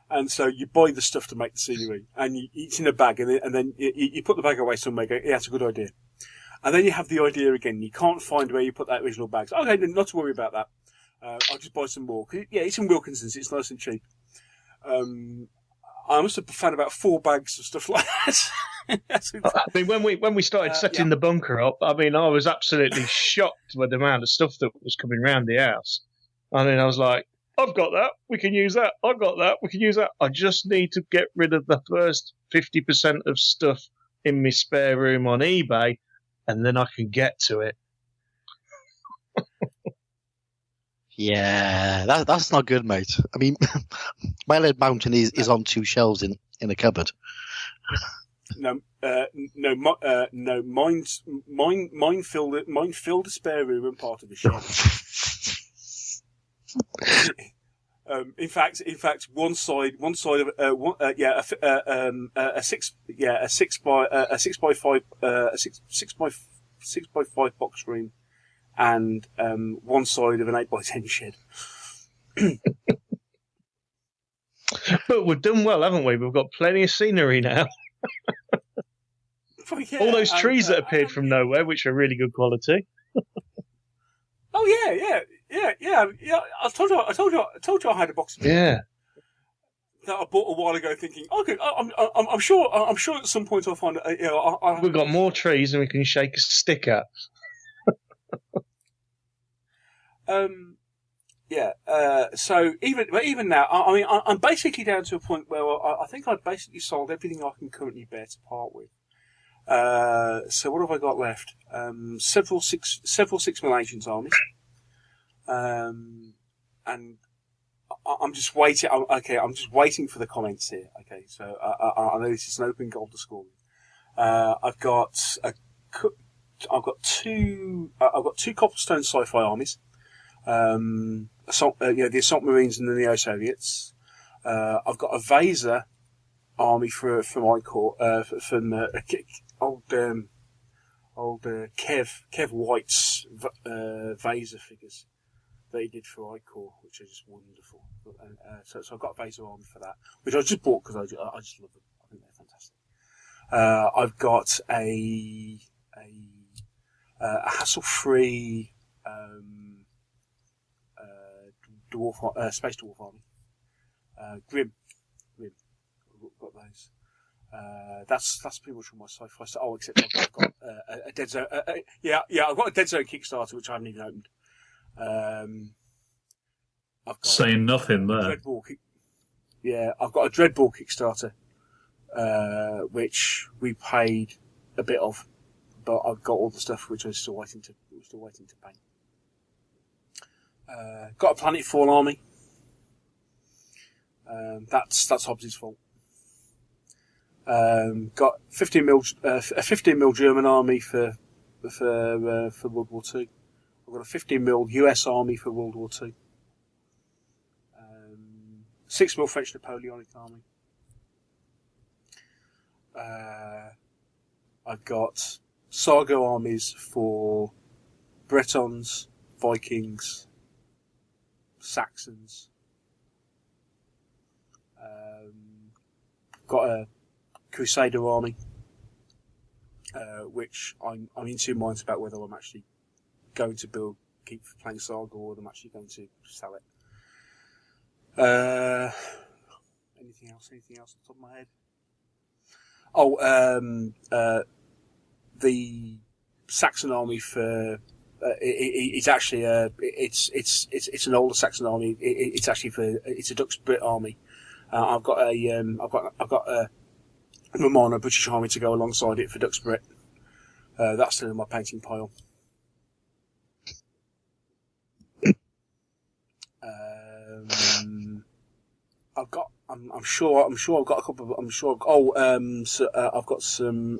and so you buy the stuff to make the scenery, and it's in a bag, and then you put the bag away somewhere. Go, yeah, that's a good idea. And then you have the idea again. You can't find where you put that original bag. So, okay, not to worry about that. I'll just buy some more. Yeah, it's in Wilkinson's. It's nice and cheap. I must have found about 4 bags of stuff like that. I mean, when we started setting the bunker up, I mean, I was absolutely shocked with the amount of stuff that was coming around the house. I mean, I was like, I've got that. We can use that. I've got that. We can use that. I just need to get rid of the first 50% of stuff in my spare room on eBay, and then I can get to it. Yeah, that's not good, mate. I mean, my lead mountain is on 2 shelves in a cupboard. No, mine filled a spare room and part of the shelf. In fact, one side of a 6 by 5 box room, and one side of an 8 by 10 shed. But we've done well, haven't we? We've got plenty of scenery now. Well, yeah, all those trees that appeared from nowhere, which are really good quality. Oh yeah. I told you I had a box of yeah that I bought a while ago, thinking, okay, I'm sure at some point I'll find it. We've got more trees than we can shake a stick at. So even now, I mean, I'm basically down to a point where I think I've basically sold everything I can currently bear to part with. So what have I got left? Several six Malaysian armies. and I'm just waiting. I'm just waiting for the comments here. Okay, so I know this is an open goal to score. I've got two Copplestone sci-fi armies. The Assault Marines and the Neo-Soviets. I've got a Vaser army from I-Corps, from Kev White's Vaser figures that he did for I-Corps, which are just wonderful. So I've got a Vaser army for that, which I just bought because I just love them. I think they're fantastic. I've got a hassle-free space dwarf army. Grim. I've got those. That's pretty much all my sci-fi stuff. Oh, except I've got a Dead Zone. I've got a Dead Zone Kickstarter which I haven't even opened. I've got saying nothing there. I've got a Dreadball Kickstarter, which we paid a bit of, but I've got all the stuff which I'm still waiting to pay. Got a Planetfall army. That's Hobbs' fault. Got a 15 mil German army for World War II. I've got a 15 mil US army for World War II. 6 mil French Napoleonic army. I've got Saga armies for Bretons, Vikings, Saxons. Got a Crusader army, which I'm in two minds about whether I'm actually going to keep playing Saga, or I'm actually going to sell it. Anything else on the top of my head? The Saxon army for it's actually it's an older Saxon army. It's a Dux Brit army. I've got a Romano British army to go alongside it for Dux Brit. That's still in my painting pile. I'm sure I've got a couple of, I've got some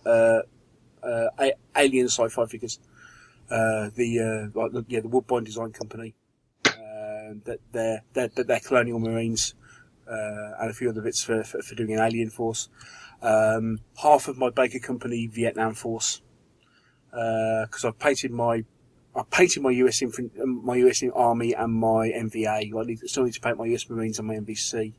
alien sci-fi figures. The Woodbine Design Company. That they're Colonial Marines, and a few other bits for doing an Alien Force. Half of my Baker Company Vietnam Force, because I've painted my US Army and my MVA. I still need to paint my US Marines and my MVC.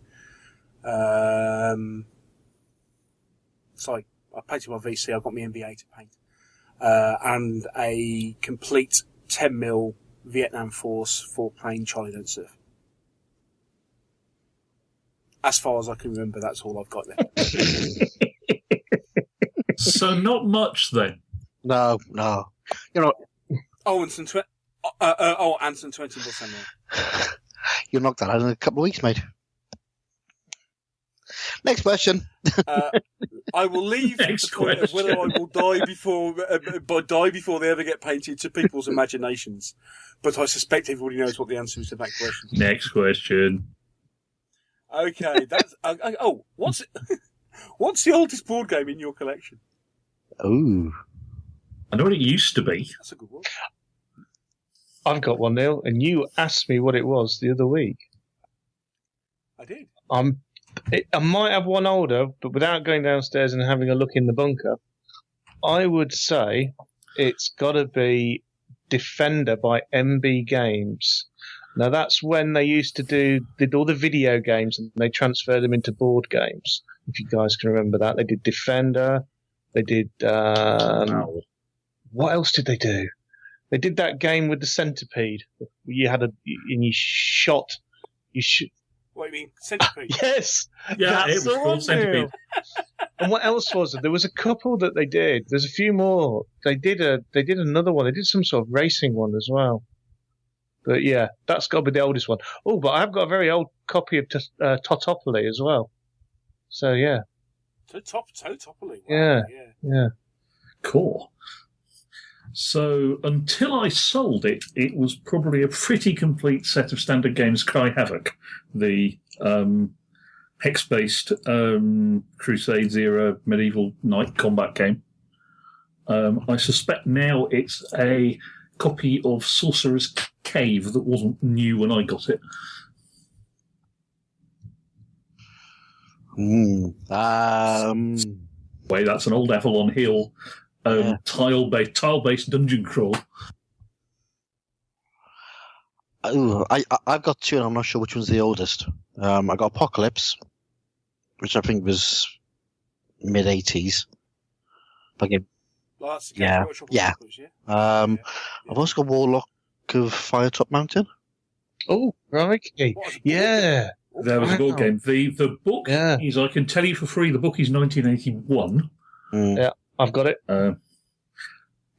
Sorry, I painted my VC. I've got my MVA to paint, and a complete 10mm Vietnam Force 4-plane Charlie Don't Surf. As far as I can remember, that's all I've got there. So not much then. No. You know, Anson 20 will send me. you'll knock that out in a couple of weeks, mate. Next question. I will leave Next the point of whether I will die before they ever get painted to people's imaginations. But I suspect everybody knows what the answer is to that question. Next question. Okay, that's what's the oldest board game in your collection? Ooh. I know what it used to be. That's a good one. I've got one, Neil, and you asked me what it was the other week. I did. I might have one older, but without going downstairs and having a look in the bunker, I would say it's got to be Defender by MB Games. Now, that's when they used to did all the video games and they transferred them into board games. If you guys can remember that. They did Defender. They did, what else did they do? They did that game with the centipede. You had and you shot. What do you mean, Centipede? Yes. Yeah, it was called Centipede. And what else was there? There was a couple that they did. There's a few more. They did another one. They did some sort of racing one as well. But yeah, that's got to be the oldest one. Oh, but I've got a very old copy of Totopoly as well. So yeah. Totopoly. Wow. Yeah. Cool. So until I sold it, it was probably a pretty complete set of standard games. Cry Havoc, the hex-based Crusades era medieval knight combat game. I suspect now it's a copy of Sorcerer's Cave that wasn't new when I got it. Wait, that's an old Avalon Hill tile-based dungeon crawl. I've got two, and I'm not sure which one's the oldest. I got Apocalypse, which I think was mid-80s. Well, that's Yeah. I've also got Warlock of Firetop Mountain. Oh, right. Yeah. There was a board game. The book is, I can tell you for free, the book is 1981. Yeah, I've got it.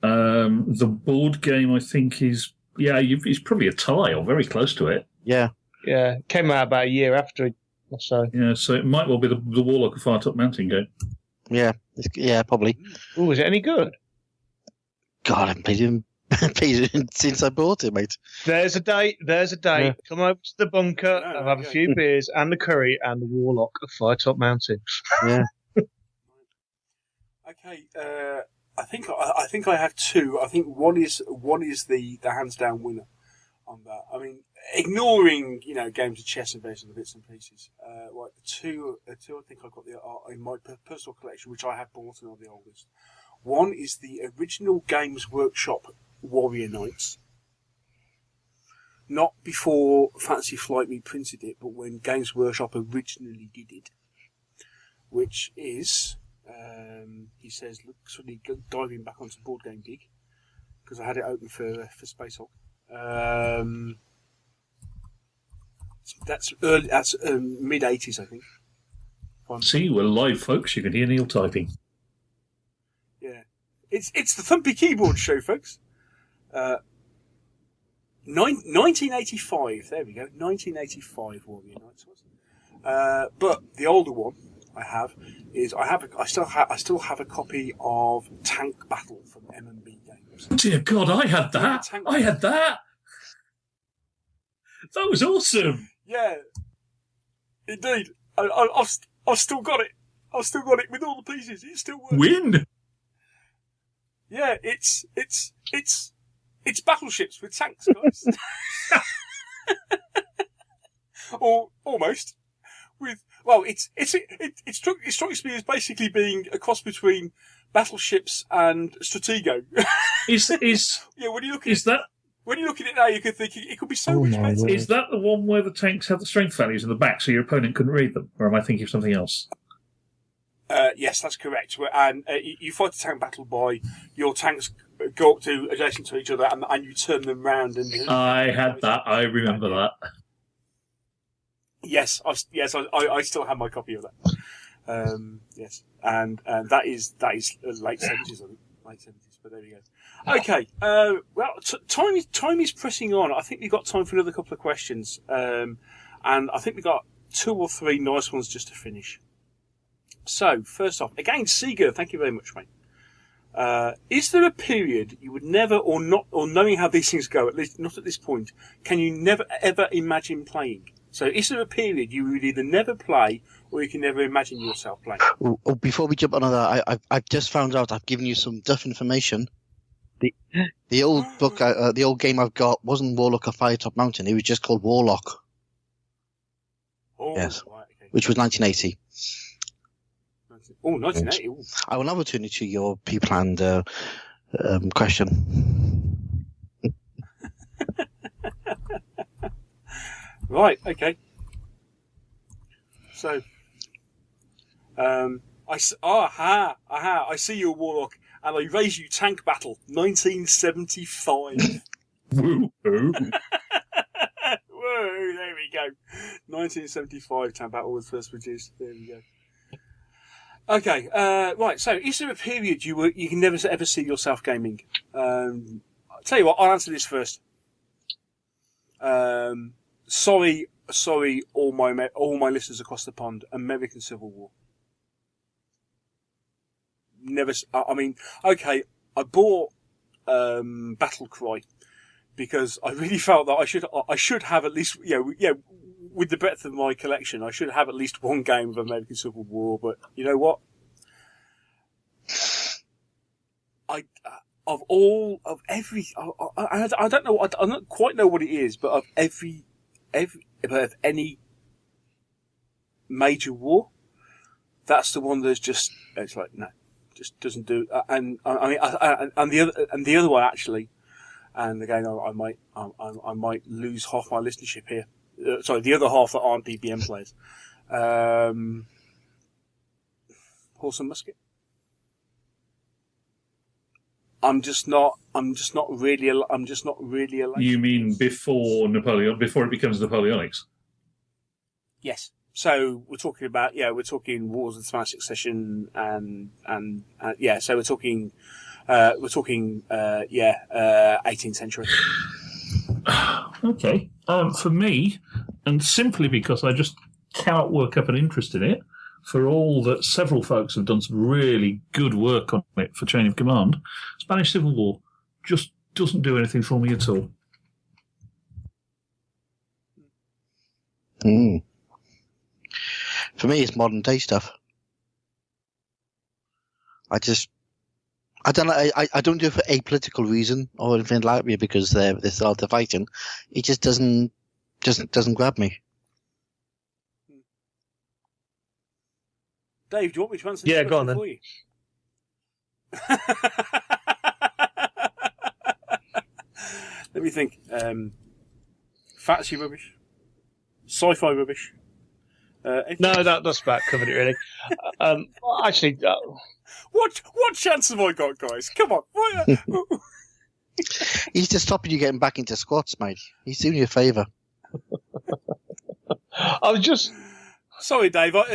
The board game, I think, is it's probably a tie or very close to it. Yeah. Yeah, it came out about a year after it or so. Yeah, so it might well be the Warlock of Firetop Mountain game. Yeah, probably. Oh, is it any good? God, I haven't played it since I bought it, mate. There's a date. Yeah. Come over to the bunker and have a few beers and the curry and the Warlock of Firetop Mountain. Yeah. Okay, I think I have two. I think one is the hands down winner on that. I mean, ignoring games of chess and bits and pieces. The two I think I've got in my personal collection, which I have bought and are the oldest. One is the original Games Workshop Warrior Knights. Not before Fantasy Flight reprinted it, but when Games Workshop originally did it, which is. He says, look, suddenly diving back onto Board Game Geek because I had it open for Space Hulk. That's early. That's mid '80s, I think. See, we're live, folks. You can hear Neil typing. Yeah, it's the Thumpy Keyboard Show, folks. 1985. There we go. 1985 Warrior Knights was. But the older one I have is I still have a copy of Tank Battle from M&B Games. Dear God, I had that. I had that. That was awesome. Yeah, indeed. I've still got it. I've still got it with all the pieces. It still works. Win. Yeah, it's battleships with tanks, guys. Or almost. It strikes me as basically being a cross between battleships and Stratego. When you look at it now, you could think it could be so much better. Is that the one where the tanks have the strength values in the back, so your opponent couldn't read them, or am I thinking of something else? Yes, that's correct. And you fight a tank battle by your tanks go up to adjacent to each other, and you turn them round. I had that. I remember that. Yes, I still have my copy of that. Yes, and that is late 70s, I think. Late 70s, but there we go. Okay, time is pressing on. I think we've got time for another couple of questions, and I think we've got 2 or 3 nice ones just to finish. So, first off, again, Seeger, thank you very much, mate. Is there a period you would never, or knowing how these things go, at least not at this point, can you never ever imagine playing? So is there a period you would either never play or you can never imagine yourself playing? Oh, before we jump on that, I've just found out I've given you some duff information. The old book, the old game I've got wasn't Warlock of Firetop Mountain. It was just called Warlock. Oh, yes, right, okay. Which was 1980. Oh, 1980. Ooh. I will now return it to your pre-planned question. Right, okay. So, I see your Warlock, and I raise you Tank Battle, 1975. Woo! Whoa, there we go. 1975 Tank Battle was first produced. There we go. Okay, right, so is there a period you can never ever see yourself gaming? I'll tell you what, I'll answer this first. Sorry, all my listeners across the pond. American Civil War. Never. I mean, okay. I bought battle cry, because I really felt that I should have at least, with the breadth of my collection, I should have at least one game of American Civil War. But you know what? I don't know. I don't quite know what it is, but of any major war, that's the one that's just, it's like, no, just doesn't do. And the other one actually, and again, I might lose half my listenership here. Sorry, the other half that aren't DBM players. Horse and musket. I'm just not really. You mean before Napoleon? Before it becomes Napoleonics? Yes. So we're talking about Wars of the Spanish Succession and So we're talking 18th century. Okay. For me, and simply because I just cannot work up an interest in it, for all that several folks have done some really good work on it for Chain of Command, Spanish Civil War just doesn't do anything for me at all. Mm. For me, it's modern day stuff. I don't know. I don't do it for a political reason or anything like that, because they're still out there fighting. It just doesn't grab me. Dave, do you want me to answer? Yeah, go on then. For you? Let me think. Fantasy rubbish, sci-fi rubbish. No, that's about covered it really. Actually, what chance have I got, guys? Come on. He's just stopping you getting back into squats, mate. He's doing you a favour. I was just. Sorry, Dave. I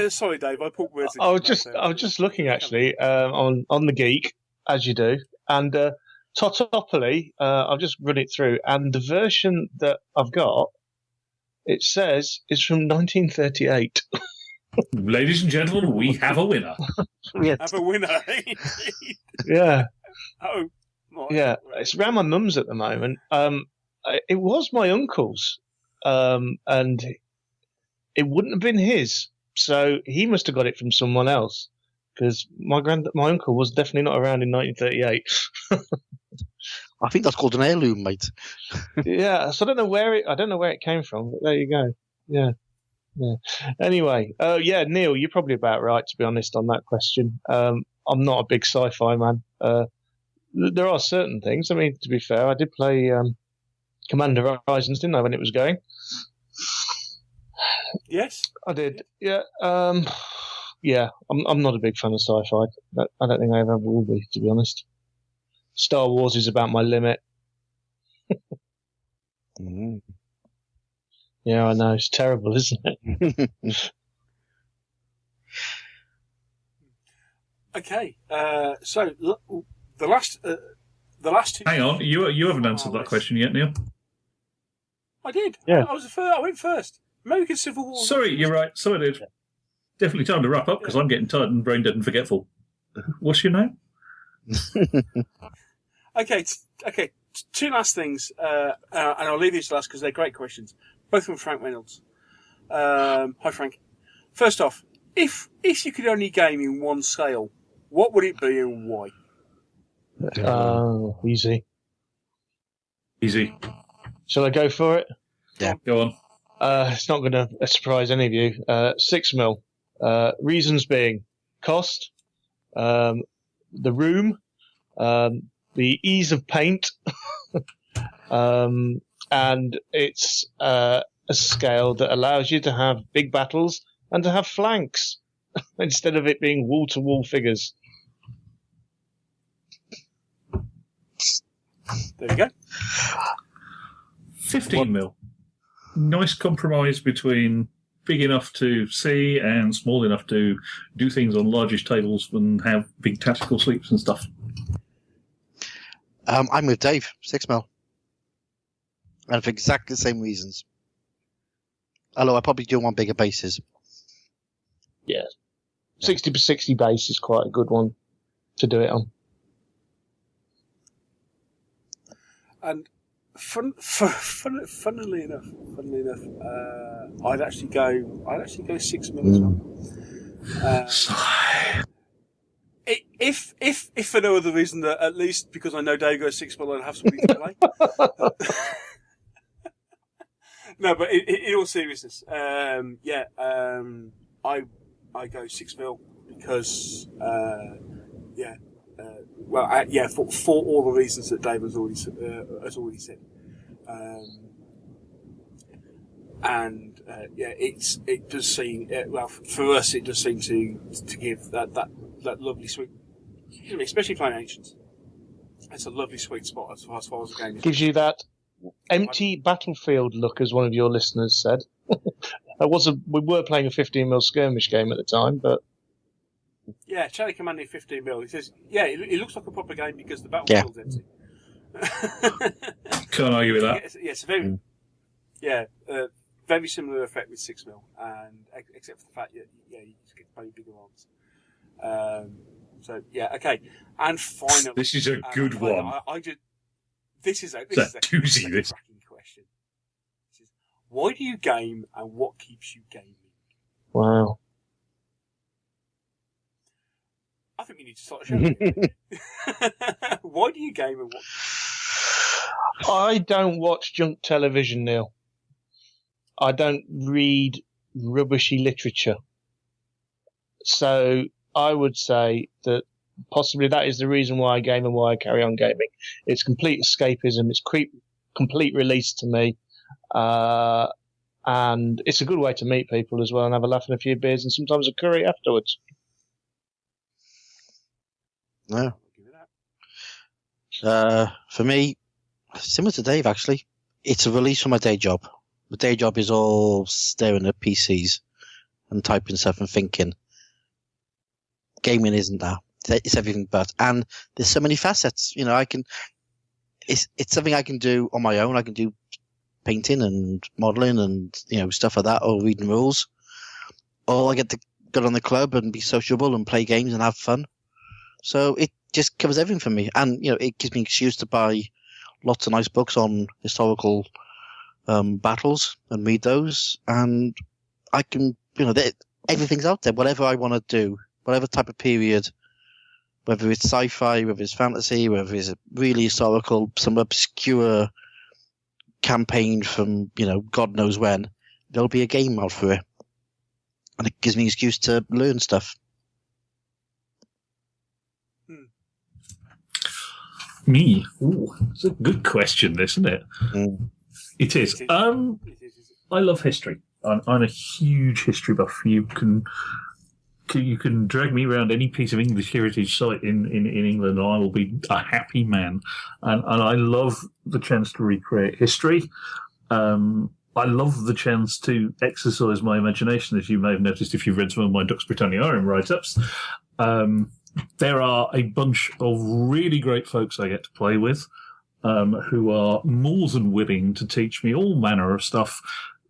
put words. I was just looking actually on the Geek, as you do, and Totopoly. I've just run it through, and the version that I've got, it says it's from 1938. Ladies and gentlemen, we have a winner. Have a winner. Yeah. Oh. Right. Yeah. It's around my mum's at the moment. It was my uncle's, and it wouldn't have been his, so he must have got it from someone else, because my uncle was definitely not around in 1938. I think that's called an heirloom, mate. Yeah, so I don't know where it came from, but there you go. Yeah. Anyway, Neil, you're probably about right, to be honest, on that question. I'm not a big sci-fi man. There are certain things. I mean, to be fair, I did play Commander Horizons, didn't I, when it was going? Yes, I did. Yeah. I'm not a big fan of sci-fi. I don't think I ever will be, to be honest. Star Wars is about my limit. Mm. Yeah, I know. It's terrible, isn't it? Okay. So the last two. Hang on, you haven't answered that question yet, Neil. I did. Yeah. I went first. American Civil War. Sorry, you're right. So I did. Definitely time to wrap up, because I'm getting tired and brain dead and forgetful. What's your name? Okay. Two last things, and I'll leave these last because they're great questions. Both from Frank Reynolds. Hi, Frank. First off, if you could only game in one scale, what would it be and why? Easy. Easy. Shall I go for it? Yeah. Go on. It's not going to surprise any of you. 6 mil. Reasons being cost, the room, the ease of paint, and it's a scale that allows you to have big battles and to have flanks instead of it being wall-to-wall figures. There you go. 15 mil. Nice compromise between big enough to see and small enough to do things on largish tables and have big tactical sweeps and stuff. I'm with Dave. 6 mil. And for exactly the same reasons. Although I probably do want bigger bases. Yeah. 60x60 base is quite a good one to do it on. And funnily enough, I'd actually go 6 mil as well. If for no other reason that at least because I know Dave goes 6 mil, I'd have somebody to play. No, but in all seriousness, I go 6 mil because for all the reasons that Dave has already said. It does seem for us it does seem to give that lovely sweet, especially playing Ancients. It's a lovely sweet spot as far as the game is. Gives you that empty battlefield look, as one of your listeners said. We were playing a 15 mil skirmish game at the time, but yeah, Chain of Command in 15 mil. He says, it looks like a proper game because the battlefield's empty. Can't argue with that. Yes, very similar effect with 6 mil, and except for the fact you just get to play bigger ones. Okay. And finally, this is a good one. This is a doozy. This cracking question. This is, why do you game, and what keeps you gaming? Wow. I think we need to start a show. Why do you game and what? I don't watch junk television, Neil. I don't read rubbishy literature. So I would say that possibly that is the reason why I game and why I carry on gaming. It's complete escapism. It's complete release to me. And it's a good way to meet people as well and have a laugh and a few beers and sometimes a curry afterwards. No. For me, similar to Dave, actually, it's a release from my day job. My day job is all staring at PCs and typing stuff and thinking. Gaming isn't that. It's everything but. And there's so many facets. It's something I can do on my own. I can do painting and modelling and, stuff like that, or reading rules. Or I get to go on the club and be sociable and play games and have fun. So it just covers everything for me. And, it gives me an excuse to buy lots of nice books on historical battles and read those. And I can, everything's out there. Whatever I want to do, whatever type of period, whether it's sci-fi, whether it's fantasy, whether it's a really historical, some obscure campaign from, God knows when, there'll be a game out for it. And it gives me an excuse to learn stuff. Me? Ooh, it's a good question, isn't it? Mm. It is. I love history. I'm a huge history buff. You can drag me around any piece of English heritage site in England and I will be a happy man. And I love the chance to recreate history. I love the chance to exercise my imagination, as you may have noticed if you've read some of my Dux Britanniarum write-ups. There are a bunch of really great folks I get to play with who are more than willing to teach me all manner of stuff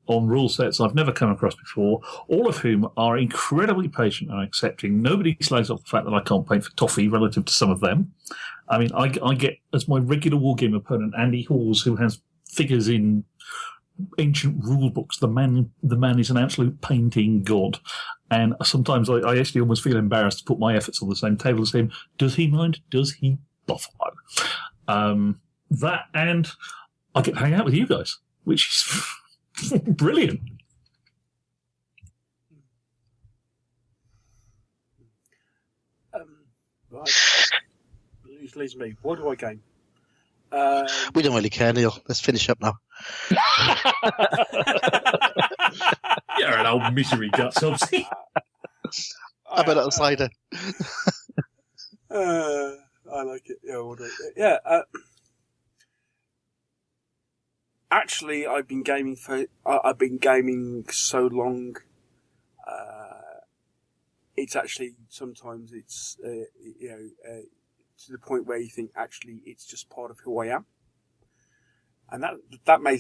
on rule sets I've never come across before, all of whom are incredibly patient and accepting. Nobody slags off the fact that I can't paint for toffee relative to some of them. I mean, I get as my regular wargame opponent, Andy Halls, who has figures in ancient rule books. The man is an absolute painting god. And sometimes I actually almost feel embarrassed to put my efforts on the same table as him. Does he mind? Does he buffalo? That, and I get to hang out with you guys, which is brilliant. Right. Which leaves me. Why do I game? We don't really care, Neil. Let's finish up now. You're an old misery guts, Hobbsy. How about a cider? I like it. Yeah, actually, I've been gaming so long. It's actually sometimes it's to the point where you think actually it's just part of who I am, and that may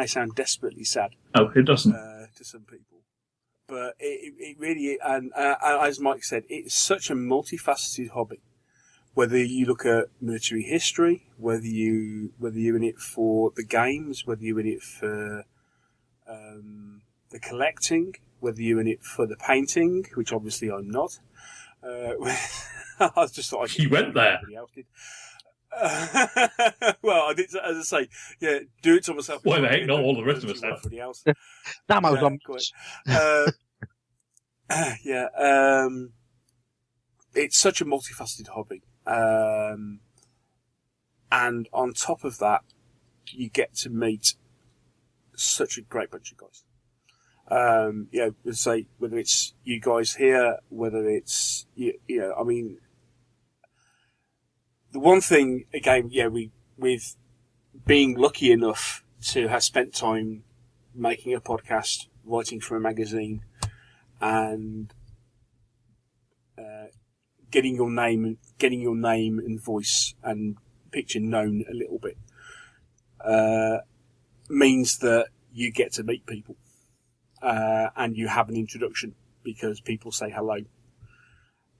sound desperately sad. Oh, it doesn't to some people, but it really and as Mike said, it's such a multifaceted hobby. whether you look at military history, whether you're in it for the games, whether you're in it for the collecting, whether you're in it for the painting, which obviously I'm not. I just thought You went there. Else did. Well, I did, as I say, yeah, do it to myself. Why the heck not all the rest of us have? Everybody else. Damn, I was on. It's such a multifaceted hobby. And on top of that, you get to meet such a great bunch of guys. Say, whether it's you guys here, whether it's, I mean, the one thing, again, with being lucky enough to have spent time making a podcast, writing for a magazine, and getting your name and voice and picture known a little bit, means that you get to meet people, and you have an introduction because people say hello,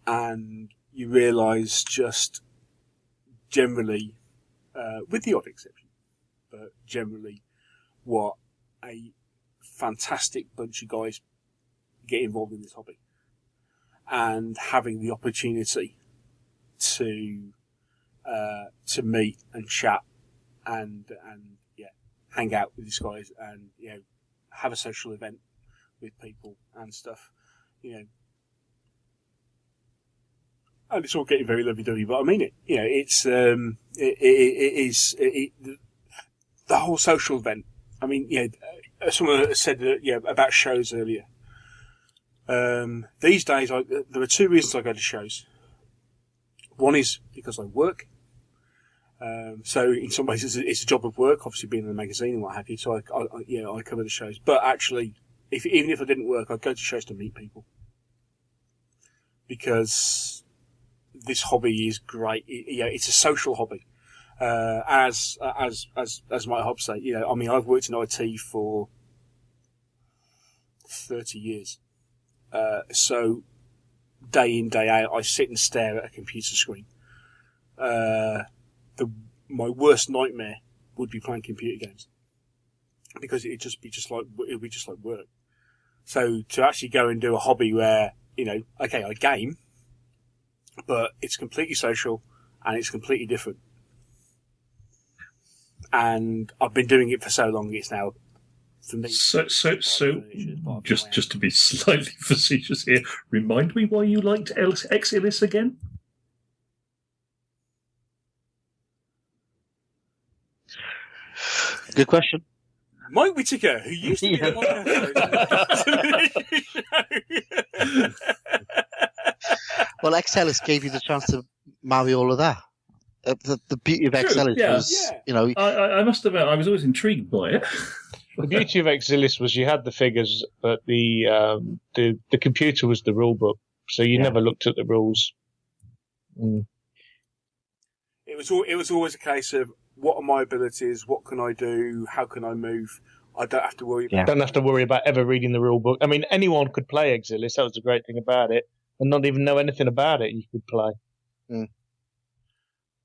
and you realise just generally, with the odd exception, but generally, what a fantastic bunch of guys get involved in this hobby, and having the opportunity to meet and chat and hang out with these guys and have a social event with people and stuff, and it's all getting very lovey-dovey, but I mean it. It's it is the whole social event. I mean, someone said about shows earlier. These days, there are two reasons I go to shows. One is because I work. So in some ways, it's a job of work, obviously being in a magazine and what have you. So I cover the shows. But actually, even if I didn't work, I'd go to shows to meet people, because this hobby is great. It's a social hobby. As my Hobbs say, I mean, I've worked in IT for 30 years. So day in, day out, I sit and stare at a computer screen. My worst nightmare would be playing computer games, because it'd be just like work. So to actually go and do a hobby where, okay, I game, but it's completely social and it's completely different. And I've been doing it for so long, it's now, for me. So just to be slightly facetious here, remind me why you liked Exilis again? Good question. Mike Whitaker, who used to be the podcast. Well, Excelis gave you the chance to marry all of that. The beauty of Excelis was, I must admit, I was always intrigued by it. The beauty of Exilis was you had the figures, but the computer was the rule book, so you never looked at the rules. Mm. It was always a case of, what are my abilities? What can I do? How can I move? I don't have to worry. Don't have to worry about ever reading the rule book. I mean, anyone could play Exilis. That was the great thing about it, and not even know anything about it. You could play. Mm.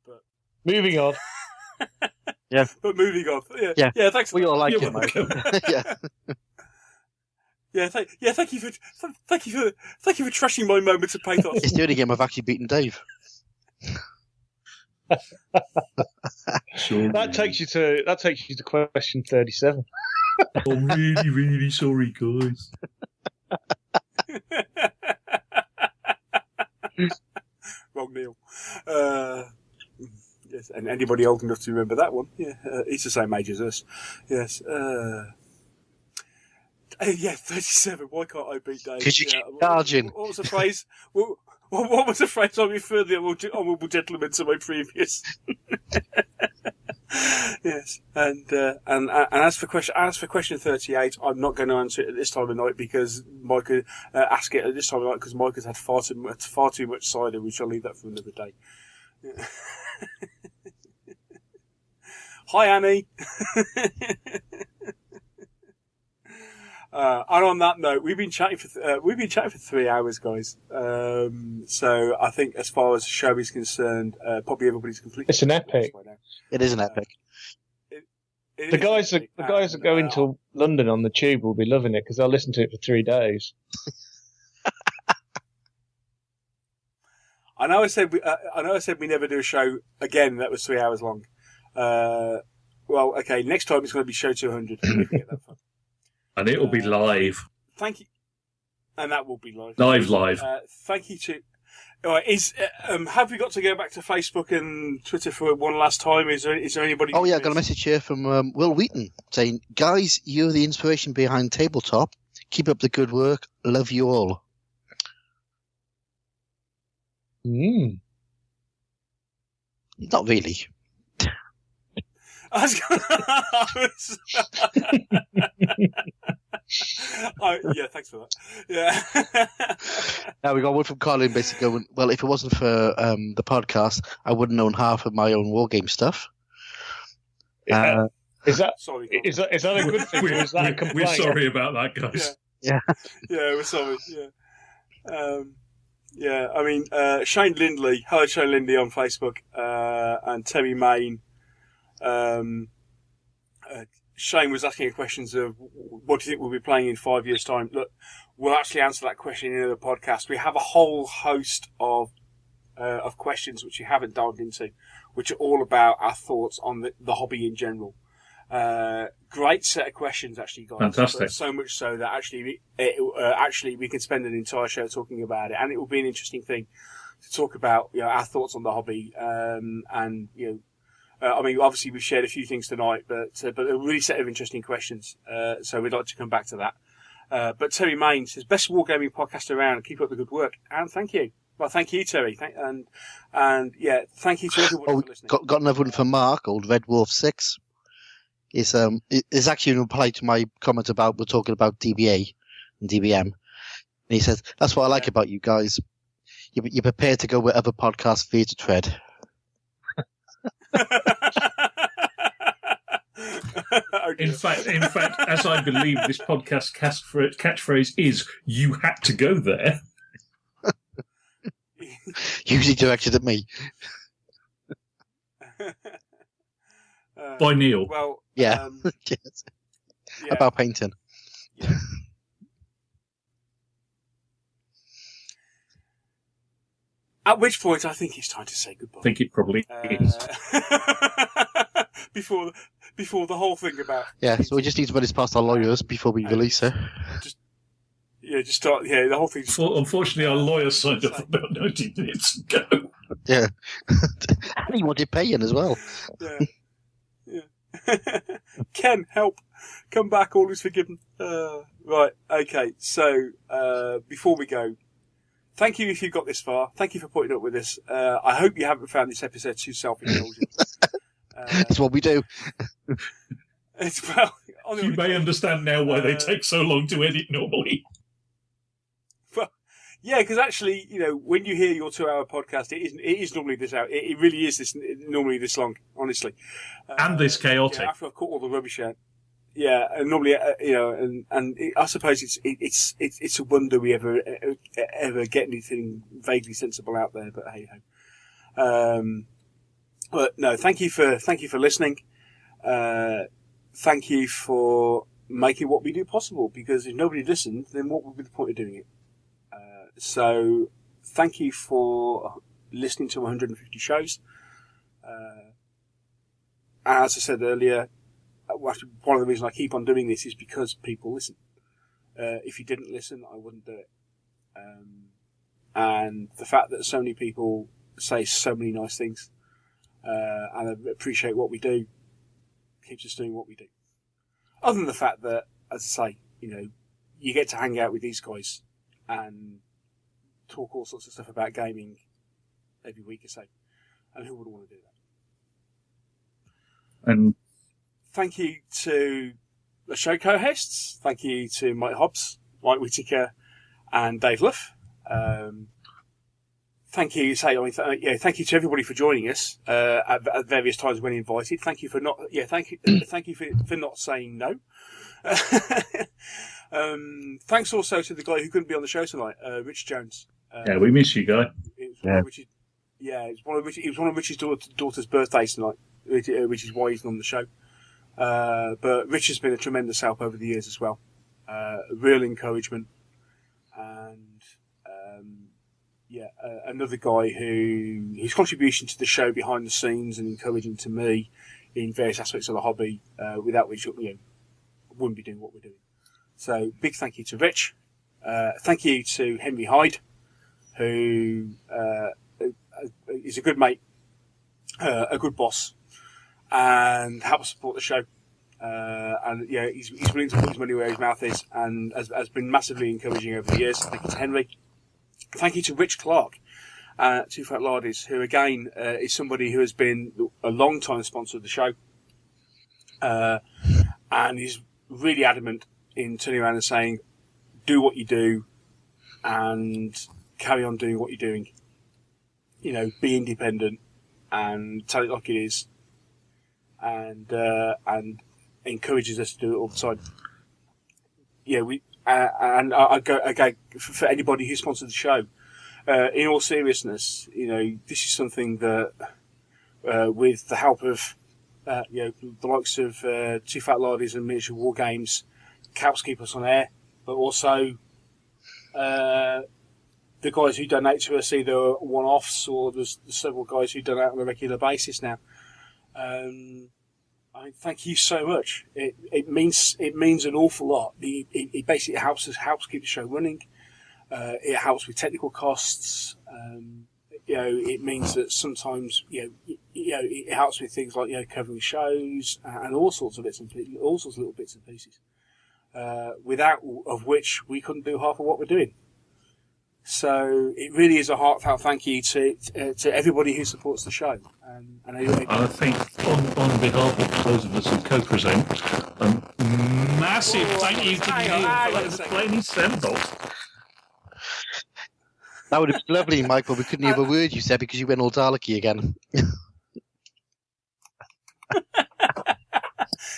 But moving on. Yeah. But moving on. Yeah. Yeah. Thanks. We all like it, mate. Yeah. Thank you for trashing my moments of pathos. It's the only game I've actually beaten Dave. That takes you to question 37. I'm really, really sorry, guys. Wrong Neil. Yes, and anybody old enough to remember that one? Yeah, he's the same age as us. Yes. 37. Why can't I beat Dave? Because you keep charging. What was the phrase? What was the phrase? I referred the honourable gentleman to my previous. Yes, and as for question 38, I'm not going to answer it at this time of night, because Mike ask it at this time of night, because Mike has had far too much cider. We shall leave that for another day. Yeah. Hi, Annie. And on that note, we've been chatting for 3 hours, guys. So I think, as far as the show is concerned, probably everybody's completely. It's an epic. It is an epic. The guys that go into London on the tube will be loving it because they'll listen to it for 3 days. I know I said we never do a show again that was 3 hours long. Well, okay. Next time it's going to be show 200. If we get that far. And it'll be live. Thank you. And that will be live. Live. Thank you to. All right, have we got to go back to Facebook and Twitter for one last time? Is there anybody? Oh yeah, I got a message here from Will Wheaton saying, "Guys, you're the inspiration behind Tabletop. Keep up the good work. Love you all." Not really. Yeah, thanks for that. Yeah. Now we got one from Colin basically going, well, if it wasn't for the podcast, I wouldn't own half of my own wargame stuff. Is that sorry? Is that a good thing? Or is that a complaint? We're sorry about that, guys. Yeah. Yeah, we're sorry. Yeah. Yeah, I mean, Shane Lindley, hello Shane Lindley on Facebook, and Terry Main. Shane was asking questions of what do you think we'll be playing in 5 years' time. Look, we'll actually answer that question in the podcast. We have a whole host of questions which we haven't dived into, which are all about our thoughts on the hobby in general. Great set of questions, actually, guys. Fantastic. So much so that actually we can spend an entire show talking about it, and it will be an interesting thing to talk about. Our thoughts on the hobby, and I mean, obviously we've shared a few things tonight, but a really set of interesting questions. So we'd like to come back to that. But Terry Main says, "Best wargaming podcast around. Keep up the good work." And thank you. Well, thank you, Terry. Thank you to everyone for listening. Got another one from Mark, old Red Wolf 6. It's actually in reply to my comment about we're talking about DBA and DBM. And he says, "That's what I like about you guys. You're prepared to go where other podcasts fear to tread." In fact, as I believe this podcast catchphrase is, "You had to go there." Usually directed at me. By Neil. Well, Yeah. Yes. yeah. About painting. Yeah. At which point, I think it's time to say goodbye. I think it probably is. Before the whole thing about Yeah, so we just need to run this past our lawyers before we release it. just start. Yeah, the whole thing. Unfortunately, our lawyer signed up about 90 minutes ago. Yeah. And he wanted paying as well. Yeah. Ken, help. Come back, all is forgiven. Right, okay, so before we go, thank you if you got this far. Thank you for putting up with this. I hope you haven't found this episode too self-indulgent. It's what we do. You may understand now why they take so long to edit normally. Well, yeah, because actually, when you hear your 2-hour podcast, it is normally this out. It really is normally this long, honestly. And this chaotic. After I've caught all the rubbish out. Yeah, and normally, I suppose it's a wonder we ever get anything vaguely sensible out there. But hey ho. But no, thank you for listening. Thank you for making what we do possible. Because if nobody listened, then what would be the point of doing it? So thank you for listening to 150 shows. As I said earlier, one of the reasons I keep on doing this is because people listen. If you didn't listen, I wouldn't do it. And the fact that so many people say so many nice things and appreciate what we do keeps us doing what we do. Other than the fact that, as I say, you get to hang out with these guys and talk all sorts of stuff about gaming every week or so. And who would want to do that? And thank you to the show co-hosts. Thank you to Mike Hobbs, Mike Whitaker, and Dave Luff. Thank you to everybody for joining us at various times when invited. Thank you for not. Yeah, thank you for not saying no. Thanks also to the guy who couldn't be on the show tonight, Rich Jones. Yeah, we miss you, guy. It was one of Rich's daughter's birthdays tonight, which is why he's not on the show. But Rich has been a tremendous help over the years as well. Real encouragement, and another guy who his contribution to the show behind the scenes and encouraging to me in various aspects of the hobby, without which wouldn't be doing what we're doing. So big thank you to Rich. Thank you to Henry Hyde, who is a good mate, a good boss, and helps support the show. He's willing to put his money where his mouth is, and has been massively encouraging over the years. Thank you to Henry. Thank you to Rich Clark, Two Fat Lardies, who again is somebody who has been a long time sponsor of the show, and he's really adamant in turning around and saying, do what you do and carry on doing what you're doing. Be independent and tell it like it is, and encourages us to do it all the time. I go again for anybody who sponsored the show. In all seriousness, this is something that, with the help of the likes of Two Fat Lardies and Miniature War Games, helps keep us on air, but also the guys who donate to us, either one-offs or there's several guys who donate on a regular basis now. Thank you so much. It means an awful lot. It basically helps keep the show running. It helps with technical costs. It means that sometimes it helps with things like covering shows and all sorts of little bits and pieces. Without of which we couldn't do half of what we're doing. So it really is a heartfelt thank you to everybody who supports the show. And I think on behalf of those of us who co-present, a massive thank you to Neil for playing his send-off. That would have been lovely, Mike, but we couldn't hear a word you said because you went all Dalek-y again.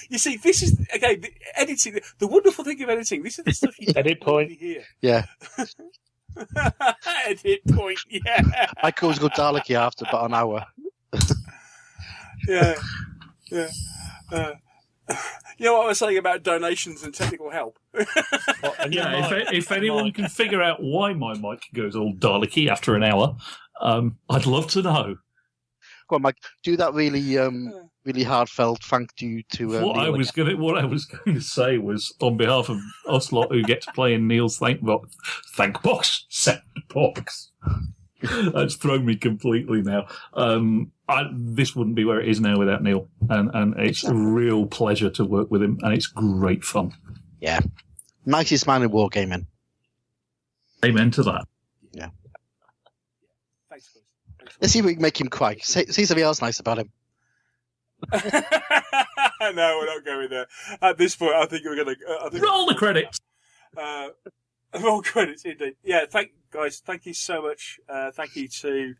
You see, this is, again, editing. The wonderful thing of editing, this is the stuff you edit point. Hear. Yeah. Edit point, yeah. I could always go Dalek-y after about an hour. Yeah. You know what I was saying about donations and technical help? If anyone can figure out why my mic goes all Dalek-y after an hour, I'd love to know. Go on, Mike. Do that really heartfelt thank you to. What I was going to say was, on behalf of us lot who get to play in Neil's thank box set box. That's thrown me completely now. This wouldn't be where it is now without Neil, and it's a real pleasure to work with him, and it's great fun. Yeah, nicest man in wargaming. Amen to that. Yeah. Thanks, Chris. Let's see if we can make him cry. Say something else nice about him. No, we're not going there. At this point, I think we're going to... Roll the credits! Roll credits, indeed. Yeah, thank you so much. Thank you to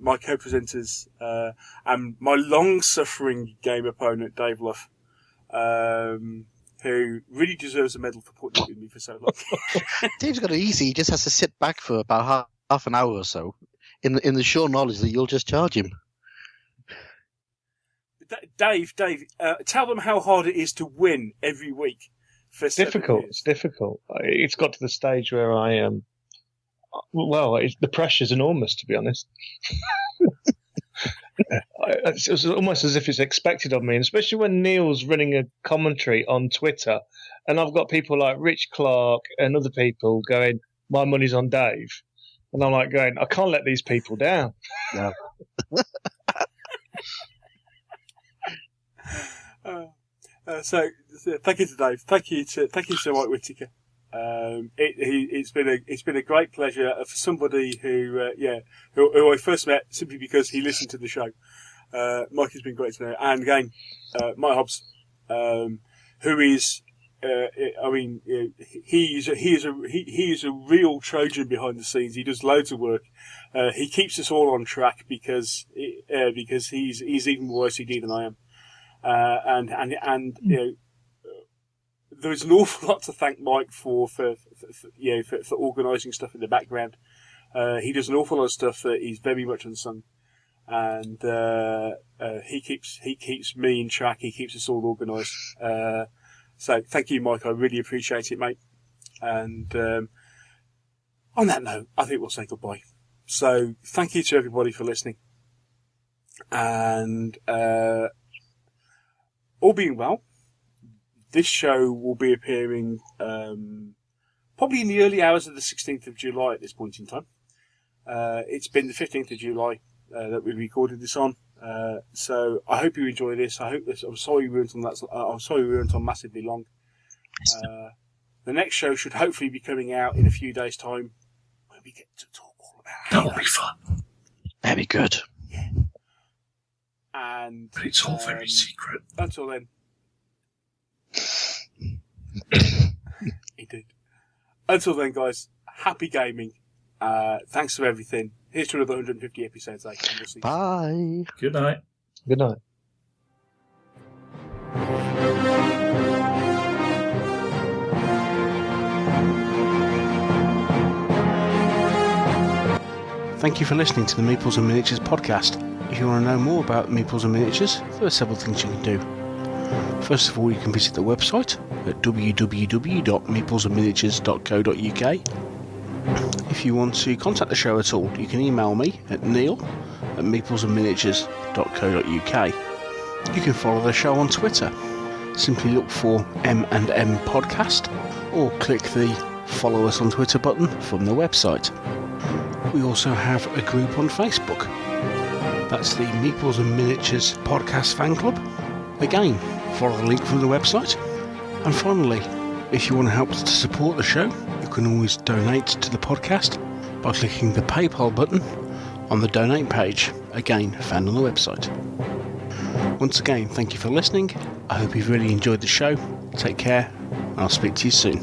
my co-presenters and my long-suffering game opponent, Dave Luff, who really deserves a medal for putting it with me for so long. Dave's got it easy. He just has to sit back for about half an hour or so in the sure knowledge that you'll just charge him. Dave, tell them how hard it is to win every week. It's difficult. It's got to the stage where I am. The pressure's enormous, to be honest. It's almost as if it's expected of me, and especially when Neil's running a commentary on Twitter, and I've got people like Rich Clark and other people going, "My money's on Dave," and I'm like going, "I can't let these people down." No. So thank you to Dave. Thank you to Mike Whitaker. It's been a great pleasure for somebody who I first met simply because he listened to the show. Mike has been great to know, and again, Mike Hobbs, who is, he is a real Trojan behind the scenes. He does loads of work. He keeps us all on track because he's even more OCD than I am. And there is an awful lot to thank Mike for organising stuff in the background. He does an awful lot of stuff that is very much unsung, and he keeps me in track. He keeps us all organised. So thank you, Mike. I really appreciate it, mate. And on that note, I think we'll say goodbye. So thank you to everybody for listening, and all being well, this show will be appearing probably in the early hours of the 16th of July at this point in time. It's been the 15th of July that we recorded this on. So I hope you enjoy this. I'm sorry we weren't on massively long. The next show should hopefully be coming out in a few days' time when we get to talk all about That will be fun. Very good. Yeah. And But it's all very secret. until then. Indeed. Until then, guys, happy gaming. Thanks for everything. Here's to another 150 episodes. Bye. Good night. Good night. Thank you for listening to the Meeples and Miniatures podcast. If you want to know more about Meeples and Miniatures, there are several things you can do. First of all, you can visit the website at www.meeplesandminiatures.co.uk. If you want to contact the show at all, you can email me at neil@meeplesandminiatures.co.uk. You can follow the show on Twitter. Simply look for M&M Podcast, or click the follow us on Twitter button from the website. We also have a group on Facebook. That's the Meeples and Miniatures Podcast Fan Club. Again, follow the link from the website. And finally, if you want to help us to support the show, you can always donate to the podcast by clicking the PayPal button on the donate page, again found on the website. Once again, thank you for listening. I hope you've really enjoyed the show. Take care, and I'll speak to you soon.